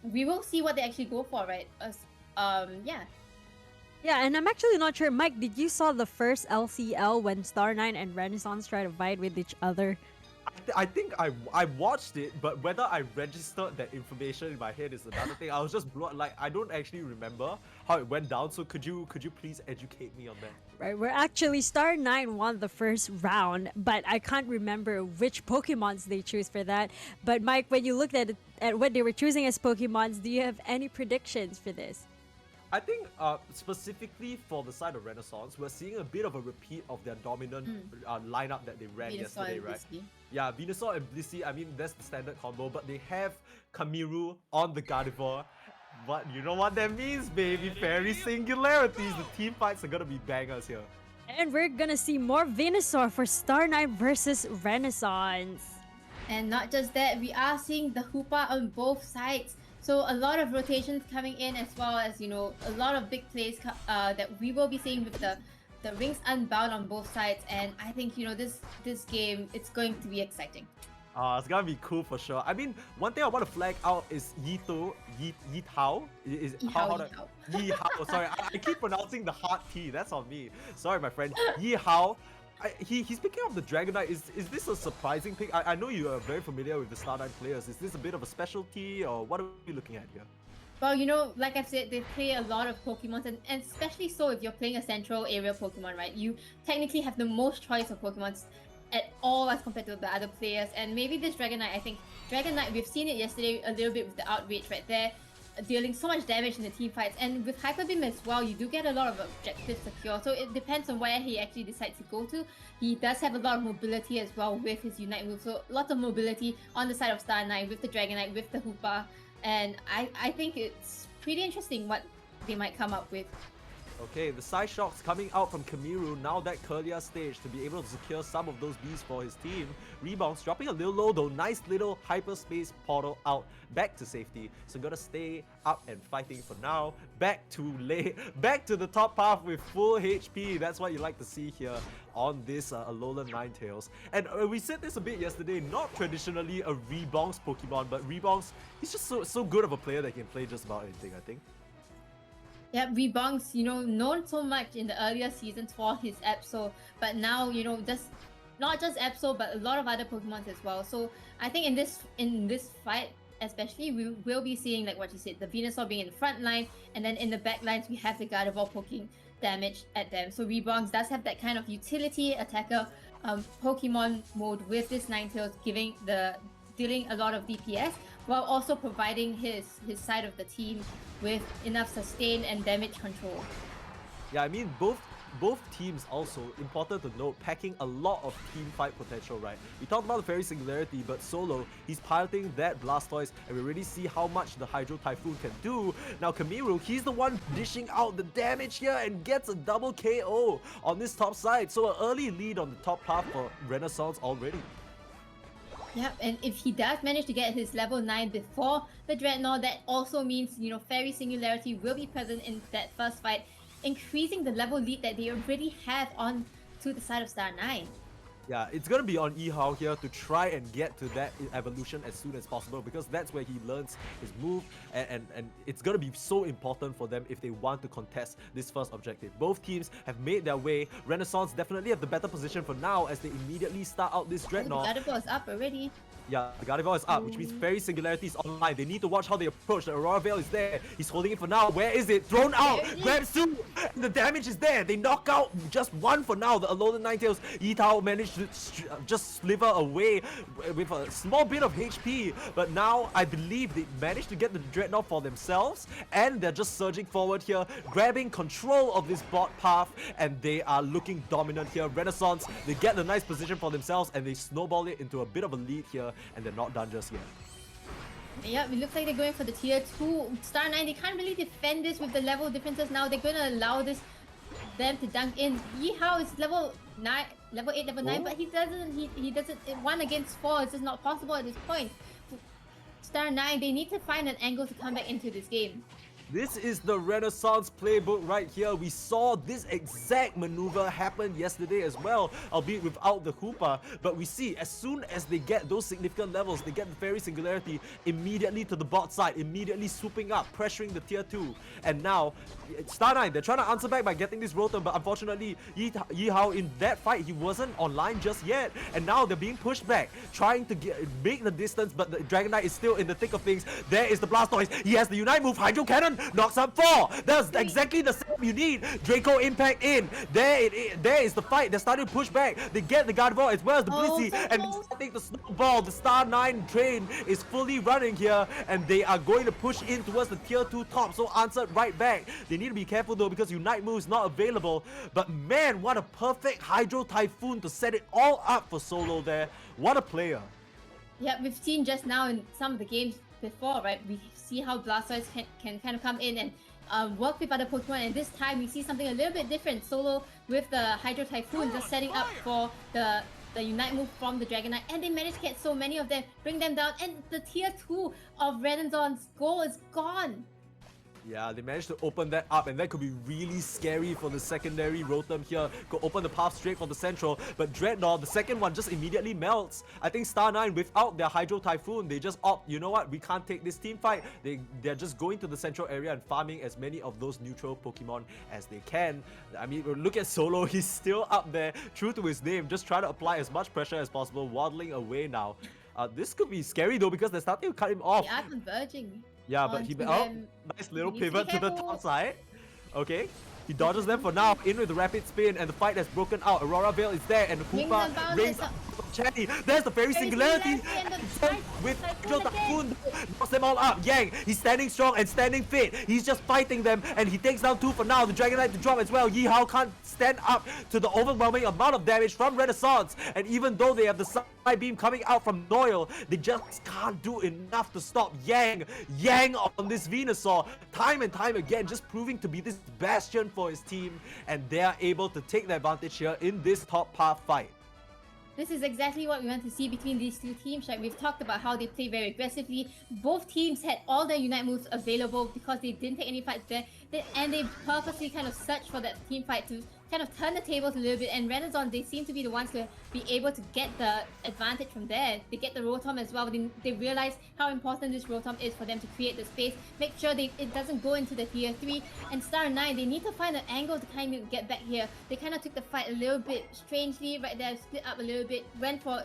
S3: we will see what they actually go for, right? Yeah.
S1: Yeah, and I'm actually not sure. Mike, did you saw the first LCL when Star 9 and Renaissance try to fight with each other?
S2: I think I watched it, but whether I registered that information in my head is another thing. I was just I don't actually remember how it went down. So could you please educate me on that?
S1: Right, we're actually Star 9 won the first round, but I can't remember which Pokemons they choose for that. But Mike, when you looked at what they were choosing as Pokemons, do you have any predictions for this?
S2: I think specifically for the side of Renaissance, we're seeing a bit of a repeat of their dominant lineup that they ran yesterday, right? Yeah, Venusaur and Blissey, I mean, that's the standard combo, but they have Kamiru on the Gardevoir. What you know what that means, baby? Fairy singularities. The team fights are gonna be bangers here.
S1: And we're gonna see more Venusaur for Star Knight versus Renaissance.
S3: And not just that, we are seeing the Hoopa on both sides. So a lot of rotations coming in, as well as a lot of big plays that we will be seeing with the rings unbound on both sides. And I think this game, it's going to be exciting.
S2: It's gonna be cool for sure. I mean, one thing I want to flag out is Yitao. Yihao. Sorry, I keep pronouncing the hard T. That's on me. Sorry, my friend. Yihao. He's picking up the Dragonite. Is this a surprising pick? I know you are very familiar with the Star 9 players. Is this a bit of a specialty, or what are we looking at here?
S3: Well, like I've said, they play a lot of Pokemon, and especially so if you're playing a central area Pokemon, right? You technically have the most choice of Pokemons at all as compared to the other players. And maybe this Dragonite, I think Dragonite, we've seen it yesterday a little bit with the Outrage right there, dealing so much damage in the team fights. And with Hyper Beam as well, you do get a lot of objectives secure, so it depends on where he actually decides to go to. He does have a lot of mobility as well with his Unite move, so lots of mobility on the side of Star Knight with the Dragonite, with the Hoopa. And I think it's pretty interesting what they might come up with.
S2: Okay, the side shocks coming out from Kamiru now that Curlia stage to be able to secure some of those Bs for his team. Rebounds dropping a little low though, nice little hyperspace portal out, back to safety. So gotta stay up and fighting for now. Back to the top path with full HP. That's what you like to see here on this Alolan Ninetales. And we said this a bit yesterday, not traditionally a Rebounds Pokemon, but Rebounds, he's just so good of a player that can play just about anything, I think.
S3: Yeah, Rebonks, known so much in the earlier seasons for his Absol, but now, just not just Absol, but a lot of other Pokemons as well. So I think in this fight, especially, we will be seeing, like what you said, the Venusaur being in the front line, and then in the back lines, we have the Gardevoir poking damage at them. So Rebonks does have that kind of utility attacker Pokemon mode with this Ninetales, dealing a lot of DPS, while also providing his side of the team with enough sustain and damage control.
S2: Yeah, I mean, both teams also, important to note, packing a lot of team fight potential, right? We talked about the Fairy Singularity, but solo, he's piloting that Blastoise, and we already see how much the Hydro Typhoon can do. Now Kamiru, he's the one dishing out the damage here and gets a double KO on this top side. So an early lead on the top half for Renaissance already.
S3: Yep, and if he does manage to get his level 9 before the Dreadnought, that also means, Fairy Singularity will be present in that first fight, increasing the level lead that they already have on to the side of Star 9.
S2: Yeah, it's gonna be on Yihao here to try and get to that evolution as soon as possible, because that's where he learns his move, and it's gonna be so important for them if they want to contest this first objective. Both teams have made their way. Renaissance definitely have the better position for now as they immediately start out this Dreadnought.
S3: Gardevoir is up already.
S2: Yeah, the Gardevoir is up, which means Fairy Singularity is online. They need to watch how they approach. The Aurora Veil is there. He's holding it for now. Where is it? Thrown out! Grabs two! The damage is there. They knock out just one for now. The Alolan Ninetales. Yitao managed to just sliver away with a small bit of HP. But now, I believe they managed to get the Dreadnought for themselves. And they're just surging forward here, grabbing control of this bot path. And they are looking dominant here. Renaissance, they get the nice position for themselves and they snowball it into a bit of a lead here. And they're not done just yet.
S3: Yeah, it looks like they're going for the tier 2. Star 9, they can't really defend this with the level differences now. They're going to allow them to dunk in. Yihao is level 9, level 8, level 9, but he doesn't 1 against 4 is just not possible at this point. Star 9, they need to find an angle to come back into this game.
S2: This is the Renaissance playbook right here. We saw this exact maneuver happen yesterday as well, albeit without the Hoopa. But we see as soon as they get those significant levels, they get the Fairy Singularity immediately to the bot side, immediately swooping up, pressuring the tier 2. And now, Star 9, they're trying to answer back by getting this Rotom, but unfortunately, Yihao in that fight, he wasn't online just yet. And now they're being pushed back, trying to make the distance, but the Dragonite is still in the thick of things. There is the Blastoise. He has the Unite move, Hydro Cannon, knocks up 4. That's exactly the same you need. Draco Impact in. There is the fight. They're starting to push back. They get the Gardevoir as well as the Blissey, and it's starting to snowball. The Star 9 train is fully running here, and they are going to push in towards the tier 2 top. So answered right back. They need to be careful though, because Unite move is not available. But man, what a perfect Hydro Typhoon to set it all up for solo there. What a player.
S3: Yeah, we've seen just now in some of the games, before, right, we see how Blastoise can kind of come in and work with other Pokemon, and this time we see something a little bit different. Solo with the Hydro Typhoon just setting up for the Unite move from the Dragonite, and they managed to get so many of them, bring them down, and the tier 2 of Renazon's goal is gone.
S2: Yeah, they managed to open that up, and that could be really scary for the secondary Rotom here. Could open the path straight for the central, but Dreadnought, the second one, just immediately melts. I think Star 9, without their Hydro Typhoon, they just opt, you know what, we can't take this team fight. They're just going to the central area and farming as many of those neutral Pokemon as they can. I mean, look at Solo, he's still up there, true to his name, just trying to apply as much pressure as possible, waddling away now. This could be scary though, because they're starting to cut him off.
S3: They are converging.
S2: Yeah, but nice little pivot to the top side. Okay, he dodges them for now, in with the rapid spin, and the fight has broken out. Aurora Veil is there, and the Koopa rings up Chatty. There's the Fairy Singularity. With Hydro Typhoon, knocks them all up. Yang, he's standing strong and standing fit. He's just fighting them, and he takes down 2 for now. The Dragonite to drop as well. Yi Hao can't stand up to the overwhelming amount of damage from Renaissance, and even though they have the side beam coming out from Noel, they just can't do enough to stop Yang. Yang on this Venusaur, time and time again, just proving to be this bastion for his team, and they are able to take the advantage here in this top path fight.
S3: This is exactly what we want to see between these two teams, right? We've talked about how they play very aggressively. Both teams had all their Unite moves available because they didn't take any fights there. And they purposely kind of searched for that team fight to kind of turn the tables a little bit. And Renaissance, they seem to be the ones to be able to get the advantage from there. They get the Rotom as well. They realize how important this Rotom is for them to create the space. Make sure it doesn't go into the tier 3. And Star 9, they need to find an angle to kind of get back here. They kind of took the fight a little bit strangely right there, split up a little bit, went for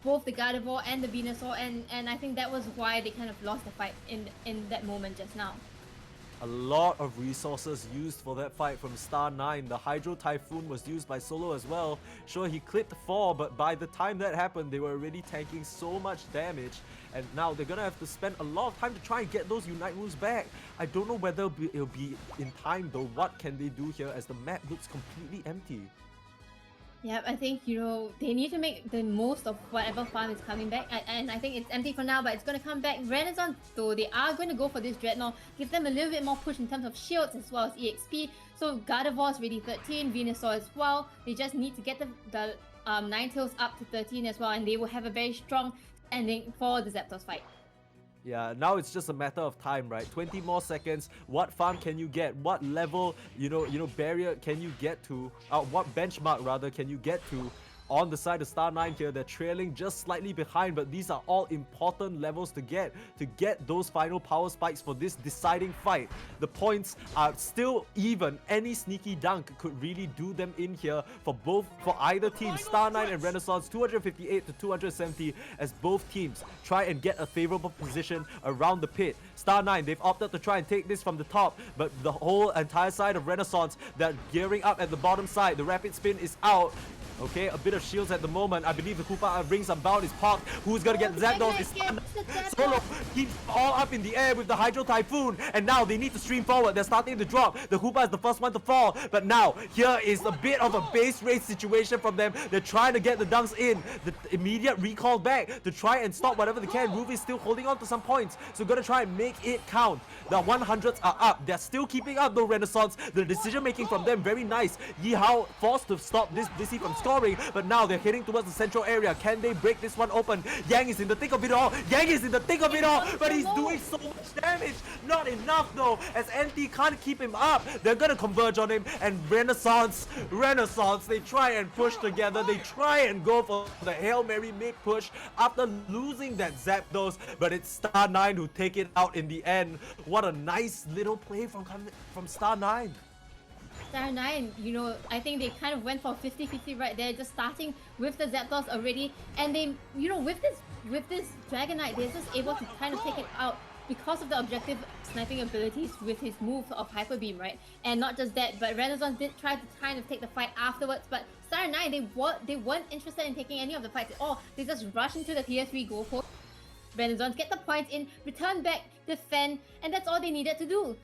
S3: both the Gardevoir and the Venusaur, and I think that was why they kind of lost the fight in that moment just now.
S2: A lot of resources used for that fight from Star 9. The Hydro Typhoon was used by Solo as well. Sure, he clipped 4, but by the time that happened, they were already tanking so much damage. And now they're gonna have to spend a lot of time to try and get those Unite moves back. I don't know whether it'll be in time though. What can they do here as the map looks completely empty?
S3: Yeah, I think, they need to make the most of whatever farm is coming back. And I think it's empty for now, but it's going to come back. Renaissance, though, they are going to go for this Dreadnought. Give them a little bit more push in terms of shields as well as EXP. So Gardevoir is ready 13, Venusaur as well. They just need to get the Ninetales up to 13 as well, and they will have a very strong ending for the Zapdos fight.
S2: Yeah, now it's just a matter of time, right? 20 more seconds. What farm can you get? What level, barrier can you get to? What benchmark, rather, can you get to? On the side of Star 9 here, they're trailing just slightly behind, but these are all important levels to get those final power spikes for this deciding fight. The points are still even. Any sneaky dunk could really do them in here for either team. Star 9 and Renaissance, 258 to 270, as both teams try and get a favorable position around the pit. Star 9, they've opted to try and take this from the top, but the whole entire side of Renaissance, they're gearing up at the bottom side. The rapid spin is out. Okay, a bit of shields at the moment. I believe the Koopa Rings Unbound is parked. Who's gonna get Zapdos? Solo keeps all up in the air with the Hydro Typhoon. And now they need to stream forward. They're starting to drop. The Koopa is the first one to fall. But now, here is a bit of a base race situation from them. They're trying to get the dunks in. The immediate recall back to try and stop whatever they can. Ruby is still holding on to some points. So gonna try and make it count. The 100s are up. They're still keeping up though, Renaissance. The decision making from them, very nice. Yi Hao forced to stop this Dizzy from scoring, but now they're heading towards the central area. Can they break this one open? Yang is in the thick of it all. Yang is in the thick of it all, but he's doing so much damage. Not enough though, as NT can't keep him up. They're gonna converge on him, and Renaissance, they try and push together. They try and go for the Hail Mary mid-push after losing that Zapdos, but it's Star 9 who take it out in the end. What a nice little play from Star 9.
S3: Star 9, I think they kind of went for 50-50 right there, just starting with the Zapdos already. And they, with this Dragonite, they're just able to kind of take it out because of the objective sniping abilities with his move of Hyper Beam, right? And not just that, but Renaissance did try to kind of take the fight afterwards, but Star 9, they weren't interested in taking any of the fights at all. They just rushed into the tier 3 goal post. Renaissance get the points in, return back, defend, and that's all they needed to do.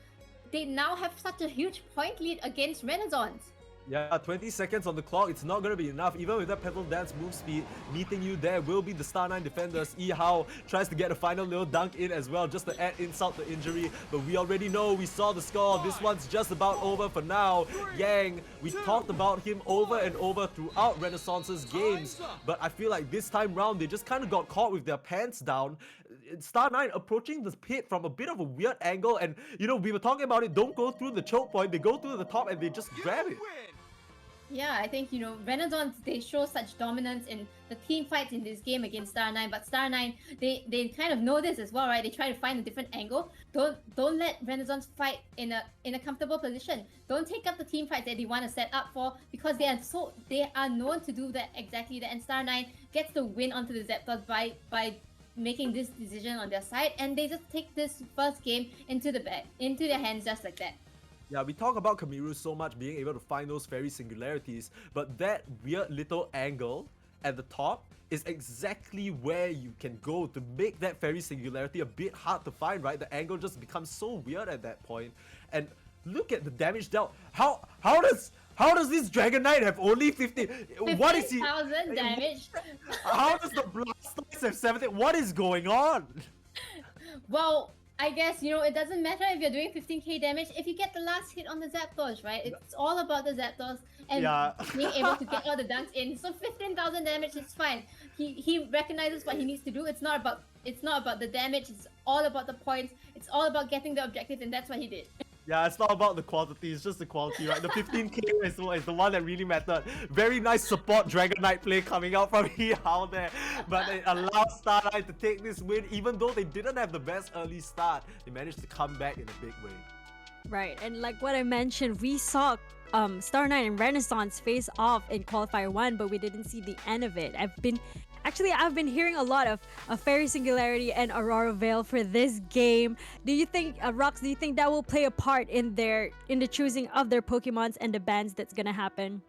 S3: They now have such a huge point lead against Renaissance.
S2: Yeah, 20 seconds on the clock, it's not gonna be enough. Even with that Petal Dance move speed, meeting you there will be the Star 9 defenders. Yi Hao tries to get a final little dunk in as well, just to add insult to injury. But we already know, we saw the score. This one's just about over for now. Yang, we talked about him over and over throughout Renaissance's games. But I feel like this time round, they just kind of got caught with their pants down. Star 9 approaching the pit from a bit of a weird angle. And, you know, we were talking about it, don't go through the choke point. They go through the top and they just grab it.
S3: Yeah, I think, Renaissance, they show such dominance in the team fights in this game against Star 9, but Star 9, they kind of know this as well, right? They try to find a different angle. Don't let Renaissance fight in a comfortable position. Don't take up the team fights that they want to set up for, because they are known to do that exactly that, and Star 9 gets the win onto the Zapdos by making this decision on their side, and they just take this first game into their hands just like that.
S2: Yeah, we talk about Kamiru so much being able to find those fairy singularities, but that weird little angle at the top is exactly where you can go to make that fairy singularity a bit hard to find, right? The angle just becomes so weird at that point. And look at the damage dealt. How does this Dragon Knight have only 50? What is he?
S3: 15,000 damage.
S2: How does the Blastoise have 70? What is going on?
S3: Well, I guess, it doesn't matter if you're doing 15k damage if you get the last hit on the Zapdos, right? It's all about the Zapdos and being able to get all the dunks in. So 15,000 damage is fine. He recognizes what he needs to do. It's not about the damage. It's all about the points. It's all about getting the objective, and that's what he did.
S2: Yeah, it's not about the quantity, it's just the quality, right? The 15k is the one that really mattered. Very nice support Dragon Knight play coming out from Yi Hao there. But it allows Star 9 to take this win, even though they didn't have the best early start. They managed to come back in a big way.
S1: Right, and like what I mentioned, we saw Star 9 and Renaissance face off in Qualifier 1, but we didn't see the end of it. I've been hearing a lot of Fairy Singularity and Aurora Veil for this game. Do you think, Rox, do you think that will play a part in the choosing of their Pokemons and the bans that's gonna happen?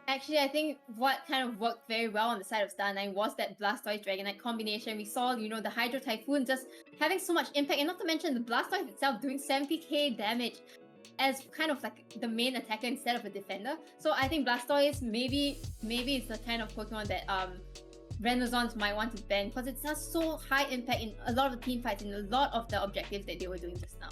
S3: Actually, I think what kind of worked very well on the side of Star 9 was that Blastoise Dragonite combination. We saw, the Hydro Typhoon just having so much impact, and not to mention the Blastoise itself doing 70k damage as kind of like the main attacker instead of a defender. So I think Blastoise maybe it's the kind of Pokemon that Renaissance might want to ban, because it has so high impact in a lot of the team fights and a lot of the objectives that they were doing just now.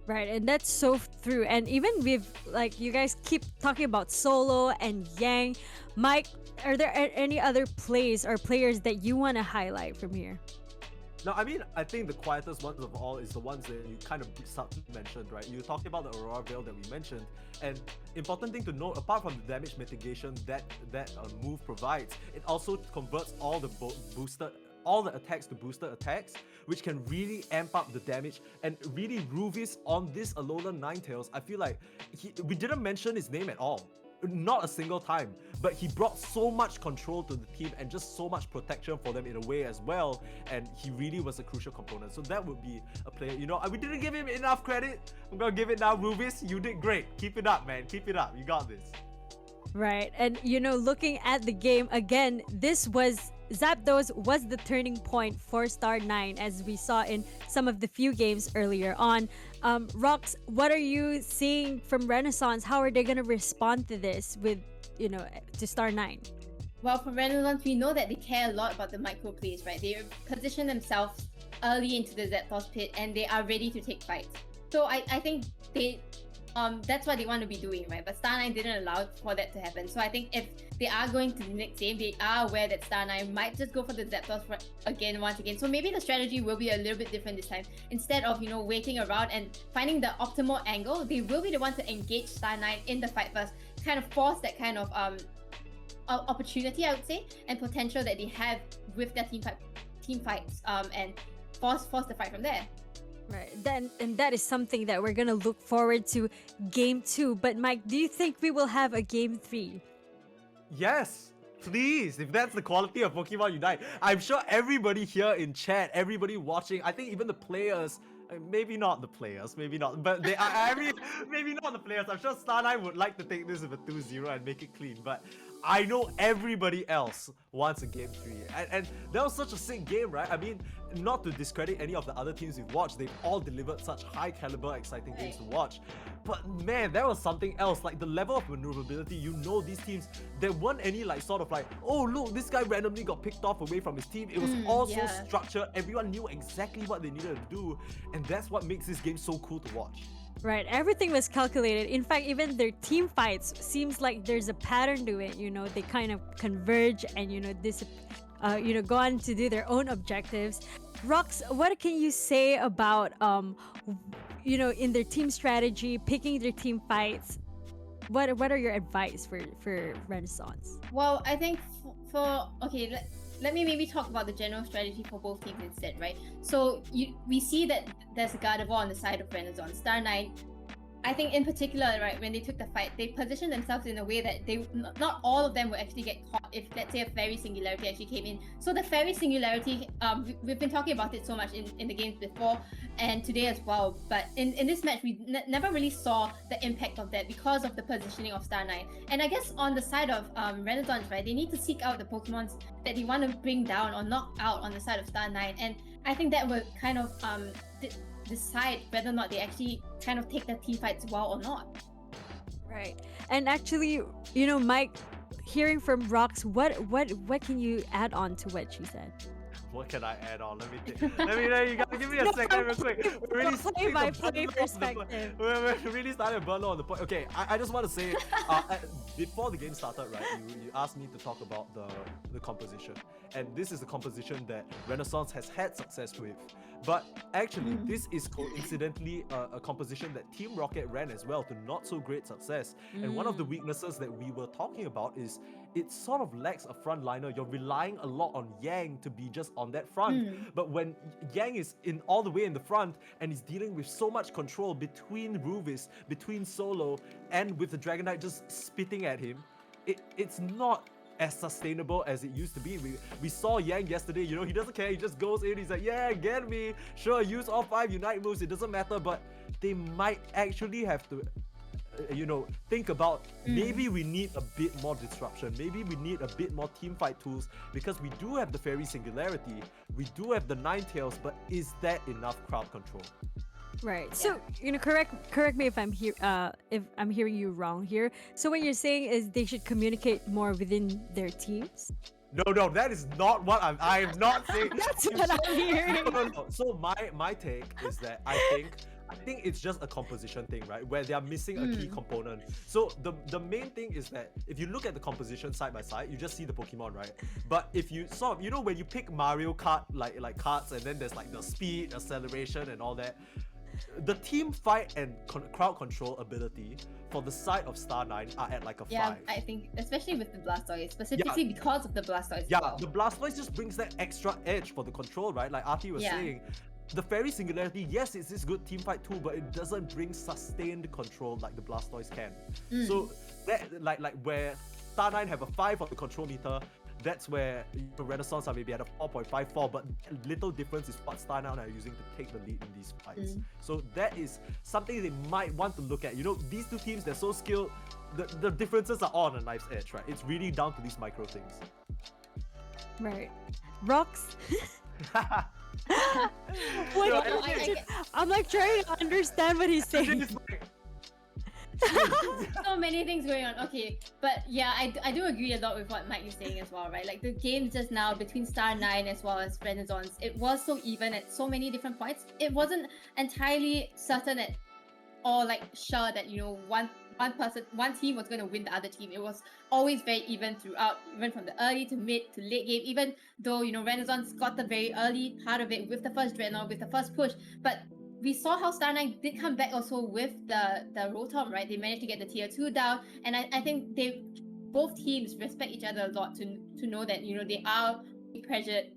S1: Right, and that's so true. And even with, like, you guys keep talking about Solo and Yang. Mike, are there any other plays or players that you want to highlight from here?
S2: No, I mean, I think the quietest ones of all is the ones that you kind of subtly mentioned, right? You talked about the Aurora Veil that we mentioned, and important thing to note, apart from the damage mitigation that move provides, it also converts all the attacks to booster attacks, which can really amp up the damage. And really, Ruvis on this Alolan Ninetales, I feel like we didn't mention his name at all. Not a single time, but he brought so much control to the team and just so much protection for them in a way as well, and he really was a crucial component. So that would be a player, we didn't give him enough credit. I'm gonna give it now. Ruvis, you did great. Keep it up, man. Keep it up. You got this.
S1: Right, and looking at the game again, Zapdos was the turning point for Star 9, as we saw in some of the few games earlier on. Rox, what are you seeing from Renaissance? How are they going to respond to this to Star 9?
S3: Well, for Renaissance, we know that they care a lot about the micro plays, right? They position themselves early into the Zapdos pit, and they are ready to take fights. So I think that's what they want to be doing, right? But Star 9 didn't allow for that to happen. So I think if they are going to the next game, they are aware that Star 9 might just go for the Zapdos once again. So maybe the strategy will be a little bit different this time. Instead of, waiting around and finding the optimal angle, they will be the ones to engage Star 9 in the fight first, kind of force that kind of opportunity, I would say, and potential that they have with their team fights, and force the fight from there.
S1: Right, and that is something that we're gonna look forward to game 2. But Mike, do you think we will have a game 3?
S2: Yes, please. If that's the quality of Pokemon Unite, I'm sure everybody here in chat, everybody watching, I think even the players, maybe not the players, maybe not, but maybe not the players. I'm sure Star 9 would like to take this with a 2-0 and make it clean, but I know everybody else wants a game 3, and that was such a sick game, right? I mean, not to discredit any of the other teams we've watched, they've all delivered such high caliber, exciting games to watch. But man, there was something else, like the level of maneuverability. You know, these teams, there weren't any like sort of like, oh look, this guy randomly got picked off away from his team. It was all so structured. Everyone knew exactly what they needed to do, and that's what makes this game so cool to watch.
S1: Right, everything was calculated. In fact, even their team fights seems like there's a pattern to it. You know, they kind of converge and go on to do their own objectives. Rox, what can you say about in their team strategy, picking their team fights? What are your advice for Renaissance?
S3: Well, I think let me maybe talk about the general strategy for both teams instead, right? So we see that there's a Gardevoir on the side of Renaissance. Star 9, I think in particular, right, when they took the fight, they positioned themselves in a way that not all of them will actually get caught if, let's say, a Fairy Singularity actually came in. So the Fairy Singularity, we've been talking about it so much in the games before and today as well, but in this match, we never really saw the impact of that because of the positioning of Star 9. And I guess on the side of Renaissance, right, they need to seek out the Pokemons that they want to bring down or knock out on the side of Star 9. And I think that will kind of decide whether or not they actually kind of take the team fights well or not.
S1: Right. And actually, Mike, hearing from Rox, what can you add on to what she said?
S2: What can I add on? Let me think. You gotta give me a second real quick. We're really
S1: play-by-play perspective.
S2: We're really starting to burn on the point. Okay, I just want to say, before the game started, right, you asked me to talk about the composition. And this is the composition that Renaissance has had success with. But actually, this is coincidentally a composition that Team Rocket ran as well to not so great success. And one of the weaknesses that we were talking about is it sort of lacks a frontliner. You're relying a lot on Yang to be just on that front. But when Yang is all the way in the front and he's dealing with so much control between Ruvis, between Solo, and with the Dragonite just spitting at him, it's not as sustainable as it used to be. We saw Yang yesterday, he doesn't care, he just goes in, he's like, yeah, get me, sure, use all 5 Unite moves, it doesn't matter, but they might actually have to think about maybe we need a bit more disruption, maybe we need a bit more team fight tools, because we do have the Fairy Singularity, we do have the Ninetales, but is that enough crowd control?
S1: Right. So, correct me if I'm hearing you wrong here. So what you're saying is they should communicate more within their teams?
S2: No, that is not what I am not saying.
S1: That's what I'm hearing.
S2: No. So my take is that I think it's just a composition thing, right? Where they are missing a key component. So the main thing is that if you look at the composition side by side, you just see the Pokemon, right? But if you sort of, when you pick Mario Kart like cards, and then there's like the speed, acceleration, and all that. The team fight and crowd control ability for the side of Star 9 are at like a 5.
S3: Yeah, I think especially with the Blastoise, specifically because of the Blastoise.
S2: Yeah, the Blastoise just brings that extra edge for the control, right? Like Artie was saying. The Fairy Singularity, yes, it's this good team fight tool, but it doesn't bring sustained control like the Blastoise can. So that like where Star 9 have a 5 on the control meter, that's where Renaissance are maybe at a 4.54, but little difference is what Star 9 are using to take the lead in these fights. So that is something they might want to look at. These two teams, they're so skilled, the differences are all on a knife's edge, right? It's really down to these micro things.
S1: Right. Rox? I'm like trying to understand what he's saying.
S3: So many things going on. Okay, but yeah, I do agree a lot with what Mike is saying as well, right? Like the game just now between Star 9 as well as Renaissance, it was so even at so many different points. It wasn't entirely certain or like sure that one team was going to win the other team. It was always very even throughout, even from the early to mid to late game, even though Renaissance got the very early part of it with the first Dreadnought, with the first push, but we saw how Star 9 did come back also with the Rotom, right? They managed to get the tier 2 down, and I think both teams respect each other a lot to know that they are pressured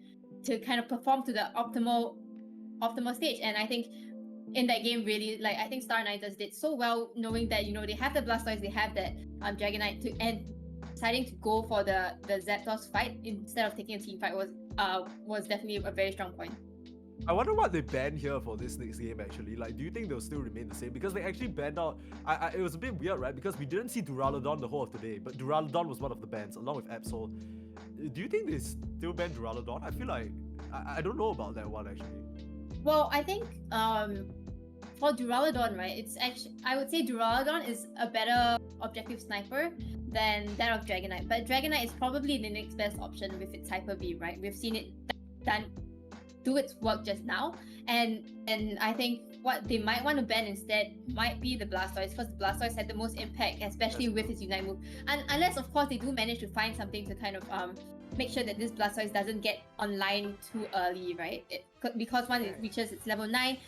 S3: to kind of perform to the optimal stage. And I think in that game, really, like I think Star 9 just did so well, knowing that they have the Blastoise, they have that Dragonite, and deciding to go for the Zapdos fight instead of taking a team fight was definitely a very strong point.
S2: I wonder what they banned here for this next game actually. Like, do you think they'll still remain the same? Because they actually banned out... it was a bit weird, right? Because we didn't see Duraludon the whole of today, but Duraludon was one of the bans, along with Absol. Do you think they still ban Duraludon? I feel like I don't know about that one actually.
S3: Well, I think for Duraludon, right? It's actually, I would say Duraludon is a better objective sniper than that of Dragonite. But Dragonite is probably the next best option with its Hyper Beam, right? We've seen it done do its work just now, and I think what they might want to ban instead might be the Blastoise, because the Blastoise had the most impact, especially with its Unite move. And unless of course they do manage to find something to kind of make sure that this Blastoise doesn't get online too early, right? Because once it reaches its level 9,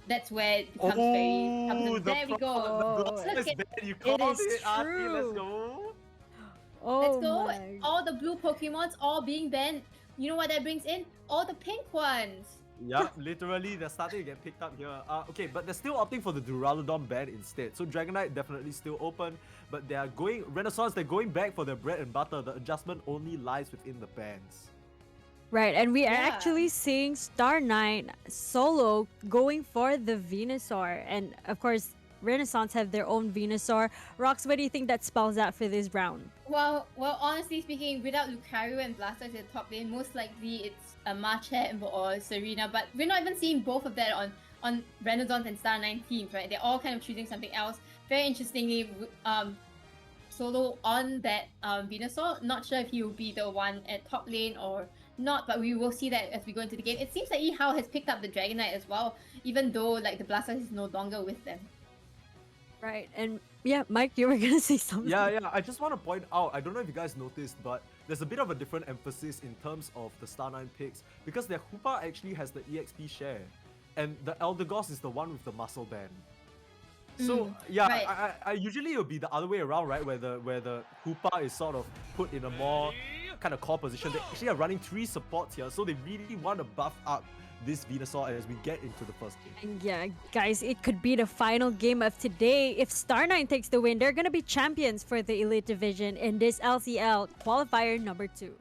S3: that's where it becomes very troublesome. There we go.
S2: Blastoise
S3: Look
S2: ban, you
S1: It
S2: called
S1: is
S2: it, Auntie, let's
S1: true.
S2: go.
S1: Oh
S3: Let's go.
S1: my.
S3: All the blue Pokemons all being banned. You know what that brings in? All the pink ones.
S2: Yeah, literally, they're starting to get picked up here. Okay, but they're still opting for the Duraludon ban instead. So Dragonite definitely still open, but they are going Renaissance. They're going back for their bread and butter. The adjustment only lies within the bans.
S1: Right, and we are
S3: Yeah.
S1: actually seeing Star9 solo going for the Venusaur. And of course, Renaissance have their own Venusaur. Rox, what do you think that spells out for this round?
S3: Well, honestly speaking, without Lucario and Blastoise at the top lane, most likely it's a Machamp or Serena. But we're not even seeing both of that on Renaissance and Star9 teams, right? They're all kind of choosing something else. Very interestingly, solo on that Venusaur. Not sure if he will be the one at top lane or not, but we will see that as we go into the game. It seems like Yihao has picked up the Dragonite as well, even though like the Blastoise is no longer with them.
S1: Right, and yeah, Mike, you were gonna say something.
S2: Yeah, I just want to point out, I don't know if you guys noticed, but there's a bit of a different emphasis in terms of the Star9 picks, because their Hoopa actually has the EXP share, and the Eldegoss is the one with the muscle band. So yeah,
S3: right.
S2: I usually it'll be the other way around, right? Where the Hoopa is sort of put in a more kind of core position. They actually are running 3 supports here, so they really want to buff up this Venusaur as we get into the first game.
S1: And yeah, guys, it could be the final game of today. If Star9 takes the win, they're gonna be champions for the Elite Division in this LCL Qualifier number 2.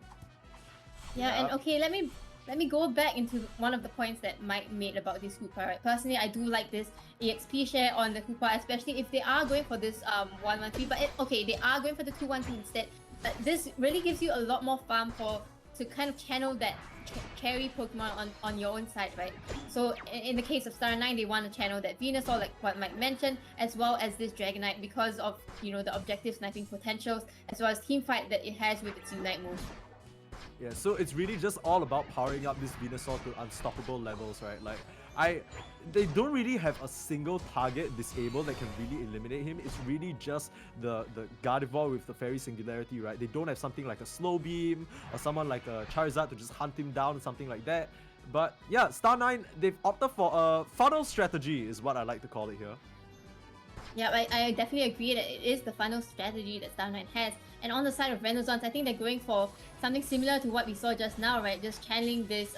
S3: Yeah, and okay, let me go back into one of the points that Mike made about this Hoopa. Right? Personally, I do like this EXP share on the Hoopa, especially if they are going for this 1-1-3. But they are going for the 2-1-2 instead. But this really gives you a lot more farm to kind of channel that carry Pokemon on your own side, right? So in the case of Star9, they want to channel that Venusaur, like what Mike mentioned, as well as this Dragonite because of the objective sniping potentials, as well as team fight that it has with its Unite move.
S2: Yeah, so it's really just all about powering up this Venusaur to unstoppable levels, right? Like, they don't really have a single target disabled that can really eliminate him. It's really just the Gardevoir with the Fairy Singularity, right? They don't have something like a Slow Beam or someone like a Charizard to just hunt him down or something like that. But yeah, Star9, they've opted for a funnel strategy is what I like to call it here.
S3: Yeah, I definitely agree that it is the funnel strategy that Star9 has. And on the side of Renaissance, I think they're going for something similar to what we saw just now, right? Just channeling this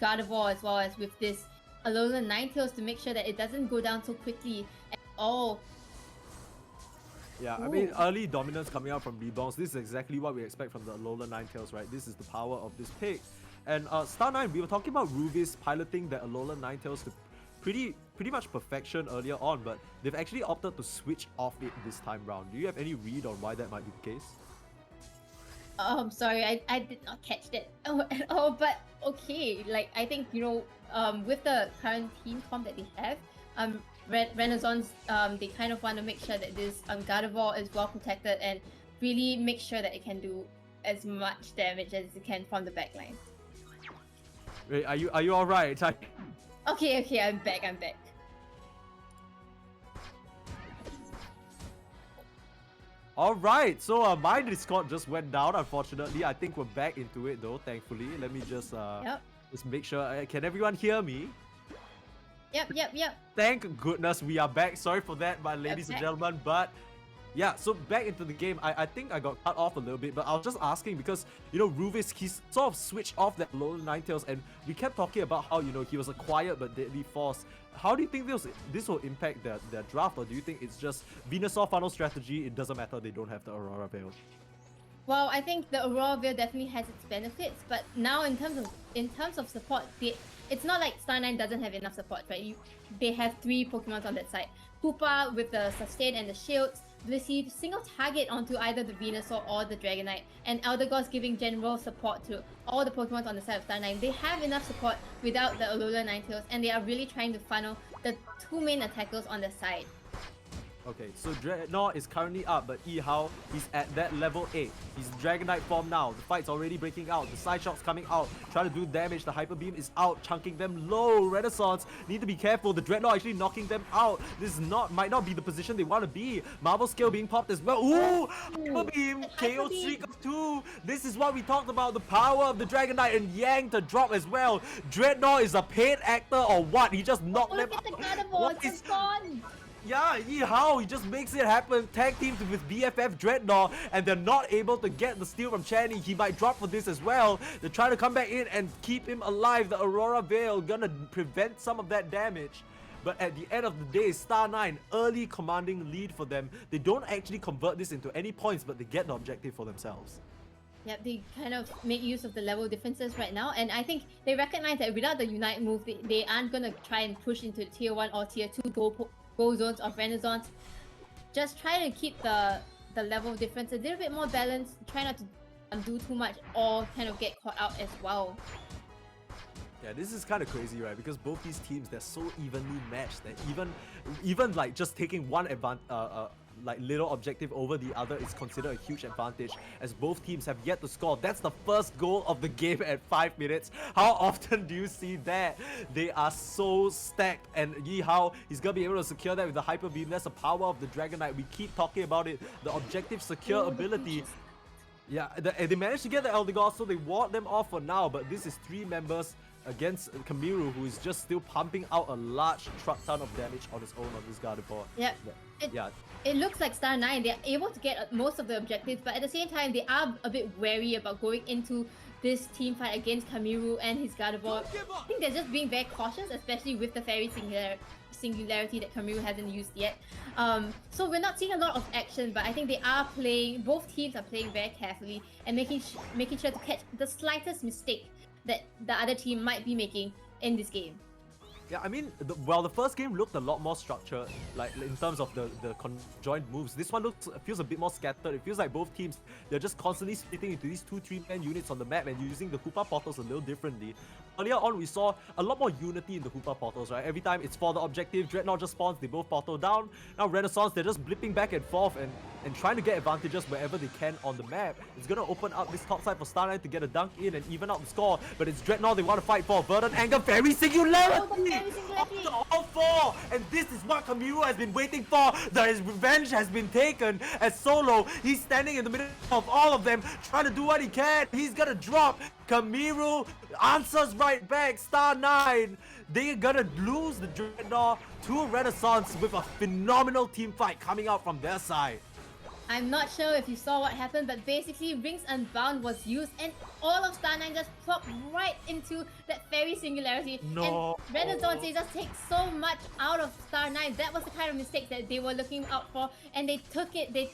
S3: Gardevoir as well as with this Alolan Ninetales to make sure that it doesn't go down so quickly at all.
S2: Yeah, I mean, early dominance coming out from rebounds. This is exactly what we expect from the Alolan Ninetales, right? This is the power of this pick. And Star9, we were talking about Ruvis piloting the Alolan Ninetales to pretty much perfection earlier on, but they've actually opted to switch off it this time round. Do you have any read on why that might be the case?
S3: Sorry, I did not catch that at all, but okay, like I think with the current team comp that they have, Renaissance, they kind of want to make sure that this Gardevoir is well protected and really make sure that it can do as much damage as it can from the backline.
S2: Wait, are you alright?
S3: Okay, I'm back.
S2: Alright, so my Discord just went down, unfortunately. I think we're back into it though, thankfully. Let me just just make sure. Can everyone hear me?
S3: Yep.
S2: Thank goodness we are back. Sorry for that, my ladies and gentlemen. But yeah, so back into the game. I think I got cut off a little bit, but I was just asking because, Ruvis, he's sort of switched off that Alolan Ninetales, and we kept talking about how, he was a quiet but deadly force. How do you think this will impact their draft, or do you think it's just Venusaur funnel strategy, it doesn't matter, they don't have the Aurora Veil?
S3: Well, I think the Aurora Veil definitely has its benefits, but now in terms of support, it's not like Star9 doesn't have enough support, right? They have 3 Pokemon on that side. Hoopa with the sustain and the shields, receive single target onto either the Venusaur or the Dragonite, and Eldegoss giving general support to all the Pokemon on the side of Star9. They have enough support without the Alola Ninetales, and they are really trying to funnel the two main attackers on the side.
S2: Okay, so Dreadnought is currently up, but Yihao, he's at that level 8. He's Dragonite form now. The fight's already breaking out. The side shot's coming out, trying to do damage. The Hyper Beam is out, chunking them low. Renaissance need to be careful. The Dreadnought actually knocking them out. This might not be the position they want to be. Marble Scale being popped as well. Ooh! Hyper Beam! KO streak of 2. This is what we talked about. The power of the Dragonite, and Yang to drop as well. Dreadnought is a paid actor or what? He just knocked them
S3: Look at the
S2: out.
S3: Gardevoir, it's gone!
S2: Yeah, Yihao, he just makes it happen. Tag teams with BFF Dreadnought, and they're not able to get the steal from Channy. He might drop for this as well. They're trying to come back in and keep him alive. The Aurora Veil gonna prevent some of that damage. But at the end of the day, Star9, early commanding lead for them. They don't actually convert this into any points, but they get the objective for themselves.
S3: Yep, they kind of make use of the level differences right now, and I think they recognize that without the Unite move, they aren't gonna try and push into Tier 1 or Tier 2 goal zones of Renaissance. Just try to keep the level difference a little bit more balanced. Try not to do too much or kind of get caught out as well.
S2: Yeah, this is kind of crazy, right? Because both these teams, they're so evenly matched that even like just taking one like little objective over the other is considered a huge advantage, as both teams have yet to score. That's the first goal of the game at 5 minutes. How often do you see that? They are so stacked, and Yihao, he's gonna be able to secure that with the Hyper Beam. That's the power of the Dragonite. We keep talking about it. The objective secure ability. Yeah, they managed to get the Eldegoss, so they ward them off for now, but this is 3 members against Kamiru, who is just still pumping out a large ton of damage on his own on this Gardevoir.
S3: Yeah. It looks like Star9, they're able to get most of the objectives, but at the same time, they are a bit wary about going into this team fight against Kamiru and his Gardevoir. I think they're just being very cautious, especially with the Fairy Singularity that Kamiru hasn't used yet. So we're not seeing a lot of action, but I think they are playing, both teams are playing very carefully and making sure to catch the slightest mistake that the other team might be making in this game.
S2: Yeah, I mean, the first game looked a lot more structured, like in terms of the conjoined moves. This one feels a bit more scattered. It feels like both teams, they're just constantly splitting into these 2-3-man units on the map and using the Hoopa portals a little differently. Earlier on, we saw a lot more unity in the Hoopa portals, right? Every time it's for the objective, Dreadnought just spawns, they both portal down. Now Renaissance, they're just blipping back and forth and trying to get advantages wherever they can on the map. It's gonna open up this top side for Star9 to get a dunk in and even out the score, but it's Dreadnought they want to fight for. Verdant Anger, Fairy Singularity! After all 4! And this is what Kamiru has been waiting for. His revenge has been taken as Solo. He's standing in the middle of all of them, trying to do what he can. He's gonna drop. Kamiru answers right back. Star9, they're gonna lose the Dreadnought to Renaissance with a phenomenal team fight coming out from their side.
S3: I'm not sure if you saw what happened, but basically Rings Unbound was used and all of Star9 just plopped right into that Fairy Singularity.
S2: No.
S3: And Renaissance, they just take so much out of Star9. That was the kind of mistake that they were looking out for, and they took it, they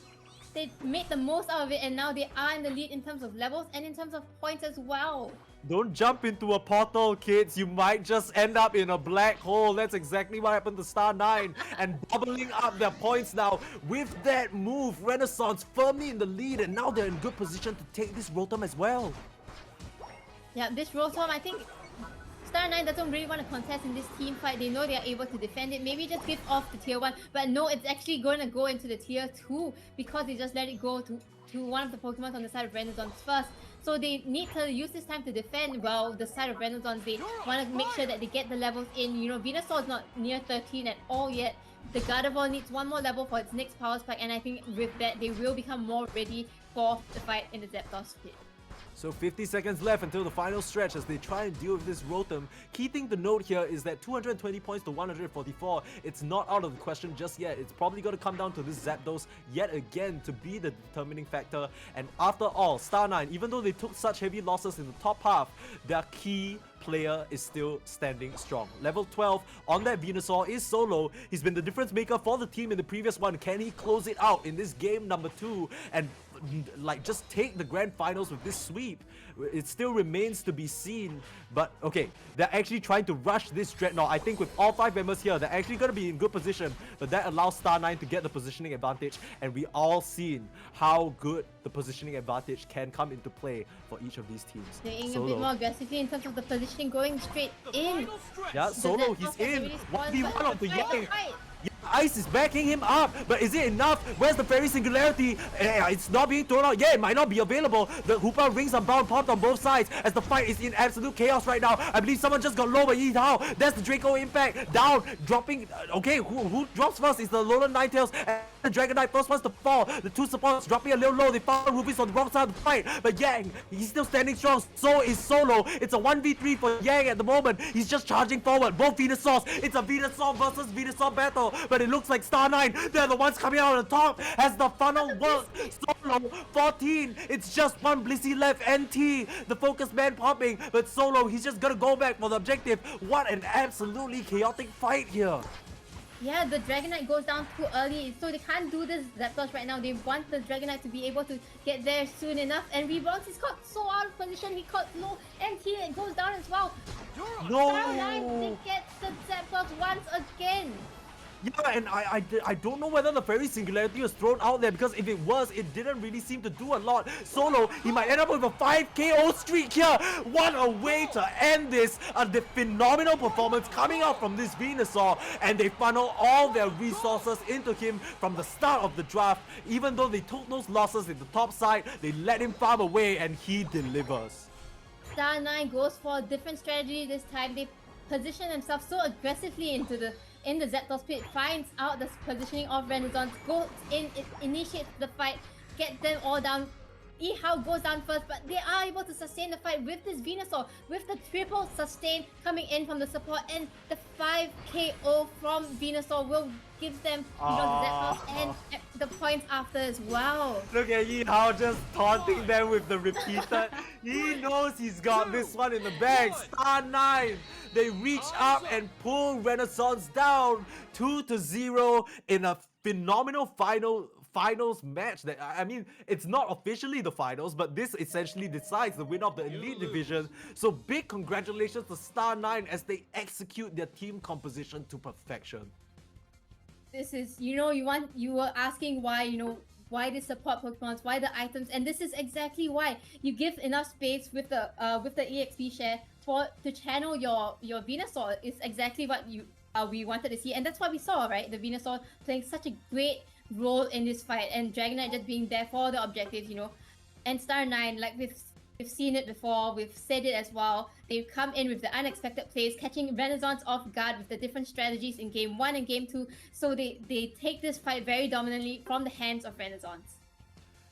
S3: made the most out of it, and now they are in the lead in terms of levels and in terms of points as well.
S2: Don't jump into a portal, kids. You might just end up in a black hole. That's exactly what happened to Star9. And doubling up their points now. With that move, Renaissance firmly in the lead. And now they're in good position to take this Rotom as well.
S3: Yeah, this Rotom, I think Star9 doesn't really want to contest in this team fight. They know they are able to defend it. Maybe just give off the tier 1. But no, it's actually going to go into the tier 2 because they just let it go to one of the Pokemon on the side of Renaissance first. So they need to use this time to defend well the side of Renaissance. They want to make sure that they get the levels in. You know, Venusaur is not near 13 at all yet. The Gardevoir needs one more level for its next power spike, and I think with that they will become more ready for the fight in the Zapdos pit.
S2: So 50 seconds left until the final stretch as they try and deal with this Rotom. Key thing to note here is that 220 points to 144, it's not out of the question just yet. It's probably going to come down to this Zapdos yet again to be the determining factor. And after all, Star9, even though they took such heavy losses in the top half, their key player is still standing strong. Level 12 on that Venusaur is Solo. He's been the difference maker for the team in the previous one. Can he close it out in this game number 2 and like just take the grand finals with this sweep. It still remains to be seen, but okay, they're actually trying to rush this Dreadnought. I think with all 5 members here, they're actually going to be in good position, but that allows Star9 to get the positioning advantage, and we all seen how good the positioning advantage can come into play for each of these teams.
S3: Playing a bit more aggressively in terms of the positioning, going straight in.
S2: Yeah, Solo, he's in. 1v1 of the Yang. Ice is backing him up, but is it enough? Where's the Fairy Singularity? It's not being thrown out. Yeah, it might not be available. The Hoopa rings are bound popped on both sides as the fight is in absolute chaos right now. I believe someone just got low by Yihao. That's the Draco impact. Down, dropping. Okay, who drops first is the Lola Ninetales. And the Dragon Knight first wants to fall. The 2 supports dropping a little low. They found Rubies on the wrong side of the fight. But Yang, he's still standing strong. So is Solo. It's a 1v3 for Yang at the moment. He's just charging forward. Both Venusaurs. It's a Venusaur versus Venusaur battle. But it looks like Star9, they're the ones coming out on the top as the funnel works. Solo, 14. It's just one Blissey left. NT, the focus man popping. But Solo, he's just gonna go back for the objective. What an absolutely chaotic fight here.
S3: Yeah, the Dragon Knight goes down too early, so they can't do this Zapdos right now. They want the Dragon Knight to be able to get there soon enough. And Rebounds is caught so out of position, he caught low, and he goes down as well.
S2: No!
S3: Star9, they get the Zapdos once again.
S2: Yeah, and I don't know whether the Fairy Singularity was thrown out there, because if it was, it didn't really seem to do a lot. Solo, he might end up with a 5 KO streak here. What a way to end this. The phenomenal performance coming out from this Venusaur, and they funnel all their resources into him from the start of the draft. Even though they took those losses in the top side, they let him farm away and he delivers.
S3: Star9 goes for a different strategy this time. They position themselves so aggressively in the Zapdos pit, finds out the positioning of Renaissance, goes in, it initiates the fight, gets them all down. Yihao goes down first, but they are able to sustain the fight with this Venusaur, with the triple sustain coming in from the support, and the 5 KO from Venusaur will give them the Zapdos and the points after as well.
S2: Look at Yihao just taunting them with the repeated. He knows he's got this one in the bag. Star9, they reach up and pull Renaissance down 2-0 in a phenomenal finals match. That, I mean, it's not officially the finals, but this essentially decides the winner of the Elite Division. So big congratulations to Star9 as they execute their team composition to perfection.
S3: This is, you were asking why, why the support Pokemons, why the items, and this is exactly why. You give enough space with the EXP share to channel your Venusaur. Is exactly what we wanted to see, and that's what we saw, right? The Venusaur playing such a great role in this fight, and Dragonite just being there for the objectives, and Star9, like we've seen it before, we've said it as well. They come in with the unexpected plays, catching Renaissance off guard with the different strategies in Game 1 and Game 2. So they take this fight very dominantly from the hands of Renaissance.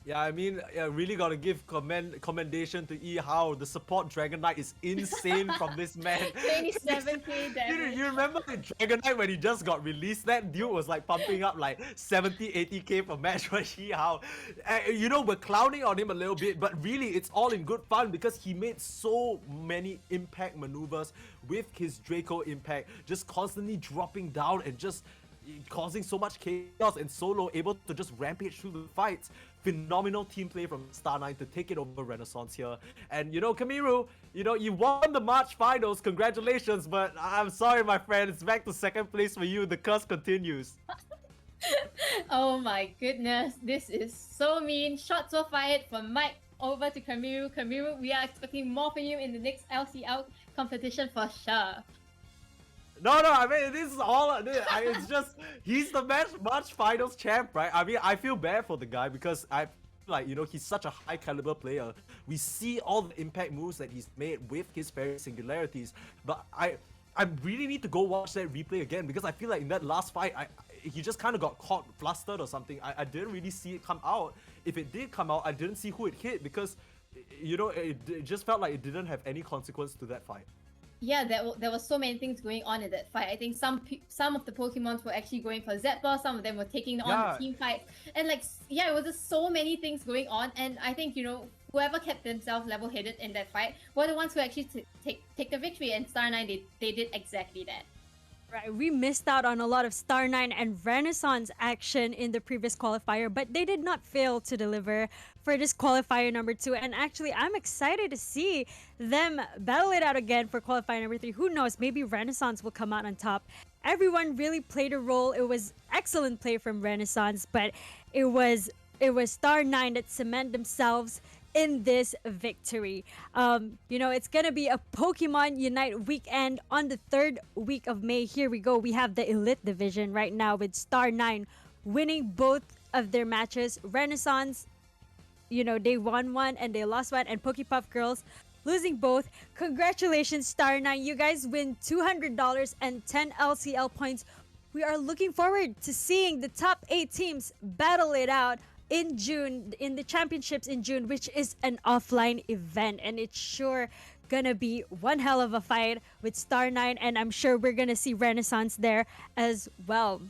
S2: Yeah, I mean, really gotta give commendation to Yihao. The support Dragonite is insane from this man.
S3: 27k damage.
S2: You remember the Dragonite when he just got released? That dude was like pumping up like 70-80k per match for Yihao. We're clowning on him a little bit, but really it's all in good fun because he made so many impact maneuvers with his Draco impact, just constantly dropping down and just causing so much chaos, and Solo able to just rampage through the fights. Phenomenal team play from Star9 to take it over Renaissance here. And Kamiru, you won the March finals, congratulations, but I'm sorry my friend, it's back to second place for you. The curse continues.
S3: Oh my goodness, this is so mean. Shots were fired from Mike over to Kamiru. Kamiru, we are expecting more from you in the next LCL competition for sure.
S2: No, I mean, this is all, it's just, he's the March finals champ, right? I mean, I feel bad for the guy because I feel like, he's such a high caliber player. We see all the impact moves that he's made with his Fairy Singularities, but I really need to go watch that replay again because I feel like in that last fight, he just kind of got caught flustered or something. I didn't really see it come out. If it did come out, I didn't see who it hit because, it just felt like it didn't have any consequence to that fight.
S3: Yeah, there were so many things going on in that fight. I think some of the Pokemons were actually going for Zapdos, some of them were taking on the team fights. And it was just so many things going on. And I think, whoever kept themselves level-headed in that fight were the ones who actually take the victory. And Star9, they did exactly that.
S1: Right, we missed out on a lot of Star 9 and Renaissance action in the previous qualifier, but they did not fail to deliver for this qualifier number 2. And actually, I'm excited to see them battle it out again for qualifier number 3. Who knows, maybe Renaissance will come out on top. Everyone really played a role. It was excellent play from Renaissance, but it was Star 9 that cement themselves in this victory. It's gonna be a Pokemon Unite weekend on the 3rd week of May. Here we go. We have the Elite Division right now with Star 9 winning both of their matches. Renaissance, they won one and they lost one, and Pokepuff Girls losing both. Congratulations, Star 9. You guys win $200 and 10 LCL points. We are looking forward to seeing the top 8 teams battle it out in June, in the championships in June, which is an offline event, and it's sure gonna be one hell of a fight with Star 9, and I'm sure we're gonna see Renaissance there as well.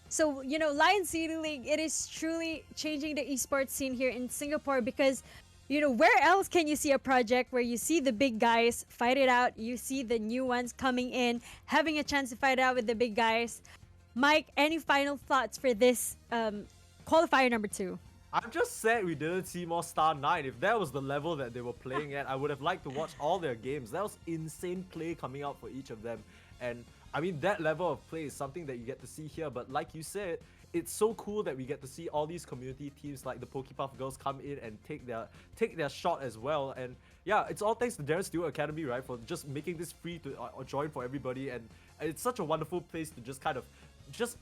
S1: So, Lion City League, it is truly changing the esports scene here in Singapore because, where else can you see a project where you see the big guys fight it out, you see the new ones coming in, having a chance to fight it out with the big guys. Mike, any final thoughts for this qualifier number 2?
S2: I'm just sad we didn't see more Star 9. If that was the level that they were playing at, I would have liked to watch all their games. That was insane play coming out for each of them. And I mean, that level of play is something that you get to see here. But like you said, it's so cool that we get to see all these community teams like the Pokepuff Girls come in and take their shot as well. And yeah, it's all thanks to Darren Stewart Academy, right, for just making this free to join for everybody. And it's such a wonderful place to just kind of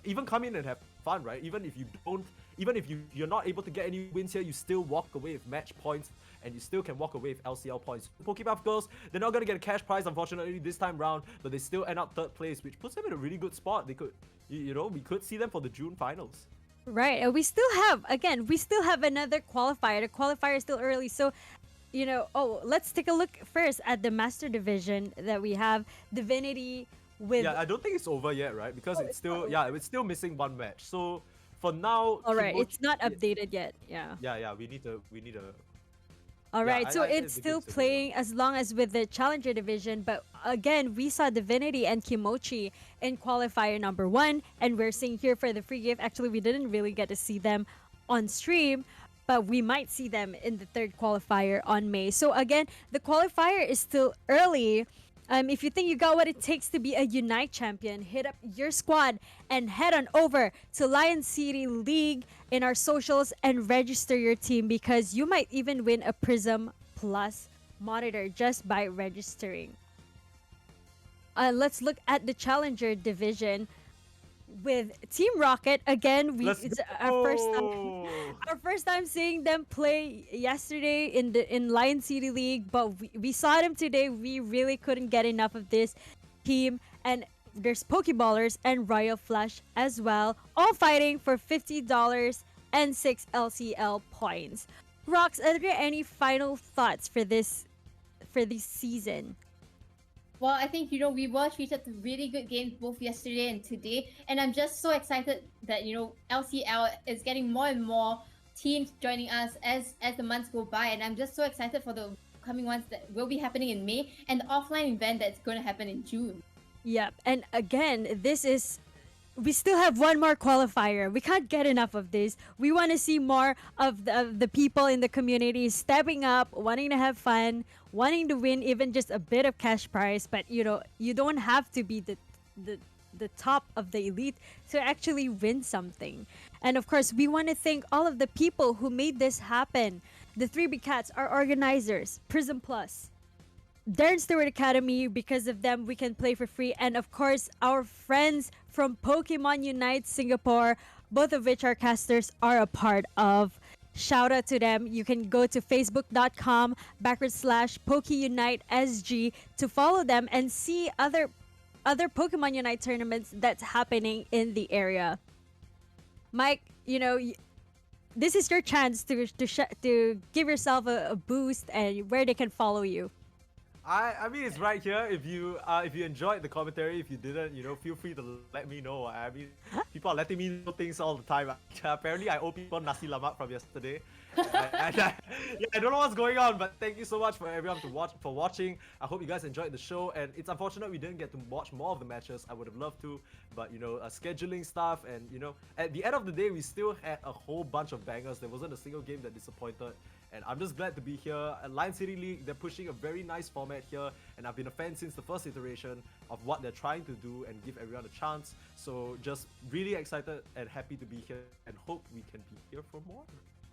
S2: even come in and have fun, right? Even if you're not able to get any wins here, you still walk away with match points, and you still can walk away with LCL points. Pokepuff Girls, they're not gonna get a cash prize unfortunately this time round, but they still end up 3rd place, which puts them in a really good spot. They could, we could see them for the June finals.
S1: Right, and we still have another qualifier. The qualifier is still early, so let's take a look first at the Master Division that we have. Divinity with...
S2: Yeah, I don't think it's over yet, right? Because it's still missing one match. So for now,
S1: all right, it's not updated yet. Yeah.
S2: Yeah, we need a...
S1: All right, so it's still playing as long as with the Challenger Division, but again, we saw Divinity and Kimochi in qualifier number 1, and we're seeing here for the free gift. Actually, we didn't really get to see them on stream, but we might see them in the 3rd qualifier on May. So again, the qualifier is still early. If you think you got what it takes to be a Unite champion, hit up your squad and head on over to Lion City League in our socials and register your team, because you might even win a Prism Plus monitor just by registering. Let's look at the Challenger Division with Team Rocket. Again, it's our first time seeing them play yesterday in Lion City League, but we saw them today. We really couldn't get enough of this team, and there's Pokeballers and Royal Flush as well, all fighting for $50 and 6 LCL points. Rox, are there any final thoughts for this season?
S3: Well, I think, we were treated to really good games both yesterday and today. And I'm just so excited that, LCL is getting more and more teams joining us as the months go by. And I'm just so excited for the coming ones that will be happening in May and the offline event that's going to happen in June.
S1: Yep. And again, we still have one more qualifier. We can't get enough of this. We want to see more of the people in the community stepping up, wanting to have fun, wanting to win even just a bit of cash prize. But you don't have to be the top of the elite to actually win something. And of course, we want to thank all of the people who made this happen. The 3 Big Cats, our organizers, Prism Plus, Darren Stewart Academy. Because of them, we can play for free. And of course, our friends from Pokemon Unite Singapore, both of which our casters are a part of. Shout out to them. You can go to facebook.com/PokeUniteSG to follow them and see other Pokemon Unite tournaments that's happening in the area. Mike, this is your chance to give yourself a boost and where they can follow you.
S2: I mean, it's right here. If you enjoyed the commentary, if you didn't, feel free to let me know. I mean, People are letting me know things all the time. Apparently, I owe people nasi lemak from yesterday. I don't know what's going on, but thank you so much for everyone for watching. I hope you guys enjoyed the show, and it's unfortunate we didn't get to watch more of the matches. I would have loved to, but scheduling stuff, and at the end of the day, we still had a whole bunch of bangers. There wasn't a single game that disappointed, and I'm just glad to be here. At Lion City League, they're pushing a very nice format here, and I've been a fan since the first iteration of what they're trying to do and give everyone a chance. So just really excited and happy to be here, and hope we can be here for more.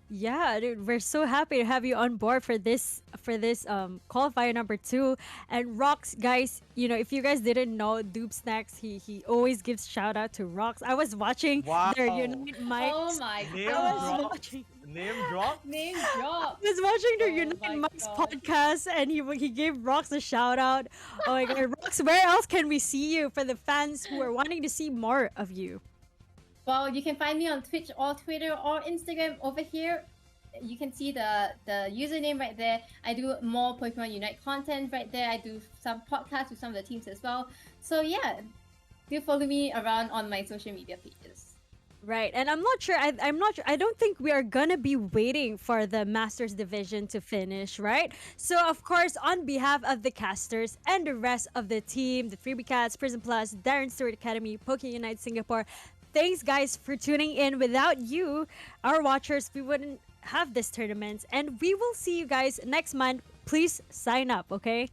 S1: Yeah, dude, we're so happy to have you on board for this qualifier number 2. And Rox, guys, if you guys didn't know, Doob Snacks, he always gives shout out to Rox. I was watching their
S2: Wow.
S1: Unite mics.
S3: Oh my
S2: Name
S3: god.
S2: drop. Name drop.
S3: Name drop.
S1: I was watching their
S3: Oh
S1: Unite
S3: my
S1: Mics
S3: God.
S1: podcast, and he gave Rox a shout out. Oh my god, Rox, where else can we see you for the fans who are wanting to see more of you?
S3: Well, you can find me on Twitch or Twitter or Instagram over here. You can see the username right there. I do more Pokemon Unite content right there. I do some podcasts with some of the teams as well. So yeah, do follow me around on my social media pages.
S1: Right, and I'm not sure. I'm not sure. I don't think we are gonna be waiting for the Masters division to finish, right? So of course, on behalf of the casters and the rest of the team, the Freebie Cats, Prison Plus, Darren Stewart Academy, Poke Unite Singapore, thanks guys for tuning in. Without you, our watchers, we wouldn't have this tournament, and we will see you guys next month. Please sign up, okay?